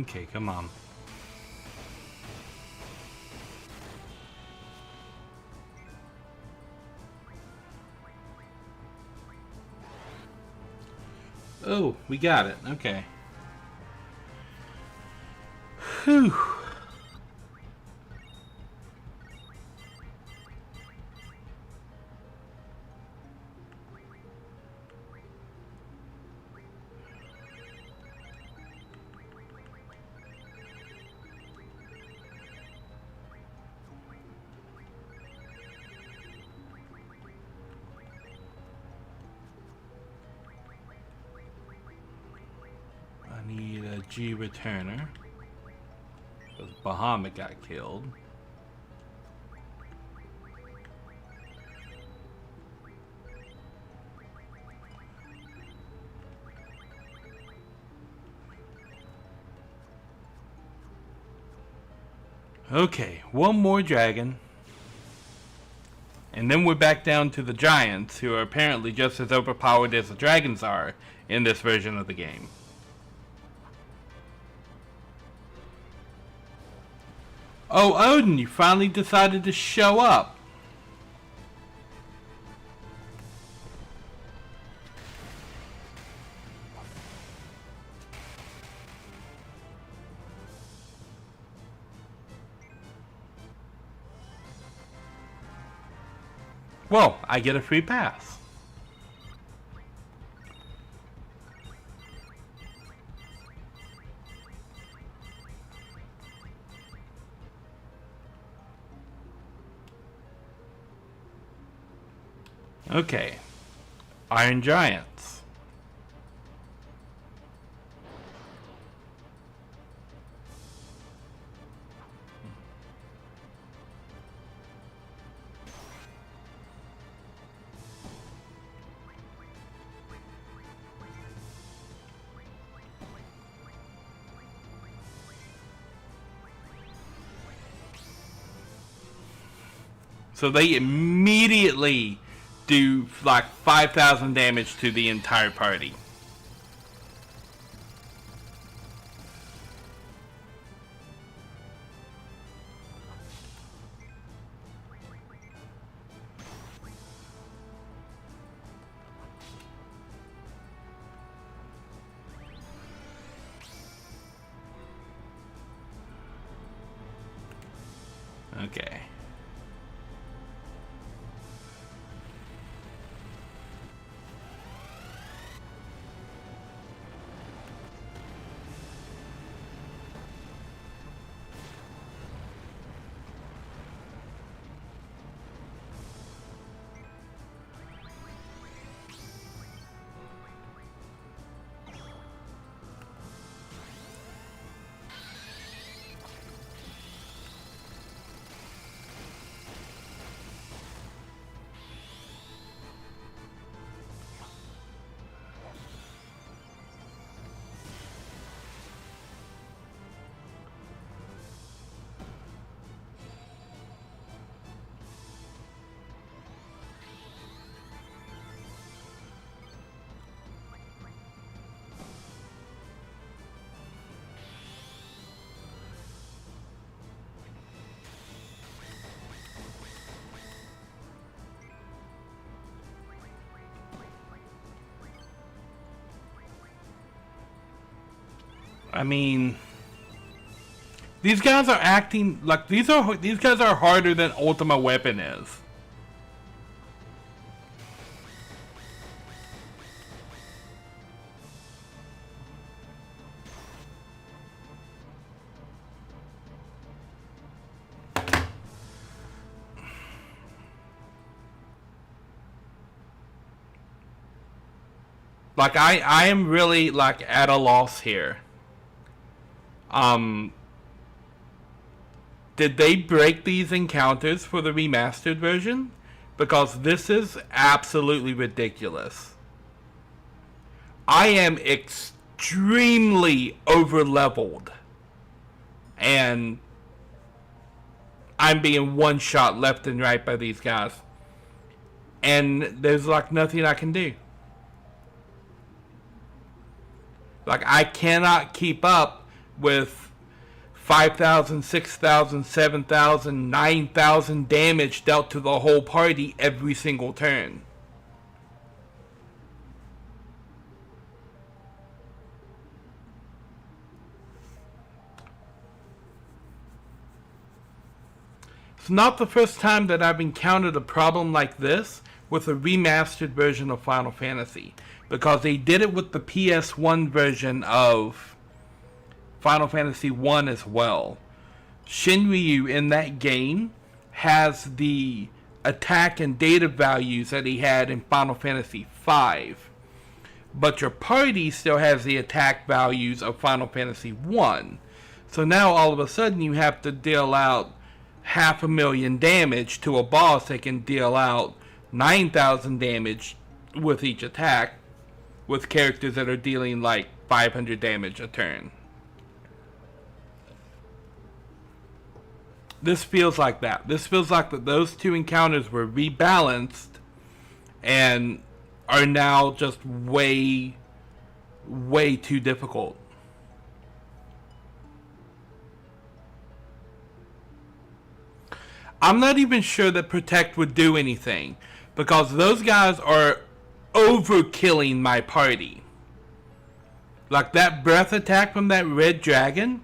Okay, come on. Oh, we got it. Okay. Whew. a G returner. Because Bahamut got killed. Okay, one more dragon. And then we're back down to the giants, who are apparently just as overpowered as the dragons are in this version of the game. Oh, Odin, you finally decided to show up. Well, I get a free pass. Okay. Iron Giants. So they immediately do like 5,000 damage to the entire party. Okay. I mean, these guys are acting like these guys are harder than Ultimate Weapon is. Like I am really like at a loss here. Did they break these encounters for the remastered version? Because this is absolutely ridiculous. I am extremely over-leveled. And I'm being one-shot left and right by these guys. And there's like nothing I can do. Like I cannot keep up with 5,000, 6,000, 7,000, 9,000 damage dealt to the whole party every single turn. It's not the first time that I've encountered a problem like this with a remastered version of Final Fantasy, because they did it with the PS1 version of Final Fantasy 1 as well. Shinryu in that game has the attack and data values that he had in Final Fantasy 5. but your party still has the attack values of Final Fantasy 1. So now all of a sudden you have to deal out 500,000 damage to a boss that can deal out 9,000 damage with each attack, with characters that are dealing like 500 damage a turn. This feels like that. This feels like that those two encounters were rebalanced and are now just way too difficult. I'm not even sure that Protect would do anything, because those guys are overkilling my party. Like that breath attack from that red dragon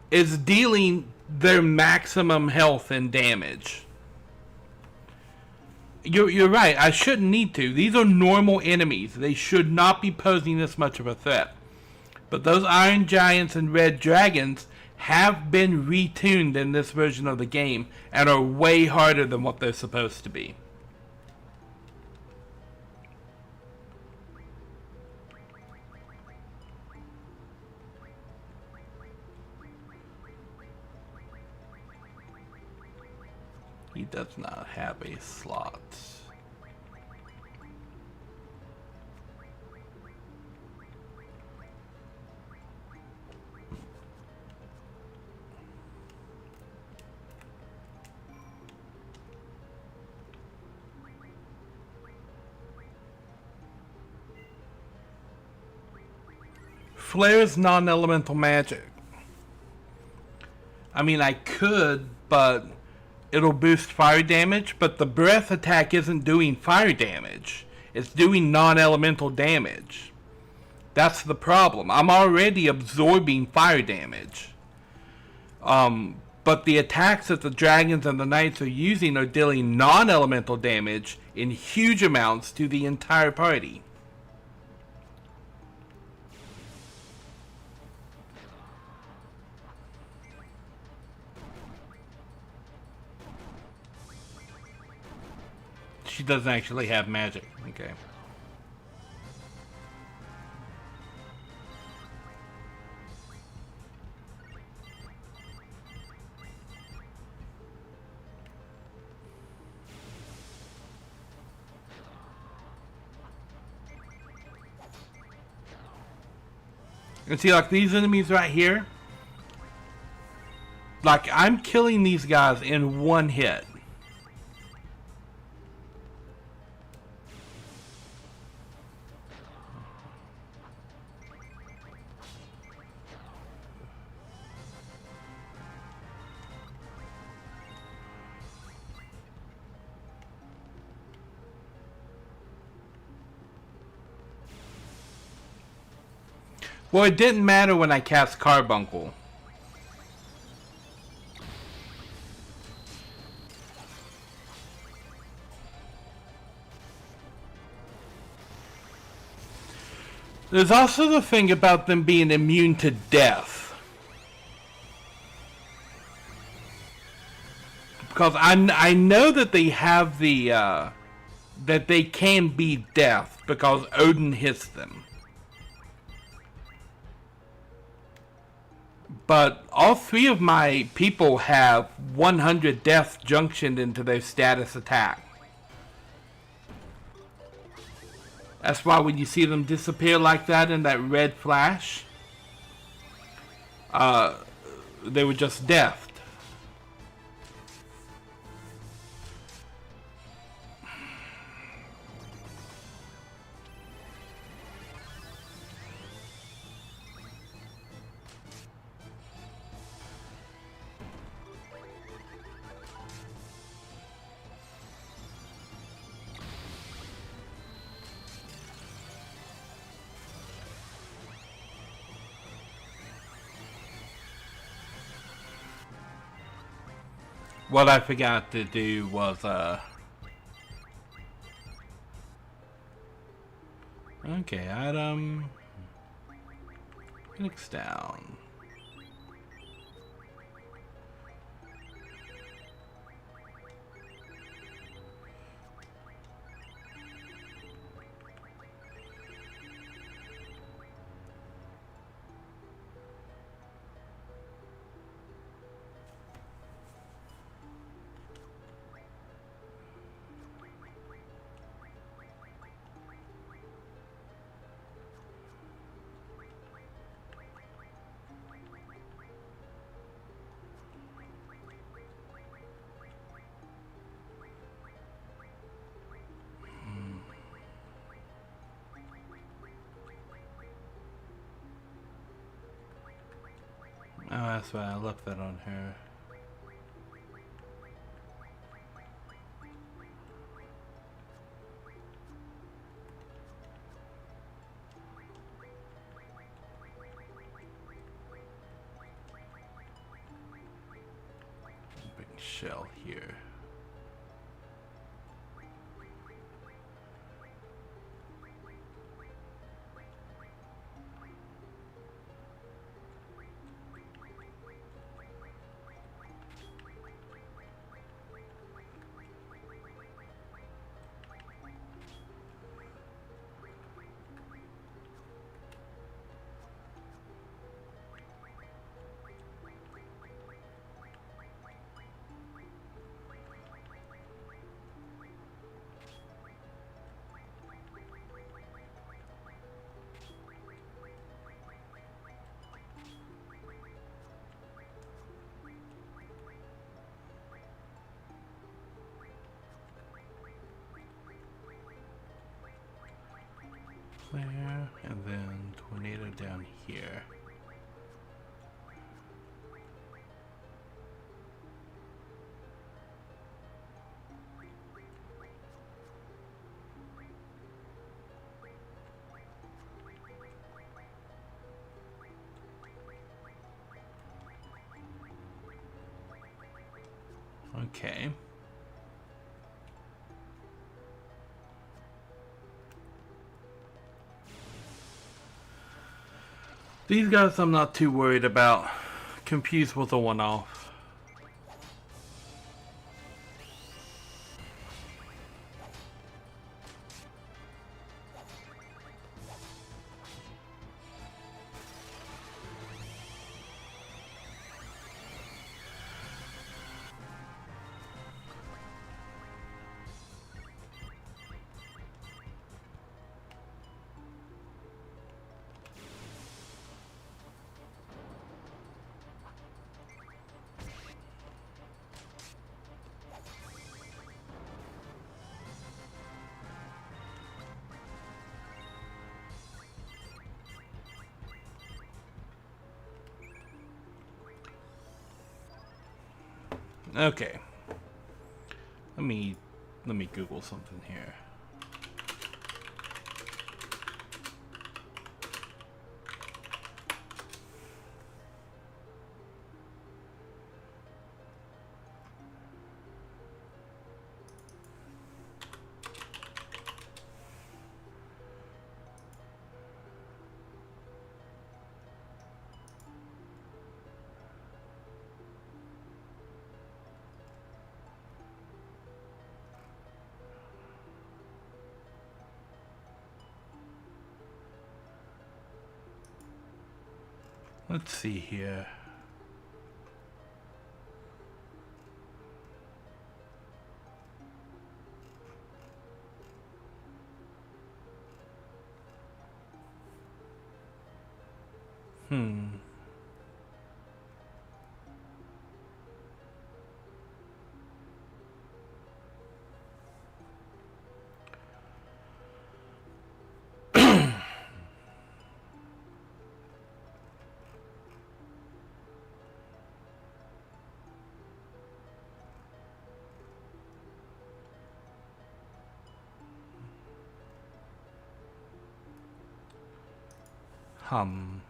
is dealing their maximum health and damage. You're right, I shouldn't need to. These are normal enemies. They should not be posing this much of a threat. But those Iron Giants and Red Dragons have been retuned in this version of the game and are way harder than what they're supposed to be. He does not have a slot. Flare's non-elemental magic. I mean, I could, but it'll boost fire damage, but the breath attack isn't doing fire damage. It's doing non-elemental damage. That's the problem. I'm already absorbing fire damage. But the attacks that the dragons and the knights are using are dealing non-elemental damage in huge amounts to the entire party. She doesn't actually have magic. Okay. And see, like these enemies right here, like I'm killing these guys in one hit. Well, it didn't matter when I cast Carbuncle. There's also the thing about them being immune to death. Because I know that they have the, that they can be death because Odin hits them. But all three of my people have 100 death junctioned into their status attack. That's why when you see them disappear like that in that red flash, they were just deathed. What I forgot to do was, okay, item, Phoenix down. Oh, that's why I left that on her. Big shell here. Flare, and then tornado down here. Okay. These guys I'm not too worried about. Confused with a one-off. Okay. Let me Google something here. Let's see here. Hum.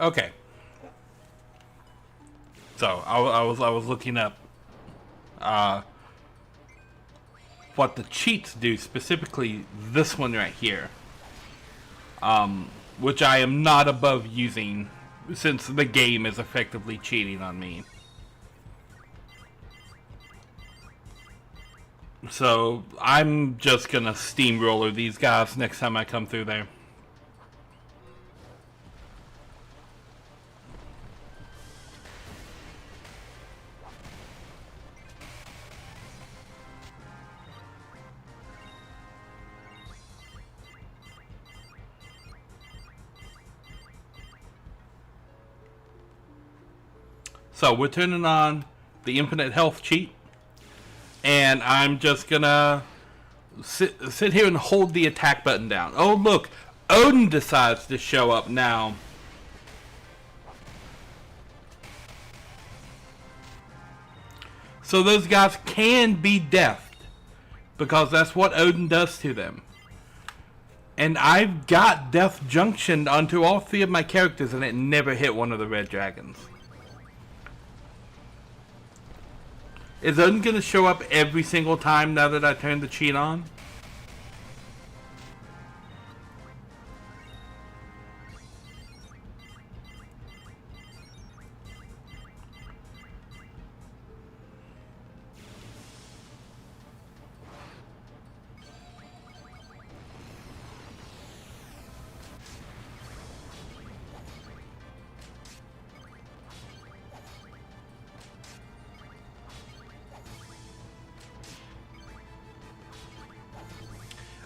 Okay. So I was looking up what the cheats do, specifically this one right here, which I am not above using since the game is effectively cheating on me. So I'm just gonna steamroller these guys next time I come through there. So we're turning on the infinite health cheat, and I'm just gonna sit here and hold the attack button down. Oh look, Odin decides to show up now. So those guys can be deathed, because that's what Odin does to them. And I've got Death Junctioned onto all 3 of my characters, and it never hit one of the red dragons. Is Odin going to show up every single time now that I turn the cheat on?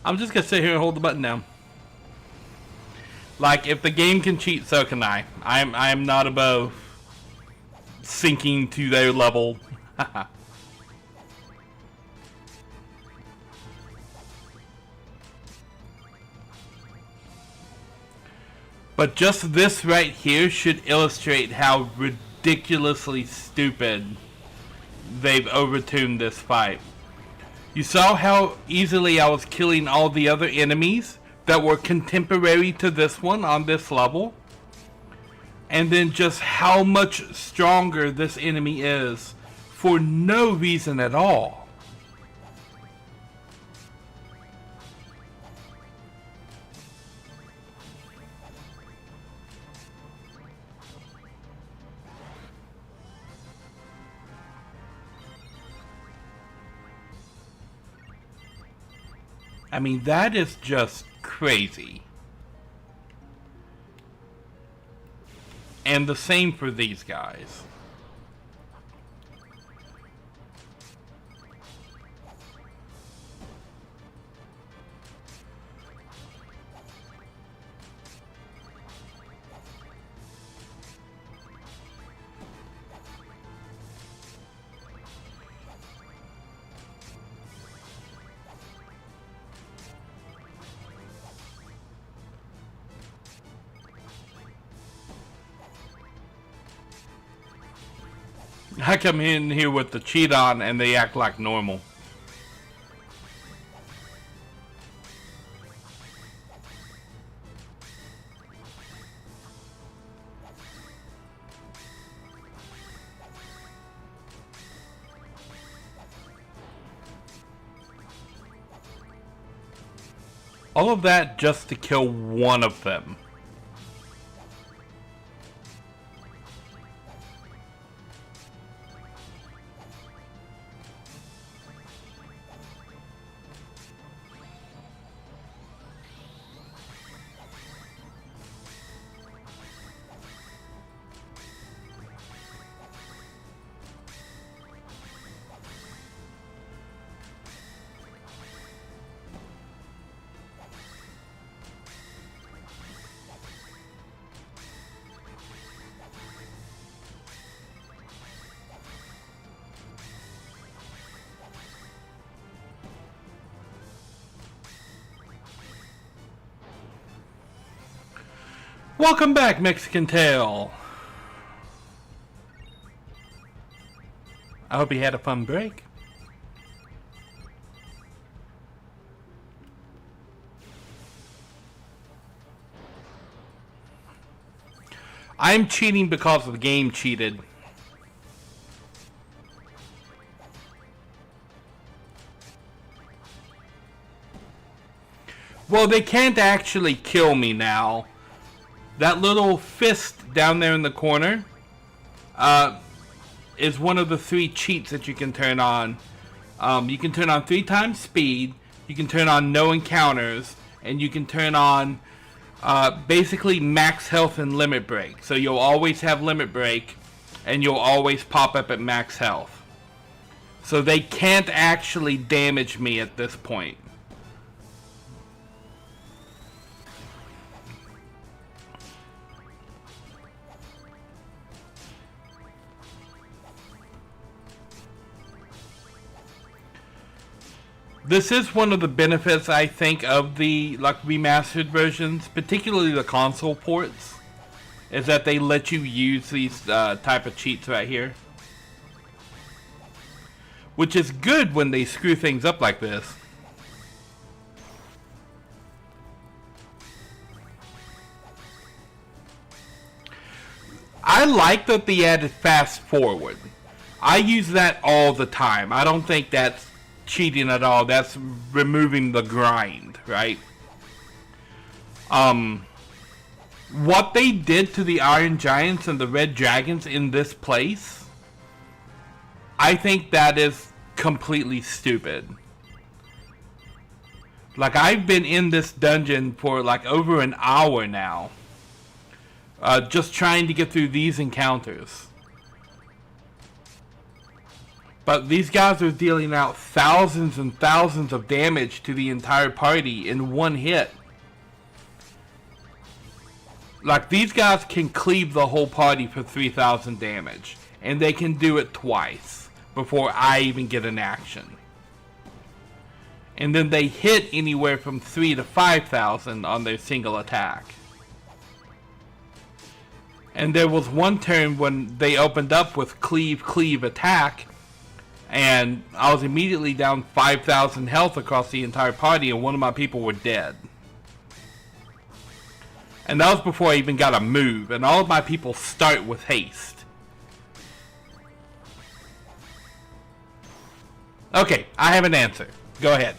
I'm just gonna sit here and hold the button down. Like, if the game can cheat, so can I. I am not above sinking to their level. But just this right here should illustrate how ridiculously stupid they've overtuned this fight. You saw how easily I was killing all the other enemies that were contemporary to this one on this level? And then just how much stronger this enemy is for no reason at all. I mean, that is just crazy. And the same for these guys. I come in here with the cheat on and they act like normal. All of that just to kill one of them. Welcome back, Mexican Tail. I hope you had a fun break. I'm cheating because the game cheated. Well, they can't actually kill me now. That little fist down there in the corner is one of the 3 cheats that you can turn on. You can turn on 3 times speed, you can turn on no encounters, and you can turn on basically max health and limit break. So you'll always have limit break, and you'll always pop up at max health. So they can't actually damage me at this point. This is one of the benefits, I think, of the remastered versions, particularly the console ports, is that they let you use these type of cheats right here. Which is good when they screw things up like this. I like that they added fast forward. I use that all the time. I don't think that's cheating at all. That's removing the grind, right? What they did to the Iron Giants and the Red Dragons in this place, I think that is completely stupid. Like, I've been in this dungeon for like over an hour now, just trying to get through these encounters. But these guys are dealing out thousands and thousands of damage to the entire party in one hit. Like, these guys can cleave the whole party for 3,000 damage. And they can do it twice before I even get an action. And then they hit anywhere from 3 to 5,000 on their single attack. And there was one turn when they opened up with cleave attack, and I was immediately down 5,000 health across the entire party, and one of my people were dead. And that was before I even got a move, and all of my people start with haste. Okay, I have an answer. Go ahead.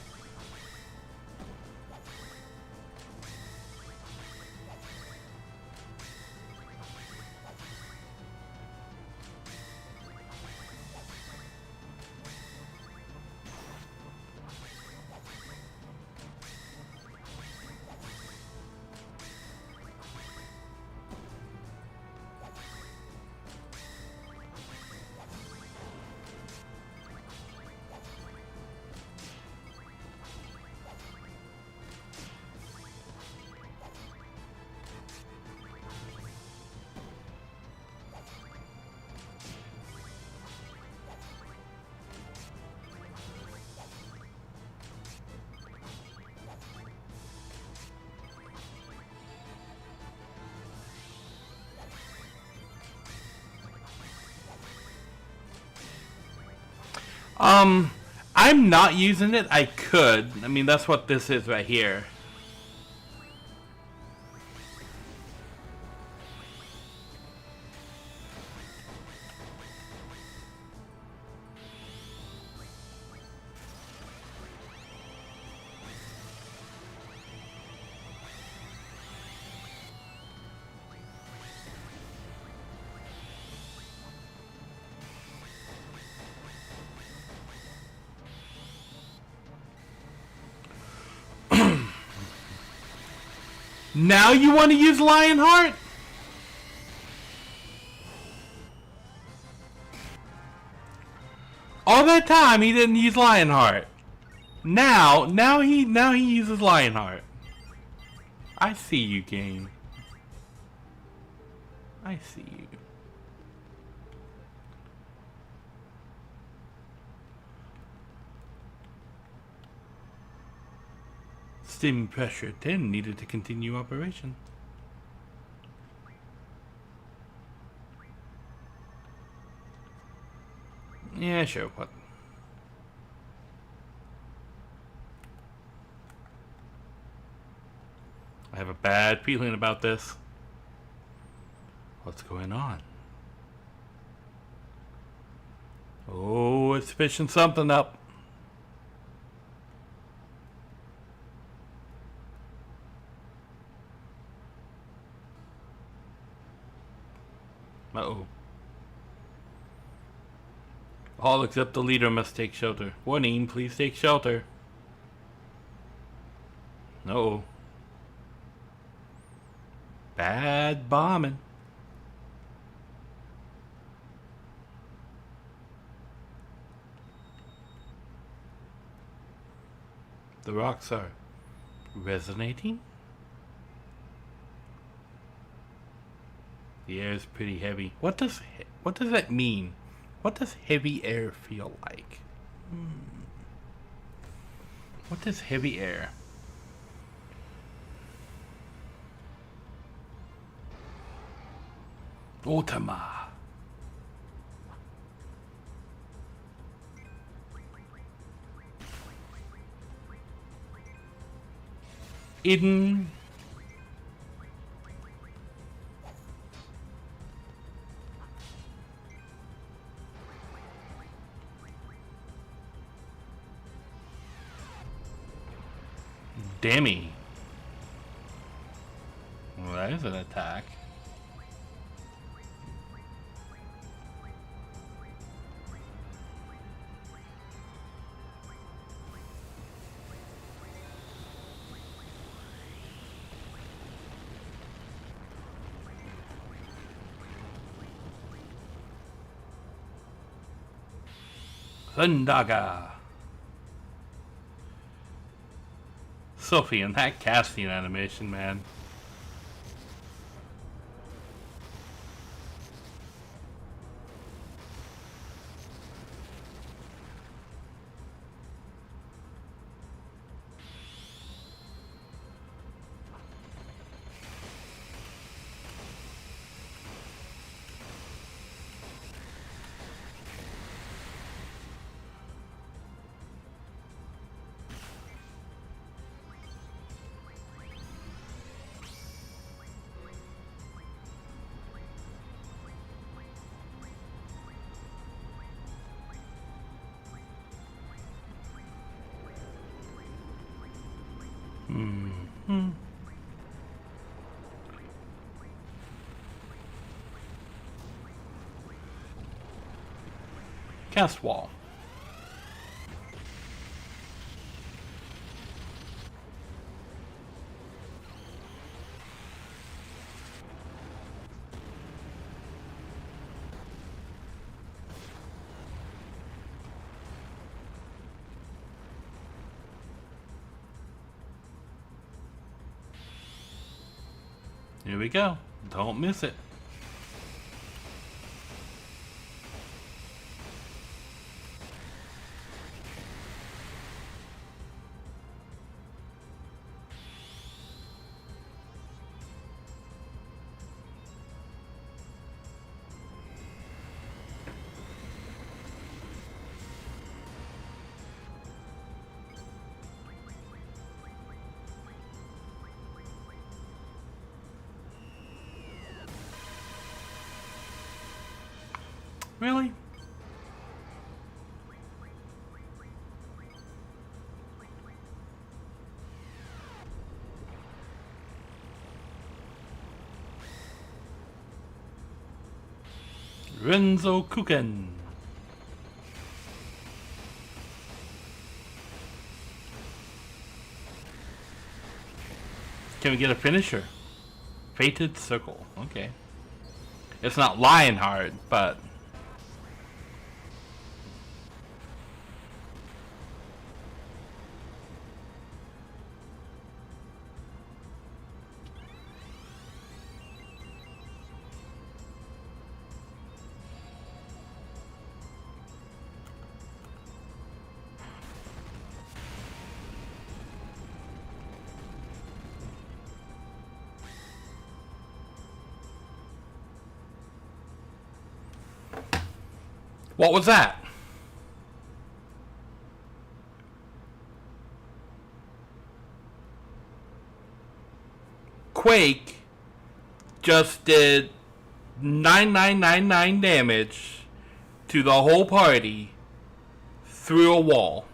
I'm not using it. I could. I mean, that's what this is right here. Now you want to use Lionheart? All that time he didn't use Lionheart. Now he uses Lionheart. I see you, game. I see you. Steam pressure 10 needed to continue operation. Yeah, sure, what? I have a bad feeling about this. What's going on? Oh, it's fishing something up. Uh-oh. All except the leader must take shelter. Warning, please take shelter. Uh-oh. Bad bombing. The rocks are resonating. The air is pretty heavy. What does that mean? What does heavy air feel like? What is heavy air? Ultima. Eden. Demi. Well, that is an attack. Thundaga. Sophie and that casting animation, man. Cast wall. Here we go. Don't miss it. Really? Renzo Kuken. Can we get a finisher? Fated Circle. Okay. It's not Lionheart, but... What was that? Quake just did 9999 damage to the whole party through a wall.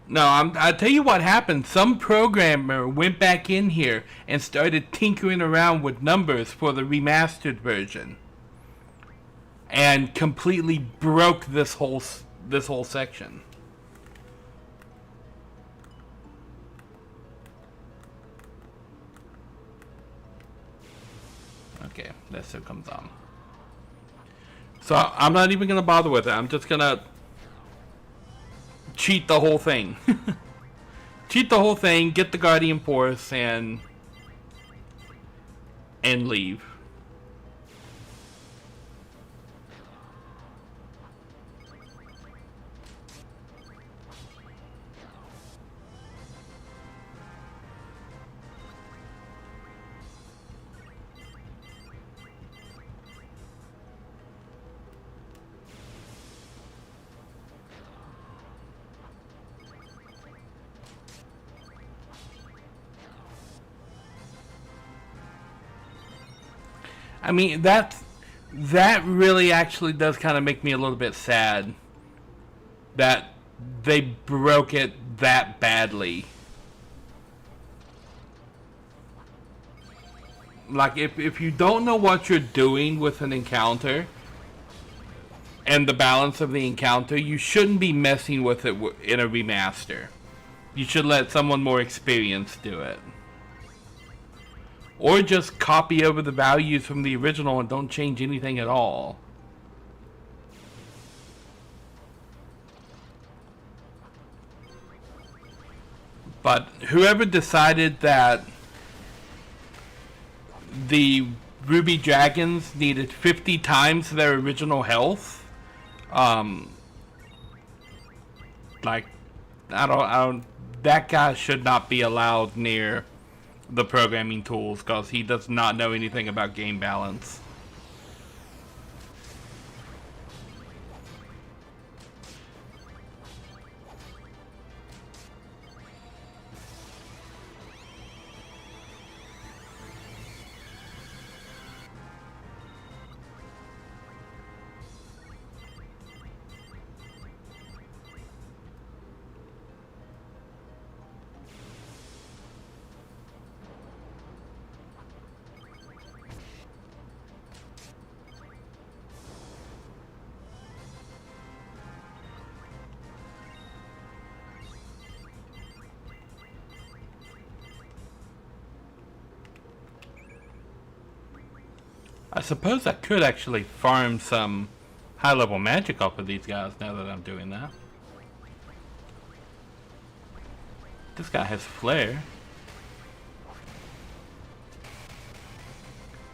No, I'll tell you what happened. Some programmer went back in here and started tinkering around with numbers for the remastered version, and completely broke this whole section. Okay, that still comes on. So I'm not even gonna bother with it. I'm just gonna cheat the whole thing. Cheat the whole thing, get the Guardian Force, and leave. I mean, that really actually does kind of make me a little bit sad that they broke it that badly. Like, if you don't know what you're doing with an encounter and the balance of the encounter, you shouldn't be messing with it in a remaster. You should let someone more experienced do it. Or just copy over the values from the original and don't change anything at all. But whoever decided that the Ruby Dragons needed 50 times their original health, like, I don't, that guy should not be allowed near the programming tools, because he does not know anything about game balance. I suppose I could actually farm some high-level magic off of these guys now that I'm doing that. This guy has flare.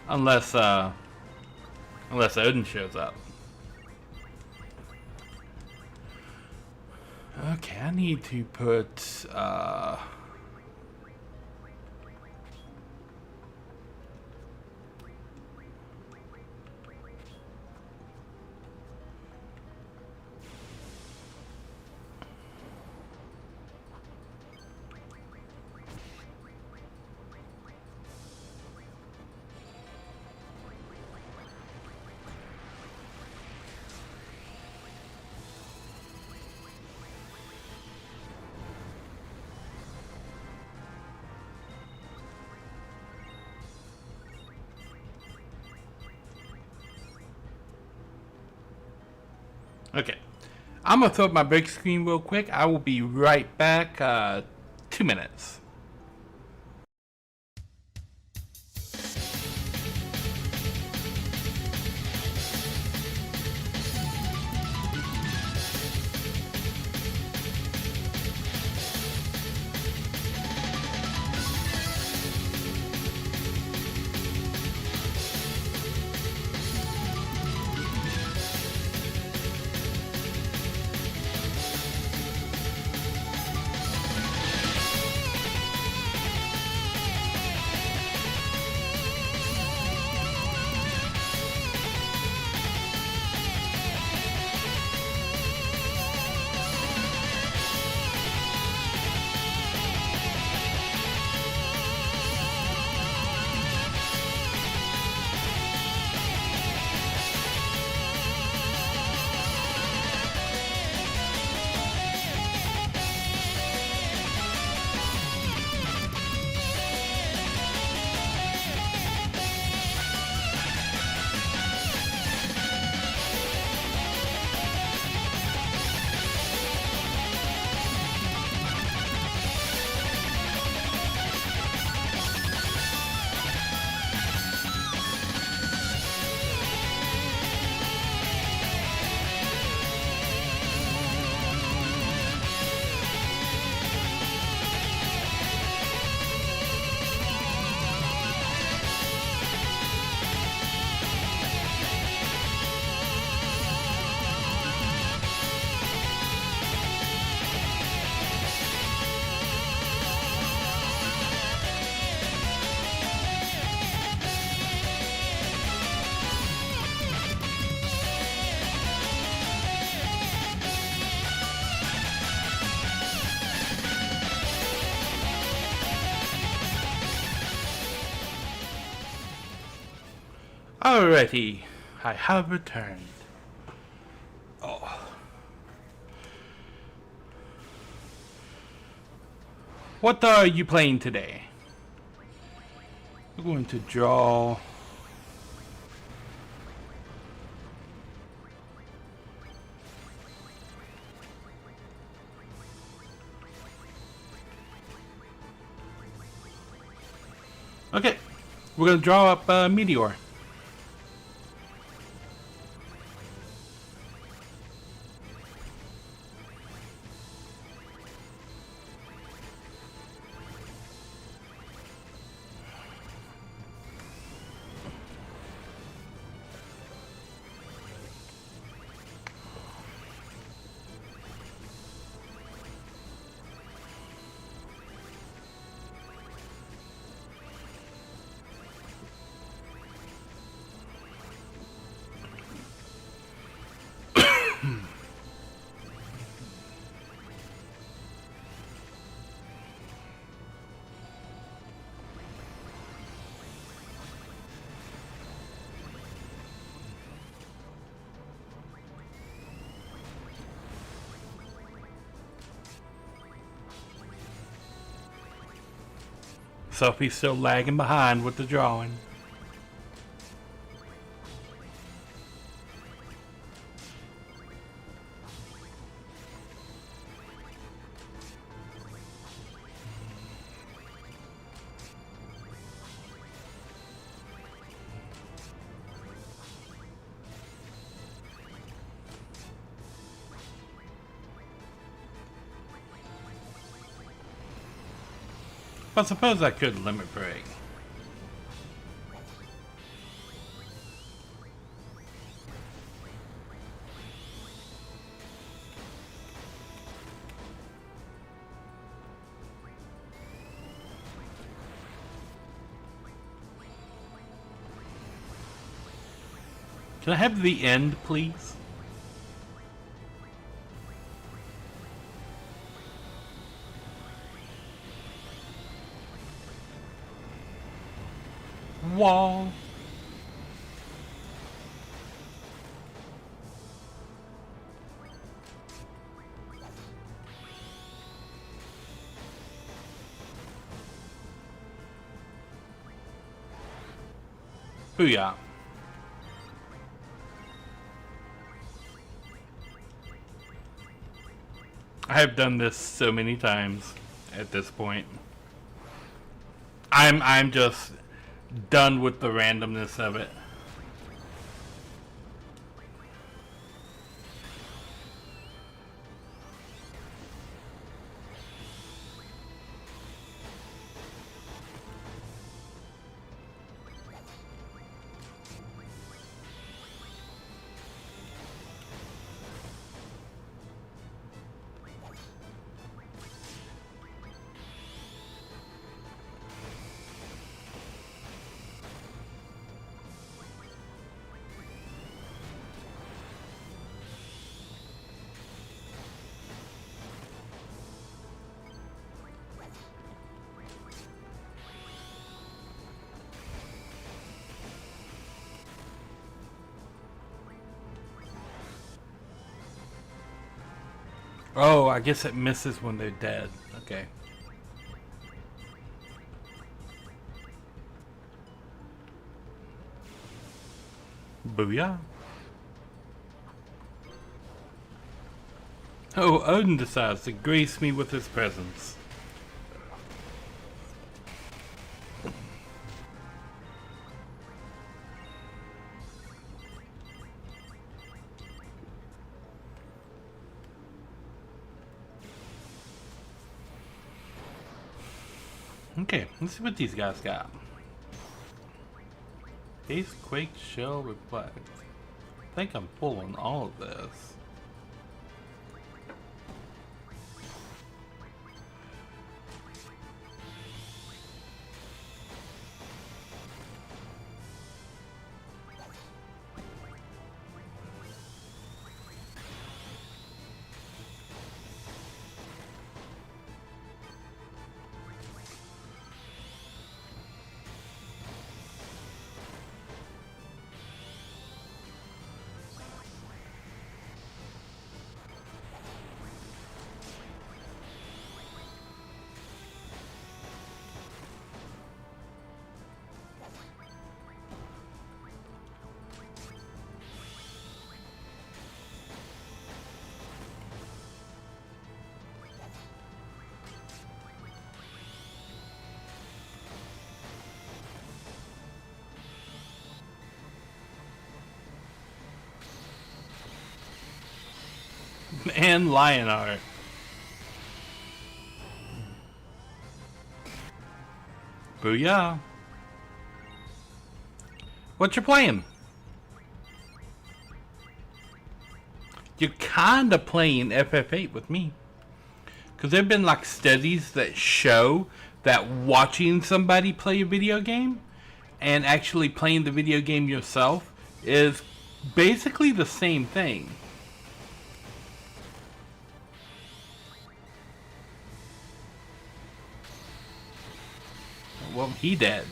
Unless Odin shows up. Okay, I need to put okay. I'm gonna throw up my break screen real quick. I will be right back. 2 minutes. Alrighty, I have returned. Oh. What are you playing today? We're going to draw. Okay, we're going to draw up a meteor. Sophie's still lagging behind with the drawing. I suppose I could limit break. Can I have the end, please? Wall. Booyah. I have done this so many times at this point. I'm just done with the randomness of it. Oh, I guess it misses when they're dead. Okay. Booyah. Oh, Odin decides to grace me with his presence. Okay, let's see what these guys got. Base, Quake, Shell, Reflect. I think I'm pulling all of this. and Lionheart. Booyah. What you playing? You're kinda playing FF8 with me. Because there have been like studies that show that watching somebody play a video game and actually playing the video game yourself is basically the same thing. Well, he dead.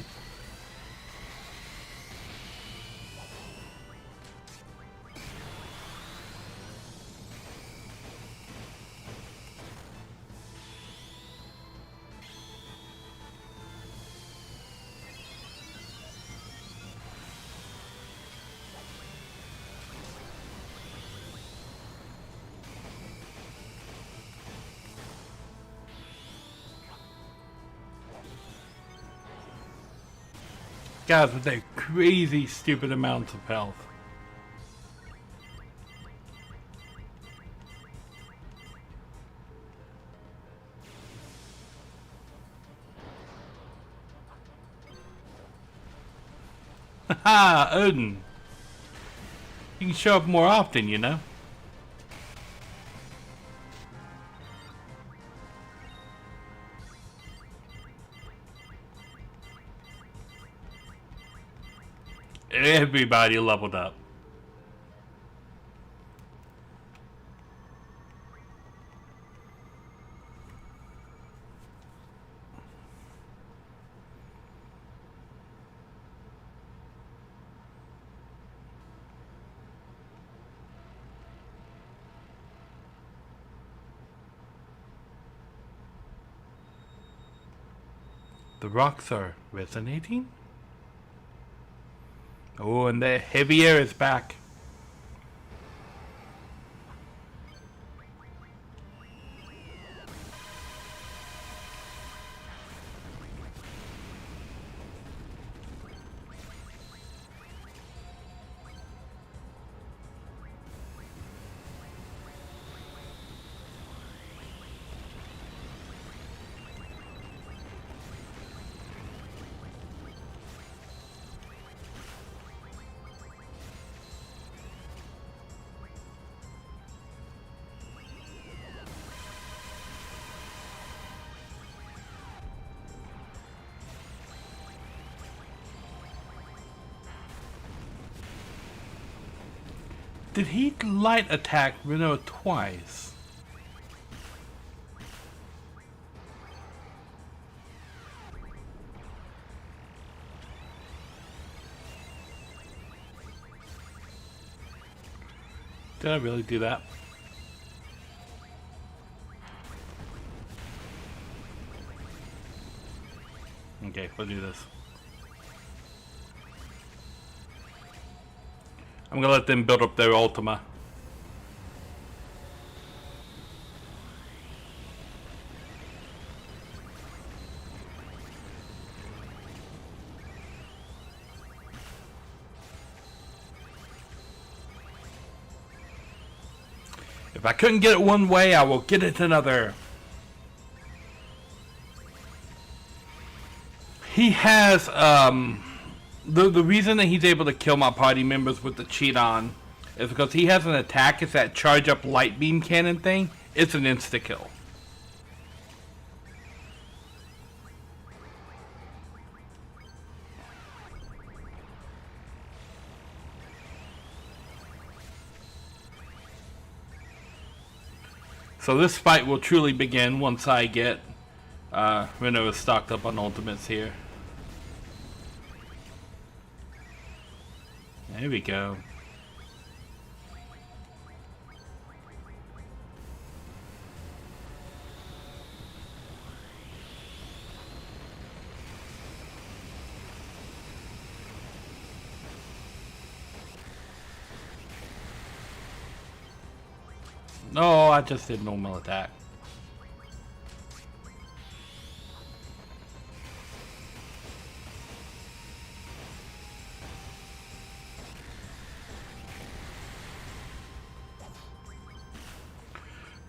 Guys with their crazy stupid amounts of health. Haha, Odin. You can show up more often, you know? Everybody leveled up. The rocks are resonating? Oh, and the heavy air is back. Did he light attack Renault twice? Did I really do that? Okay, we'll do this. I'm gonna let them build up their Ultima. If I couldn't get it one way, I will get it another. He has, the reason that he's able to kill my party members with the cheat on is because he has an attack. It's that charge up light beam cannon thing. It's an insta kill. So this fight will truly begin once I get Renault is stocked up on ultimates here. There we go. No, I just did normal attack.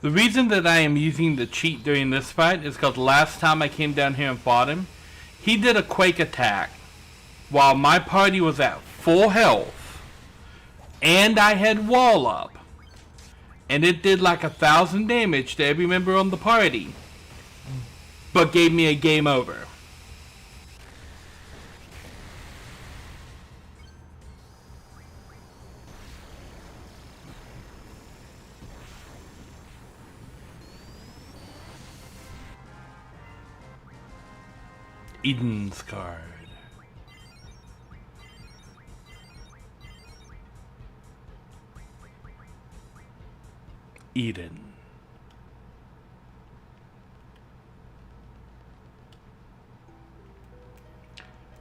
The reason that I am using the cheat during this fight is because last time I came down here and fought him, he did a quake attack while my party was at full health and I had wall up. And it did like 1,000 damage to every member on the party, but gave me a game over. Eden's card. Eden.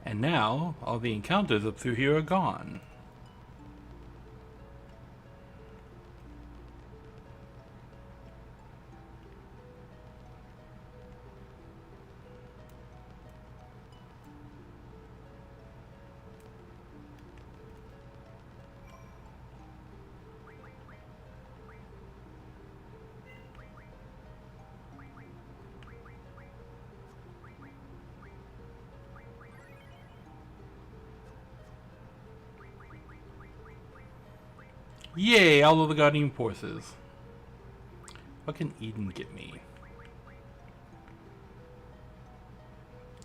And now, all the encounters up through here are gone. Yay, all of the Guardian Forces. What can Eden get me?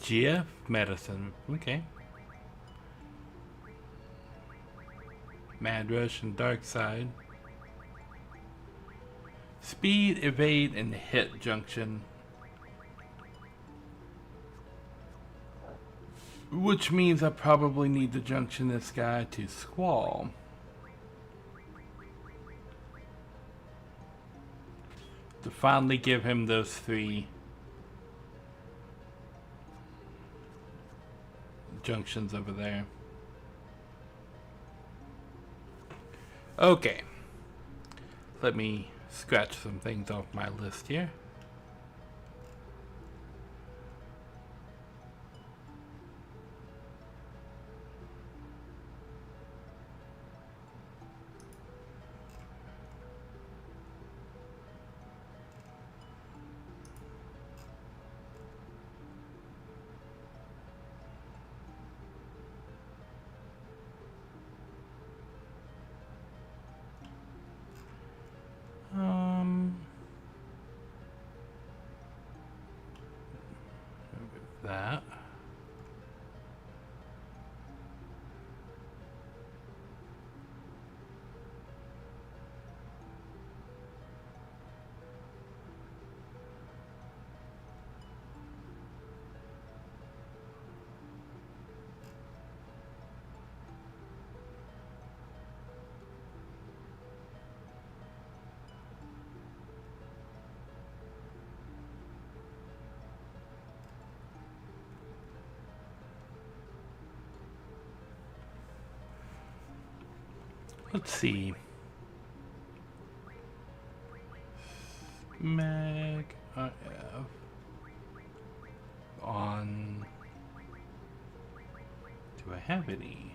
GF Medicine. Okay. Mad Rush and Dark Side. Speed, Evade, and Hit Junction. Which means I probably need to junction this guy to Squall. To finally give him those 3 junctions over there. Okay. Let me scratch some things off my list here. That. Let's see. Mag IF on. Do I have any?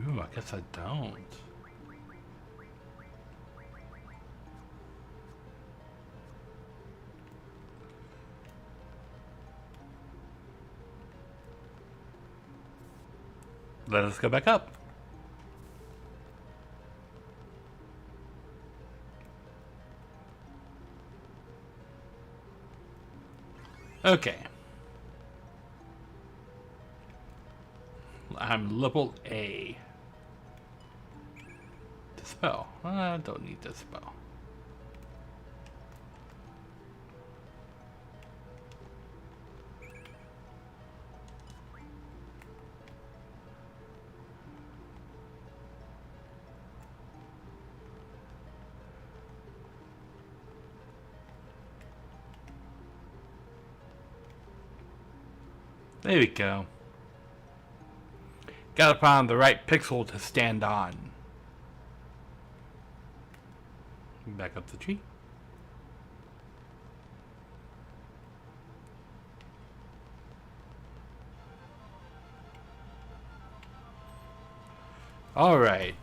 Ooh, I guess I don't. Let us go back up. Okay. I'm level A. Dispel. I don't need Dispel. There we go. Gotta find the right pixel to stand on. back up the tree. All right.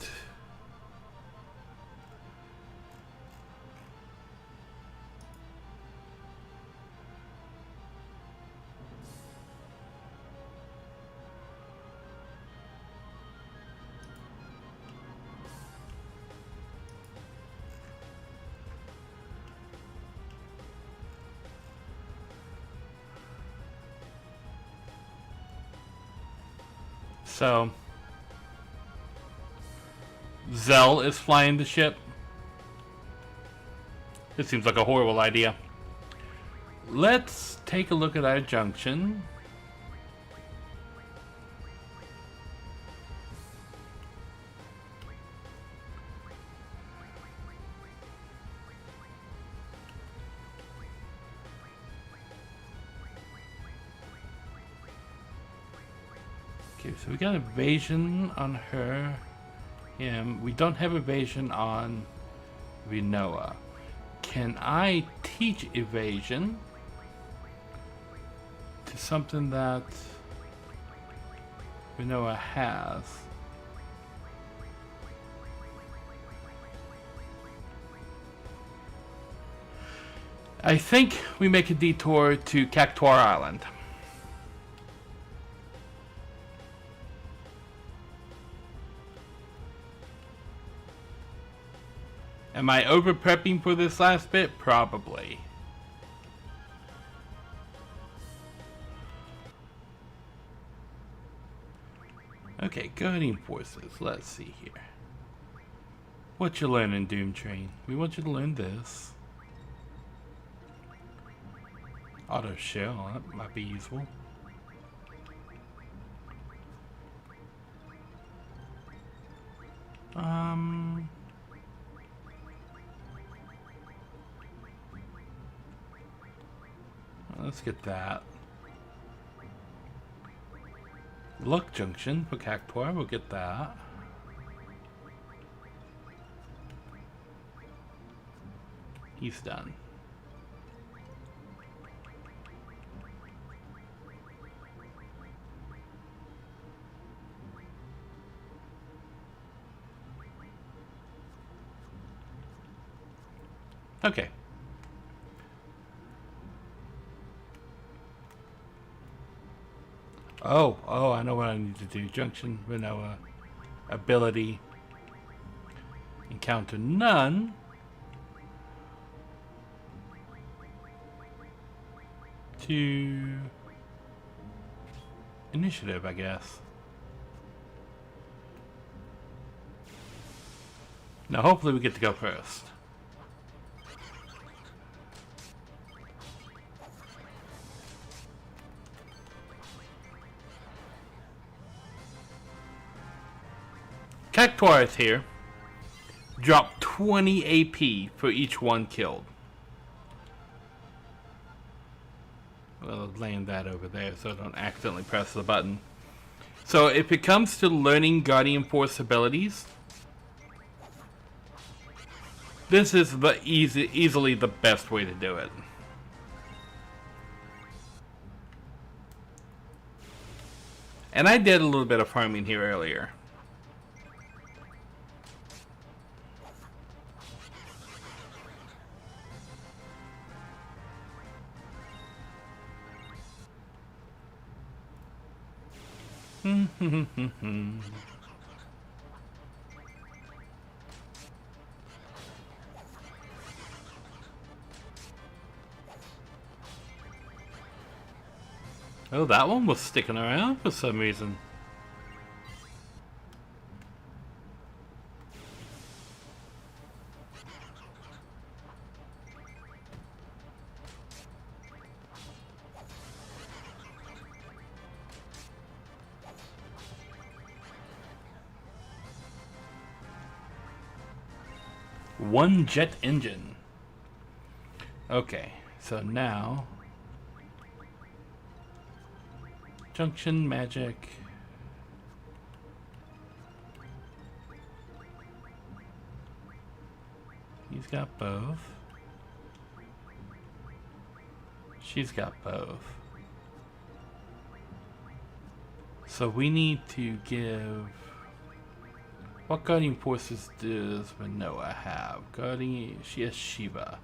So, Zell is flying the ship. This seems like a horrible idea. Let's take a look at our junction. Okay, so we got evasion on her, him. We don't have evasion on Rinoa. Can I teach evasion to something that Rinoa has? I think we make a detour to Cactuar Island. Am I over prepping for this last bit? Probably. Okay, guardian forces. Let's see here. What you learning, Doom Train? We want you to learn this. Auto shell, that might be useful. Let's get that. Luck Junction for Cactuar, we'll get that. He's done. Okay. Oh, I know what I need to do. Junction, Rinoa, ability, encounter none. To initiative, I guess. Now, hopefully we get to go first. Cactuar is here. Drop 20 AP for each one killed. I'll land that over there so I don't accidentally press the button. So if it comes to learning Guardian Force abilities, this is the easily the best way to do it. And I did a little bit of farming here earlier. Oh, that one was sticking around for some reason. One jet engine. Okay, so now junction magic. He's got both. She's got both. So we need to give... What guardian forces does Manoa have? Guardian... She has Shiva.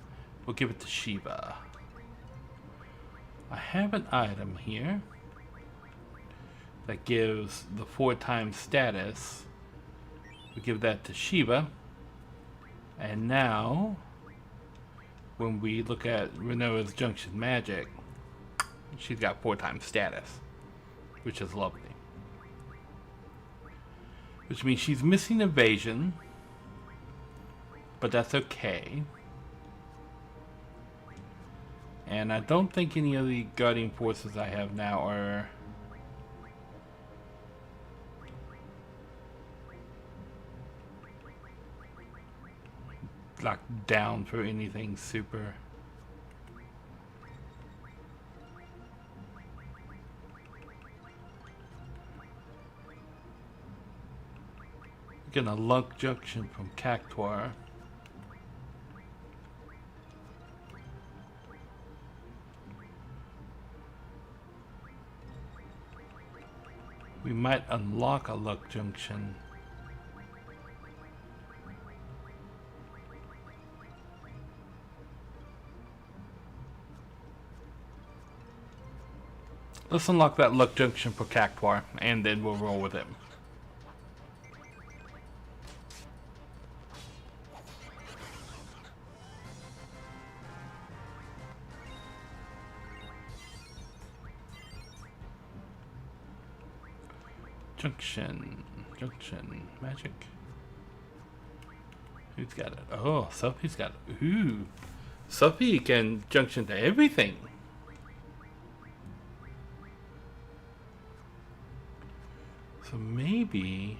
We'll give it to Shiva. I have an item here that gives the 4 times status. We give that to Shiva. And now, when we look at Renoa's Junction Magic, she's got 4 times status, which is lovely. Which means she's missing evasion, but that's okay. And I don't think any of the guardian forces I have now are locked down for anything super. Getting a luck junction from Cactuar. We might unlock a luck junction. Let's unlock that luck junction for Cactuar, and then we'll roll with it. Junction, magic. Who's got it? Oh, Sophie's got it. Ooh, Sophie can junction to everything. So maybe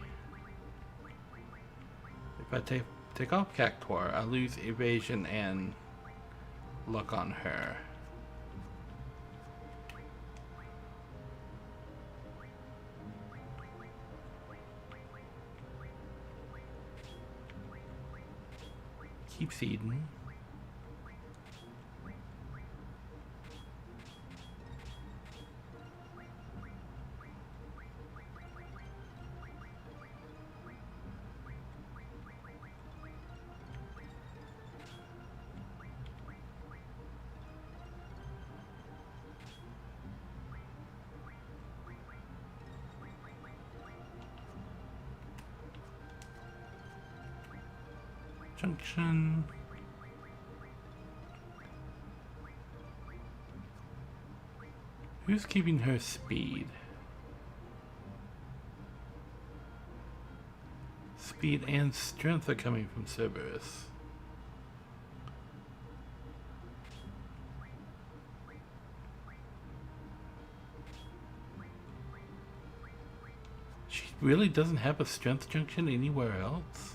if I take off Cactuar, I lose evasion and luck on her. Keep seeding. Junction. Who's keeping her speed? Speed and strength are coming from Cerberus. She really doesn't have a strength junction anywhere else?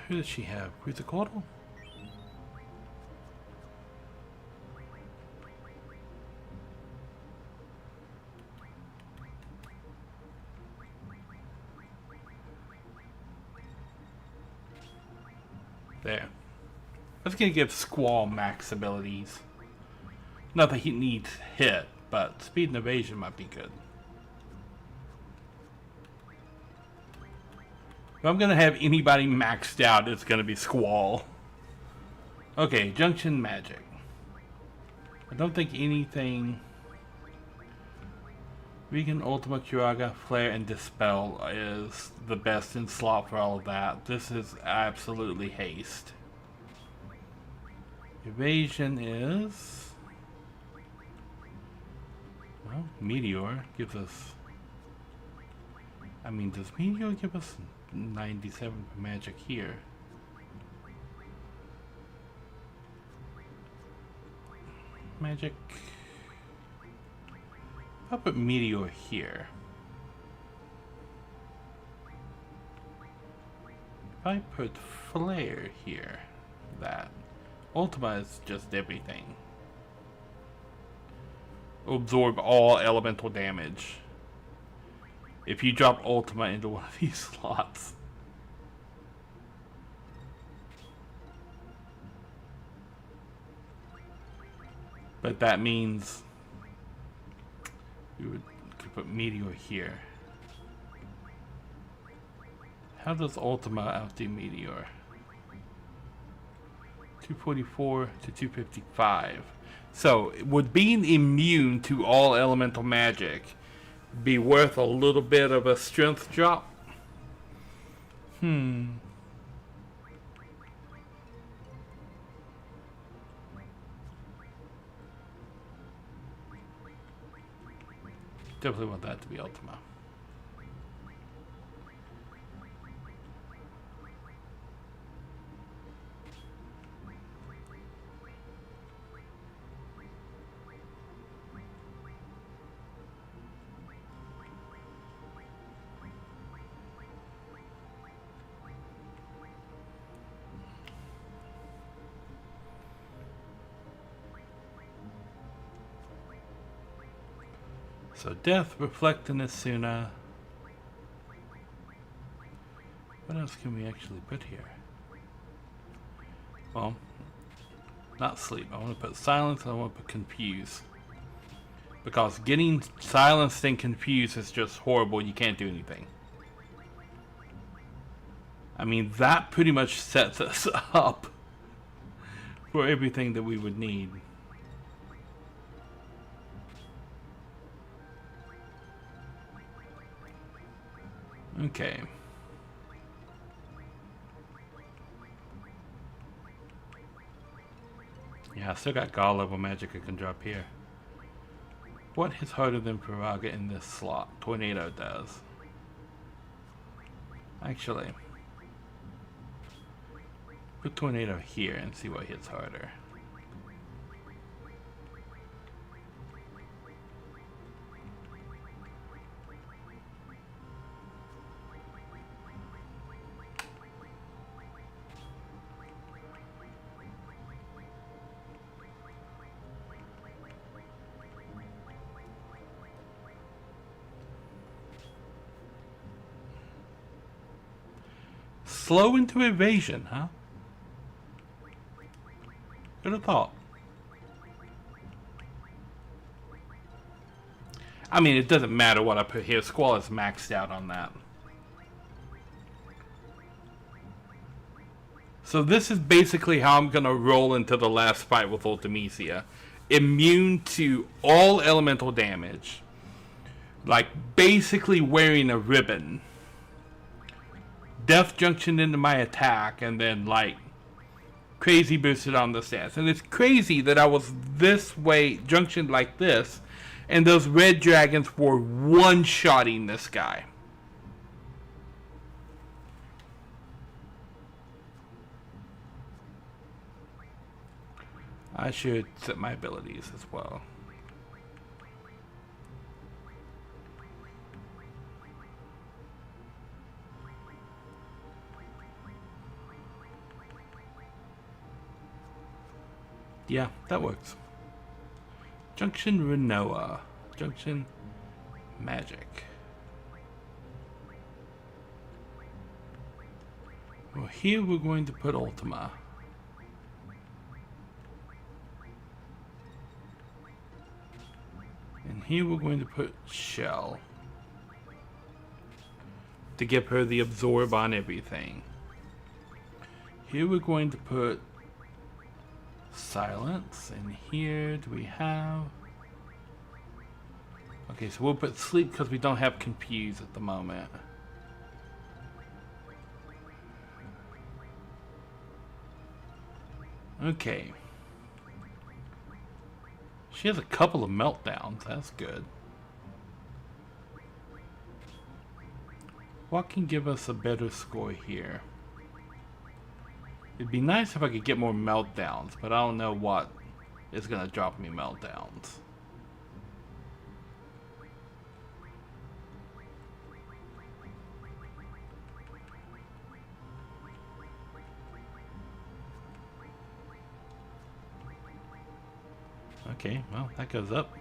Who does she have? Crucicortal? There. That's gonna give Squall max abilities. Not that he needs hit, but speed and evasion might be good. If I'm gonna have anybody maxed out, it's gonna be Squall. Okay, Junction Magic. I don't think anything... Vegan, Ultima, Curaga, Flare, and Dispel is the best in slot for all of that. This is absolutely haste. Evasion is... Well, Meteor gives us... I mean, does Meteor give us 97 for magic here? Magic. I'll put Meteor here. If I put Flare here, that. Ultima is just everything. absorb all elemental damage if you drop Ultima into one of these slots. But that means we could put Meteor here. How does Ultima outdo Meteor? 244 to 255. So, would being immune to all elemental magic be worth a little bit of a strength drop? Definitely want that to be Ultima. So Death, Reflect, and Asuna. What else can we actually put here? Well, not Sleep. I want to put Silence and I want to put Confuse. Because getting silenced and confused is just horrible. You can't do anything. I mean, that pretty much sets us up for everything that we would need. Okay. Yeah, I still got God level magic I can drop here. What hits harder than Paraga in this slot? Tornado does. Actually, put Tornado here and see what hits harder. Slow into evasion, huh? Who'd have thought? I mean, it doesn't matter what I put here. Squall is maxed out on that. So this is basically how I'm going to roll into the last fight with Ultimecia. Immune to all elemental damage. Like, basically wearing a ribbon. Death Junction into my attack, and then, like, crazy boosted on the stats. And it's crazy that I was this way, junctioned like this, and those red dragons were one-shotting this guy. I should set my abilities as well. Yeah, that works. Junction Renoa. Junction Magic. Well, here we're going to put Ultima. And here we're going to put Shell. To give her the absorb on everything. Here we're going to put Silence, and here do we have... Okay, so we'll put Sleep because we don't have Confuse at the moment. Okay. She has a couple of meltdowns, that's good. What can give us a better score here? It'd be nice if I could get more meltdowns, but I don't know what is going to drop me meltdowns. Okay, well, that goes up.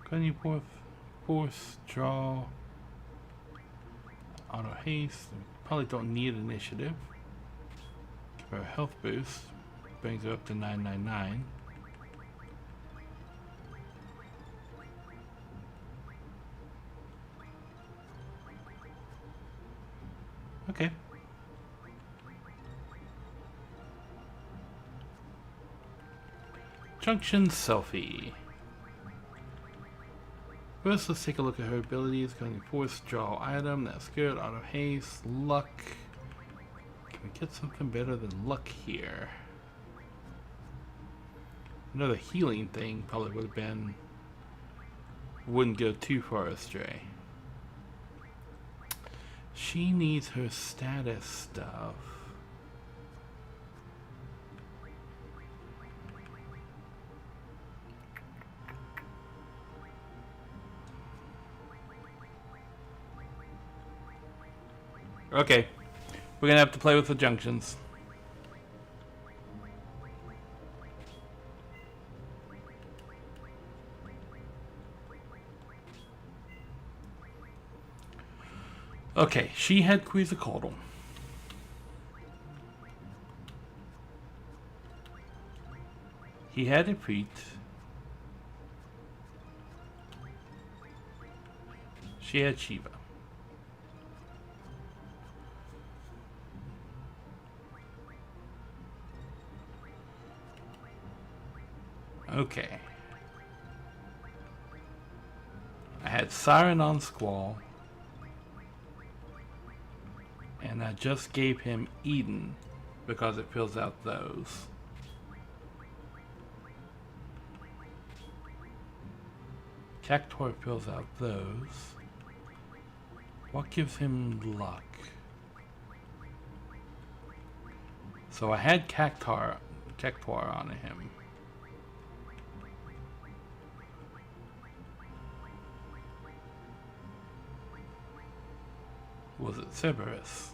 Got any force, draw, auto haste. Probably don't need initiative. Give her a health boost. Brings her up to 999. Okay. Junction selfie. First, let's take a look at her abilities. Going to force draw item. That's good. Auto haste. Luck. Can we get something better than luck here? Another healing thing probably would have been. Wouldn't go too far astray. She needs her status stuff. Okay, we're gonna have to play with the junctions. Okay, she had Quetzalcoatl. He had a feat. She had Shiva. Okay. I had Siren on Squall. And I just gave him Eden because it fills out those. Cactuar fills out those. What gives him luck? So I had Cactuar on him. Was it Cerberus?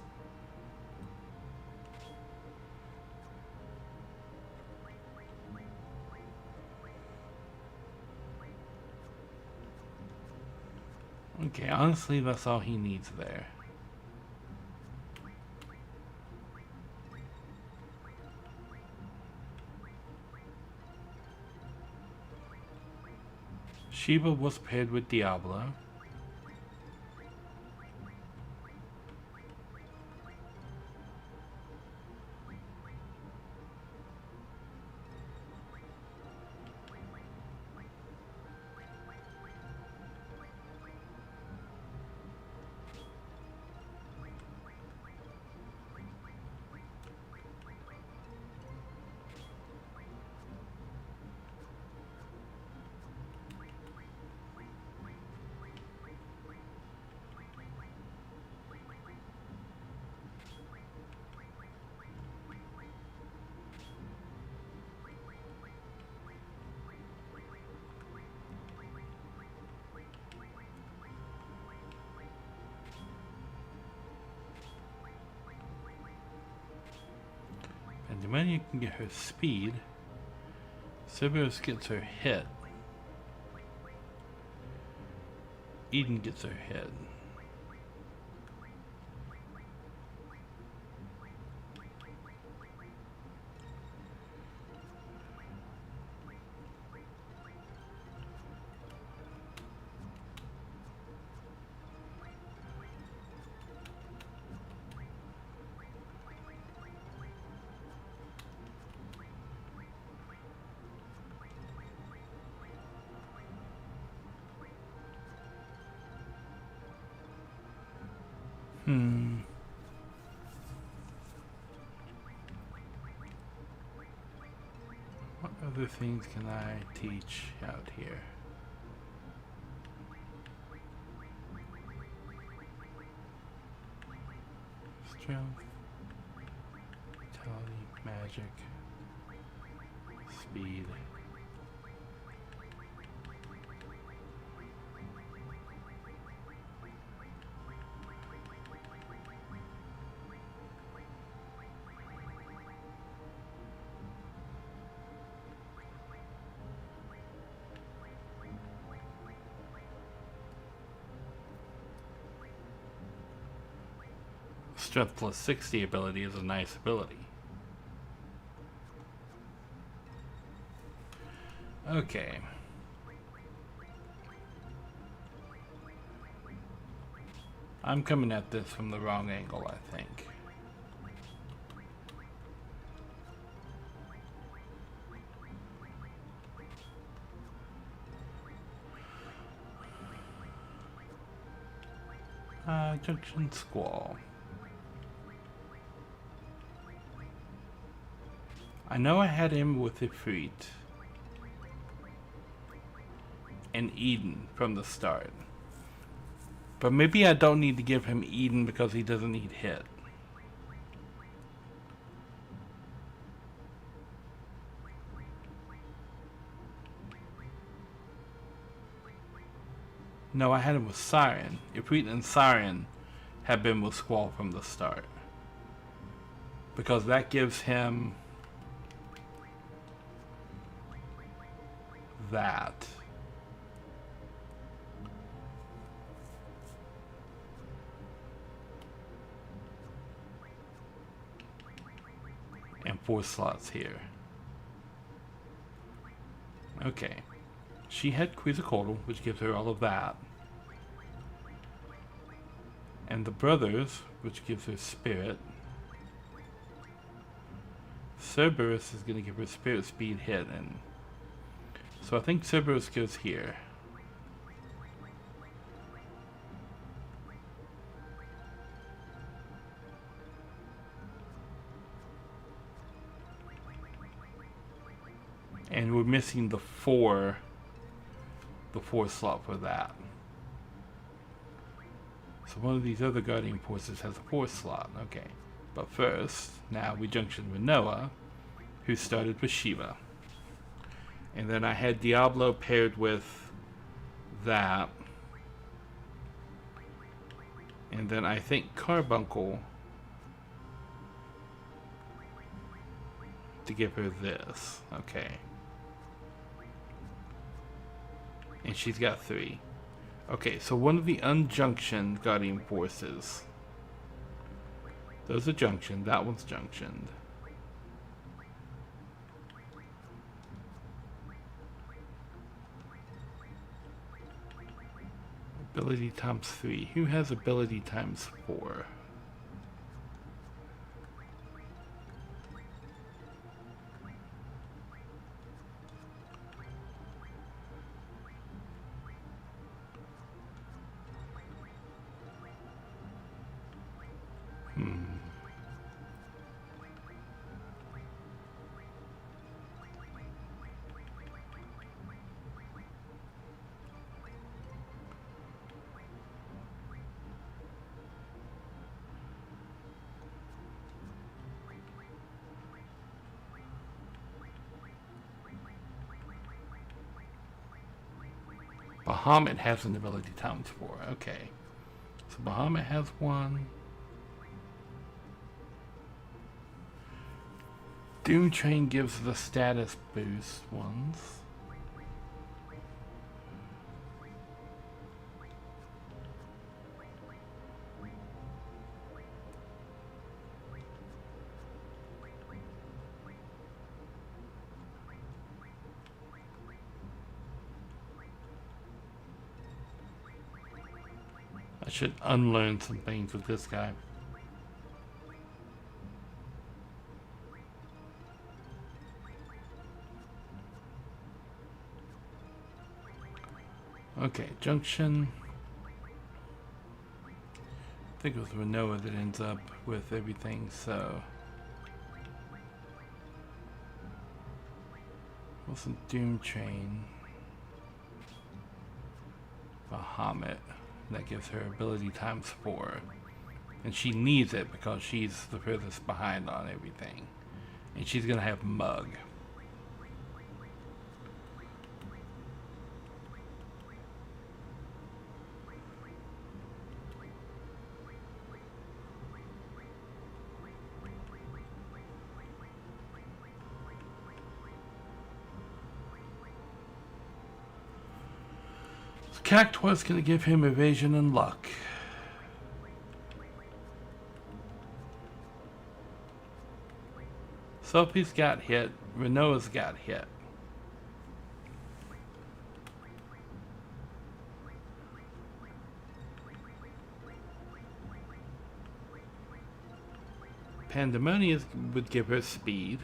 Okay, honestly, that's all he needs there. Shiva was paired with Diablo. And the money you can get her speed. Cerberus gets her hit. Eden gets her hit. What other things can I teach out here? Strength, vitality, magic, speed. Strength plus 60 ability is a nice ability. Okay. I'm coming at this from the wrong angle, I think. Junction Squall. I know I had him with Ifrit and Eden from the start. But maybe I don't need to give him Eden because he doesn't need hit. No, I had him with Siren. Ifrit and Siren have been with Squall from the start. Because that gives him that. And 4 slots here. Okay. She had Quetzalcoatl, which gives her all of that. And the brothers, which gives her Spirit. Cerberus is going to give her Spirit, Speed, Hit, and so I think Cerberus goes here. And we're missing the 4 slot for that. So one of these other Guardian Forces has a 4 slot. Okay. But first, now we junction with Noah, who started with Shiva. And then I had Diablo paired with that. And then I think Carbuncle to give her this. Okay. And she's got 3. Okay, so one of the unjunctioned Guardian Forces. Those are junctioned. That one's junctioned. Ability times 3. Who has ability times 4? Bahamut has an ability times 4. Okay. So Bahamut has 1. Doom Train gives the status boost ones. I should unlearn some things with this guy. Okay, junction. I think it was Renoa that ends up with everything, so. Wasn't Doom Train. Bahamut. That gives her ability times 4. And she needs it because she's the furthest behind on everything. And she's gonna have Mug. Cactuar's going to give him evasion and luck. Sophie's got hit. Renault's got hit. Pandemonium would give her speed.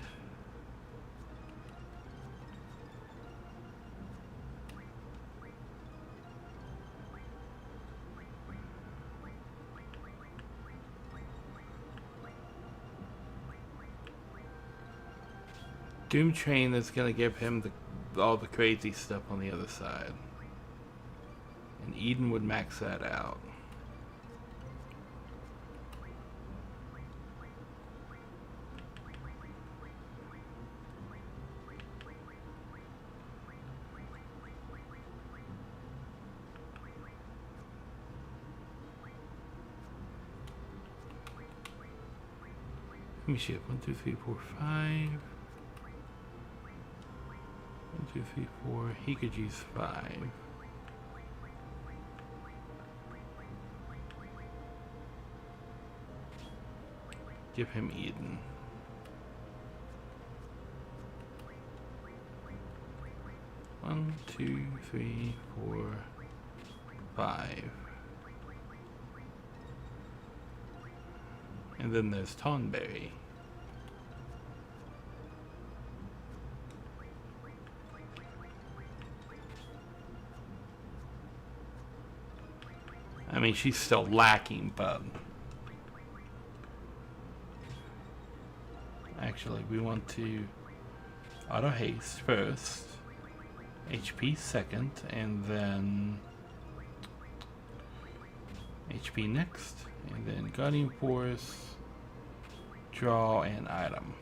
Doom Train is going to give him all the crazy stuff on the other side. And Eden would max that out. Let me see it. 1, 2, 3, 4, 5. 1, 2, 3, 4. He could use 5. Give him Eden. One, 2, 3, 4, 5. And then there's Tonberry. I mean, she's still lacking, but actually we want to auto haste first, HP second, and then HP next, and then Guardian Force, draw an item.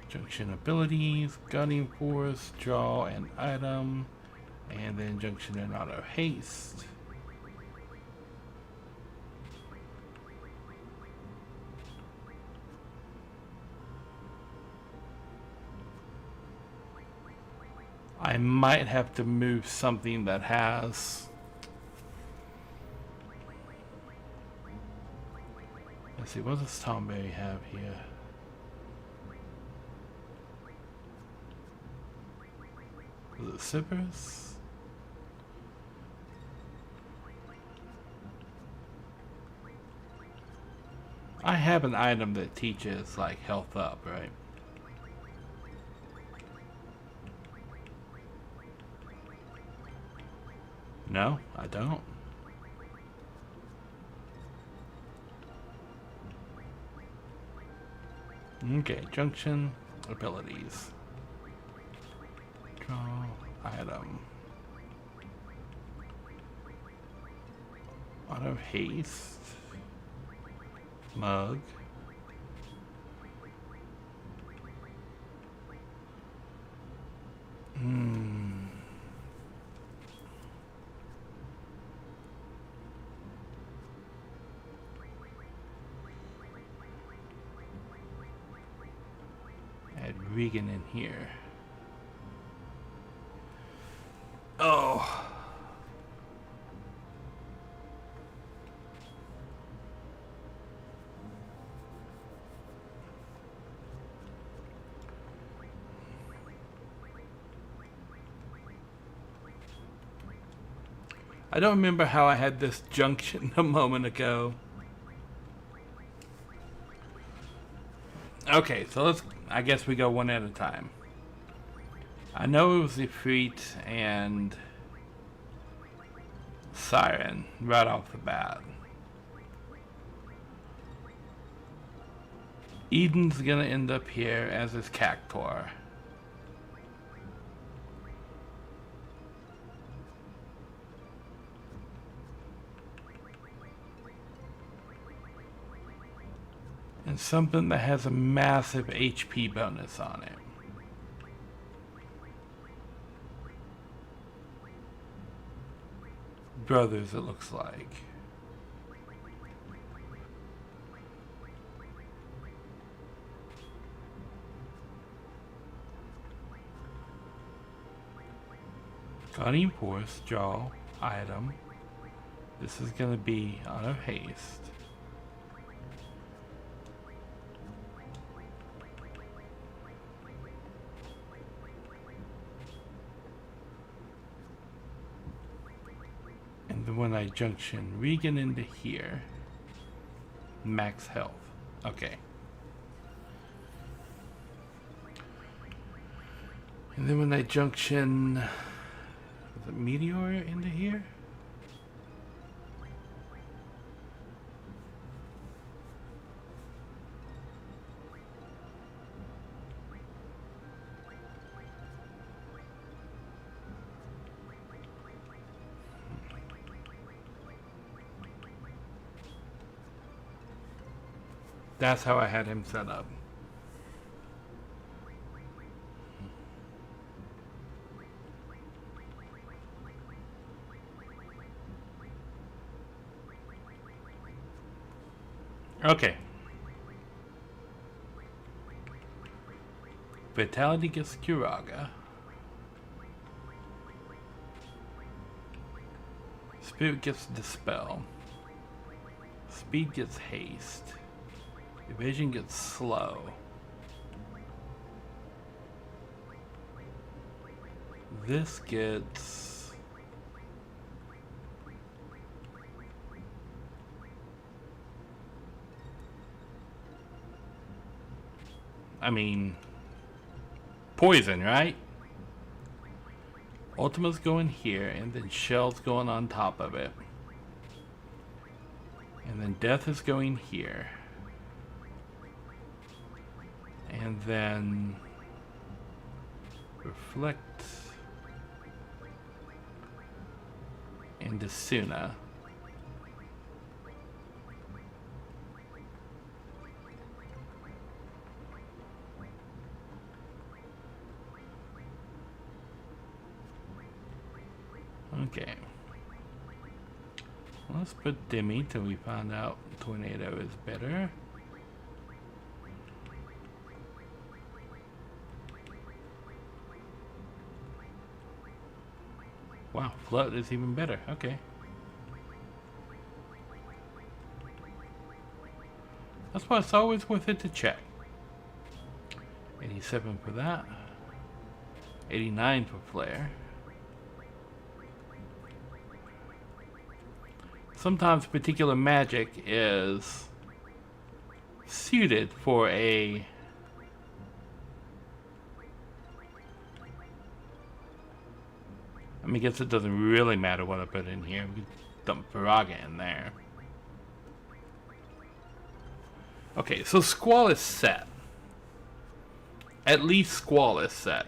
Junction abilities, Guardian Force, draw an item, and then junction and auto haste. I might have to move something that has... Let's see, what does Tomberry have here? Was it Sippers? I have an item that teaches like health up, right? No, I don't. Okay, junction abilities. Draw item. Auto haste. Mug. Add Regan in here. Oh. I don't remember how I had this junction a moment ago. Okay, so I guess we go one at a time. I know it was Ifrit and Siren right off the bat. Eden's gonna end up here as his Cactuar. And something that has a massive HP bonus on it. Brothers, it looks like. Guardian Force, draw, item. This is gonna be auto haste. then when I junction Regan into here, max health. Okay. And then when I junction the Meteor into here. That's how I had him set up. Okay. Vitality gets Kiraga. Spirit gets Dispel. Speed gets Haste. Evasion gets Slow. This gets... I mean... Poison, right? Ultima's going here, and then Shell's going on top of it. And then Death is going here. And then Reflect into Suna. Okay. Let's put Demi till we find out Tornado is better. Wow, Float is even better. Okay. That's why it's always worth it to check. 87 for that. 89 for Flare. Sometimes particular magic is suited for a I mean, I guess it doesn't really matter what I put in here. We can dump Viraga in there. Okay, so Squall is set. At least Squall is set.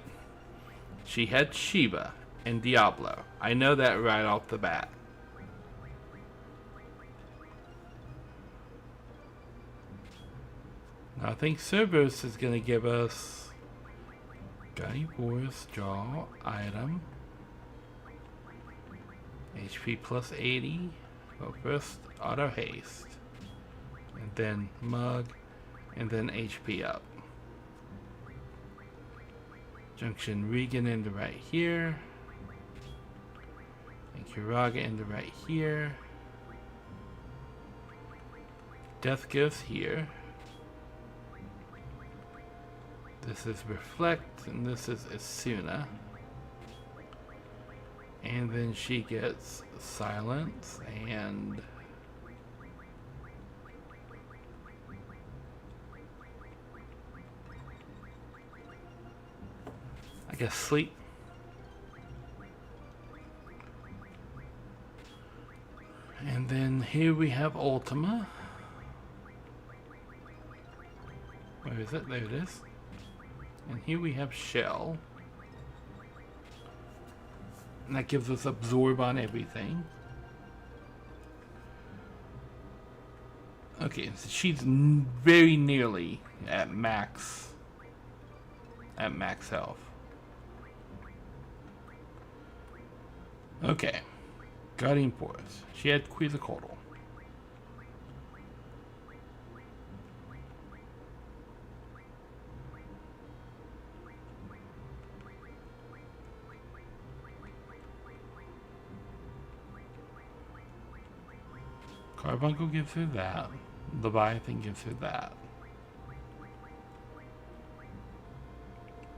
She had Shiva and Diablo. I know that right off the bat. Now I think Cerberus is going to give us Guiding Force, draw, item. HP plus 80. Well, first auto haste, and then mug, and then HP up. Junction Regan into right here, and Kiraga into right here. Death goes here. This is Reflect, and this is Asuna. And then she gets Silence and I guess Sleep. And then here we have Ultima. Where is it? There it is. And here we have Shell. And that gives us Absorb on everything. Okay, so she's very nearly at max health. Okay. Guardian Force. She had Quetzalcoatl. Carbuncle gives her that. Leviathan gives her that.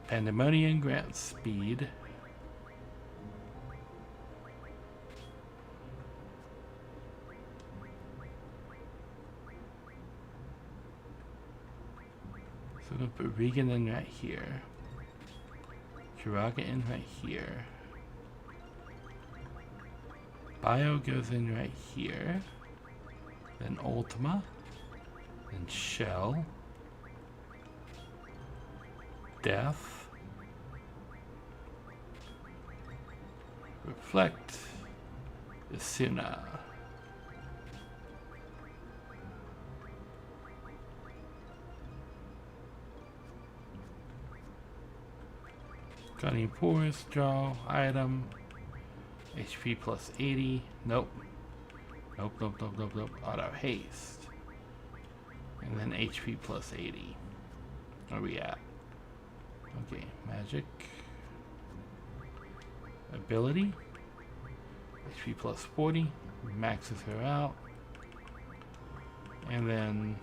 Pandemonium grants speed. So I'm going to put Regan in right here. Kiraga in right here. Bio goes in right here. Then Ultima. Then Shell. Death. Reflect. Isuna. Guardian Force, draw, item, HP plus 80, nope. Nope. Auto haste. And then HP plus 80. Where are we at? Okay, magic. Ability. HP plus 40, maxes her out. And then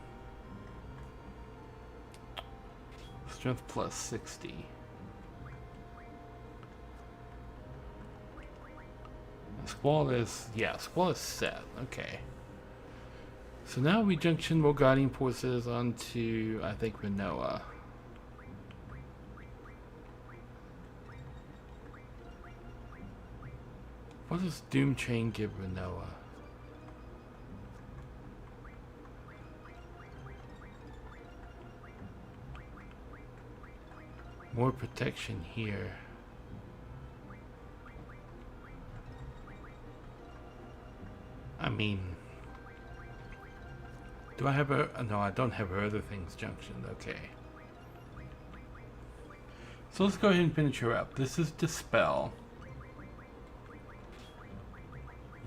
strength plus 60. Squall is, yeah, Squall is set. Okay. So now we junction more Guardian Forces onto, I think, Rinoa. What does Doom Chain give Rinoa? More protection here. I mean, do I have her? No, I don't have her other things junctioned. Okay. So let's go ahead and finish her up. This is Dispel.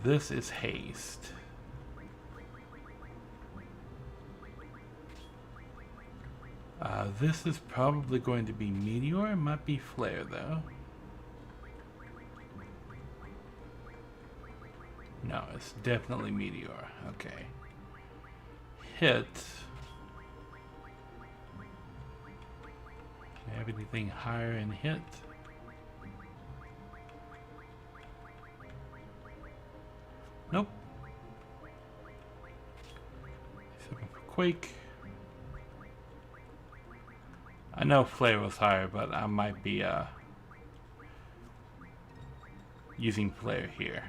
This is Haste. This is probably going to be Meteor. It might be Flare though. No, it's definitely Meteor. Okay. Hit. Do you have anything higher in hit? Nope. Looking for Quake. I know Flare was higher, but I might be using Flare here.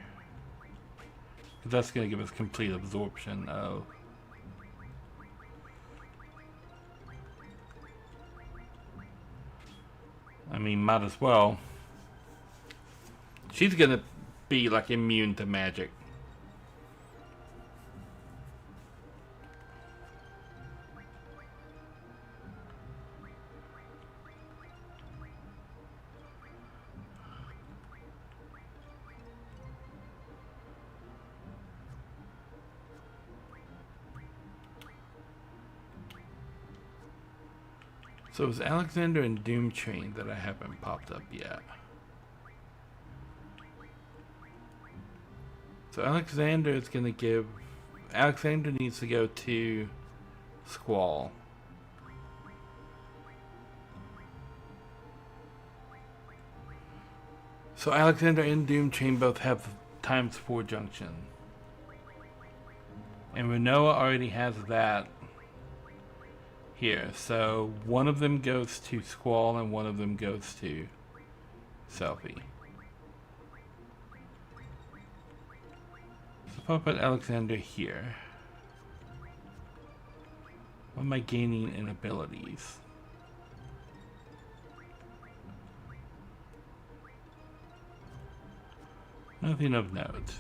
That's going to give us complete absorption of... I mean, might as well. She's going to be like immune to magic. So it was Alexander and Doom Chain that I haven't popped up yet. So Alexander is going to give... Alexander needs to go to Squall. So Alexander and Doom Chain both have ×4 junction. And Rinoa already has that here. So one of them goes to Squall and one of them goes to Selfie. So if I put Alexander here, what am I gaining in abilities? Nothing of note.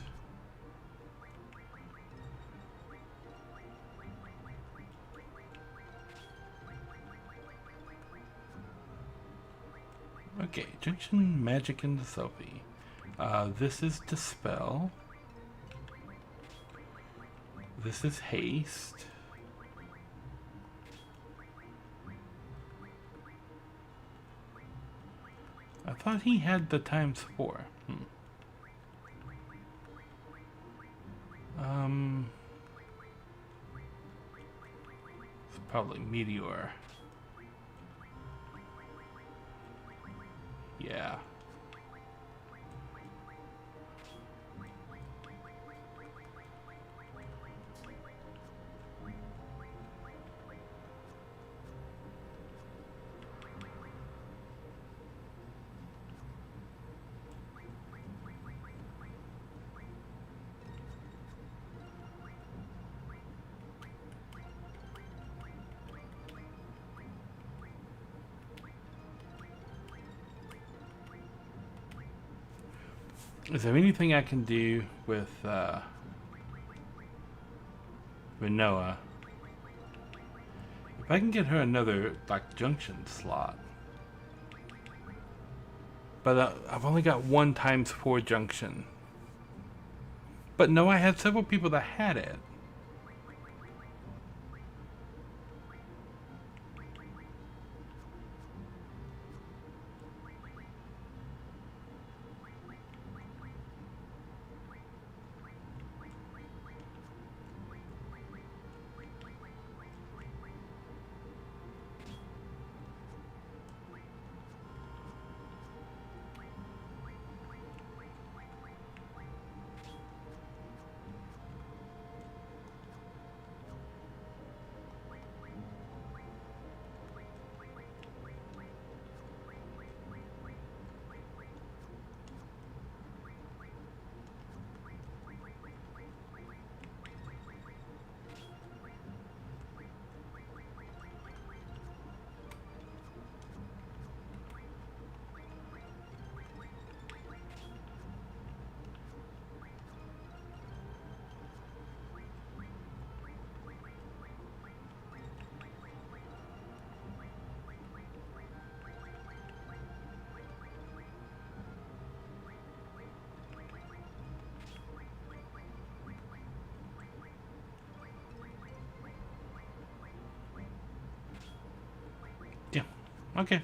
Okay, junction magic into Selfie. This is Dispel. This is Haste. I thought he had the ×4. It's probably Meteor. Yeah. Is there anything I can do with Noah? If I can get her another like junction slot, but I've only got 1 times 4 junction. But no, I had several people that had it. Yeah. Okay.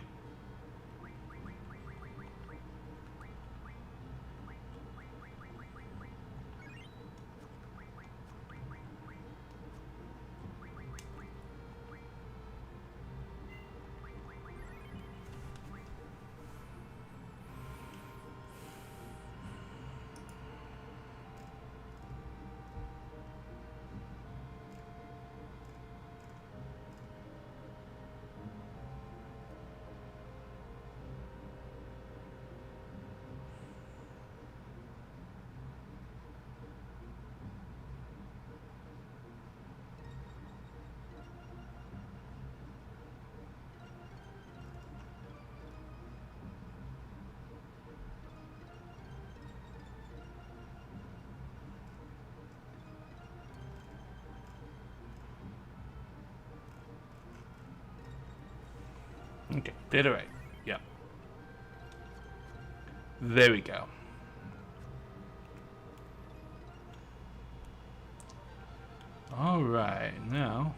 Okay, did it right. Yep. There we go. Alright, now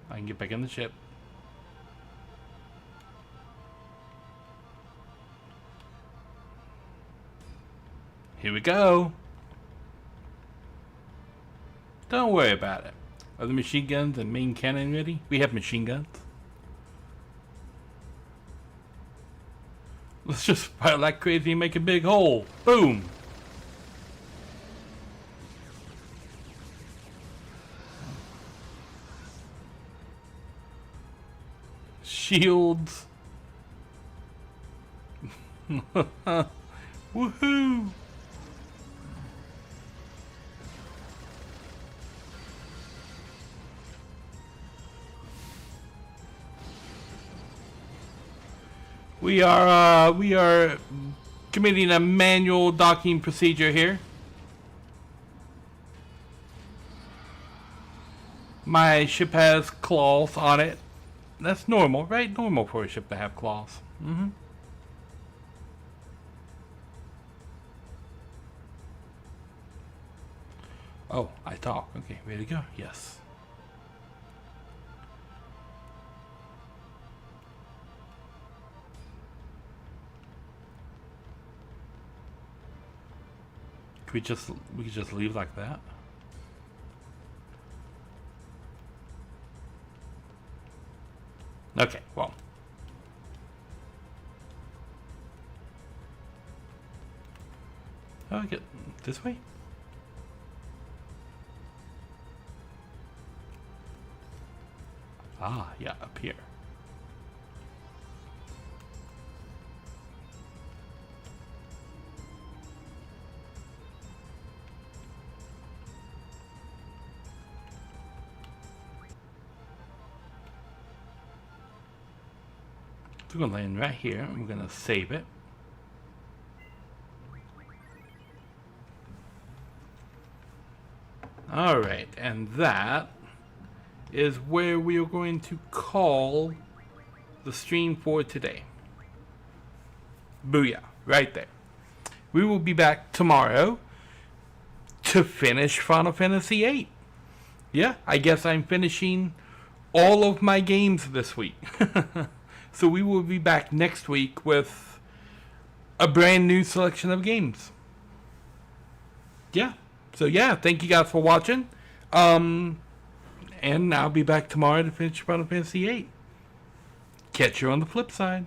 I can get back in the ship. Here we go. Don't worry about it. Are the machine guns and main cannon ready? We have machine guns. Let's just fire like crazy and make a big hole. Boom. Shields. Woohoo. We are committing a manual docking procedure here. My ship has claws on it. That's normal, right? Normal for a ship to have claws. Mm-hmm. Oh, I talk. Okay, ready to go? Yes. We could just leave like that. Okay, well. Oh, I get this way? Ah, yeah, up here. We're gonna land right here and we're gonna save it. Alright, and that is where we are going to call the stream for today. Booyah, right there. We will be back tomorrow to finish Final Fantasy VIII. Yeah, I guess I'm finishing all of my games this week. So we will be back next week with a brand new selection of games. Yeah. So yeah, thank you guys for watching. And I'll be back tomorrow to finish Final Fantasy VIII. Catch you on the flip side.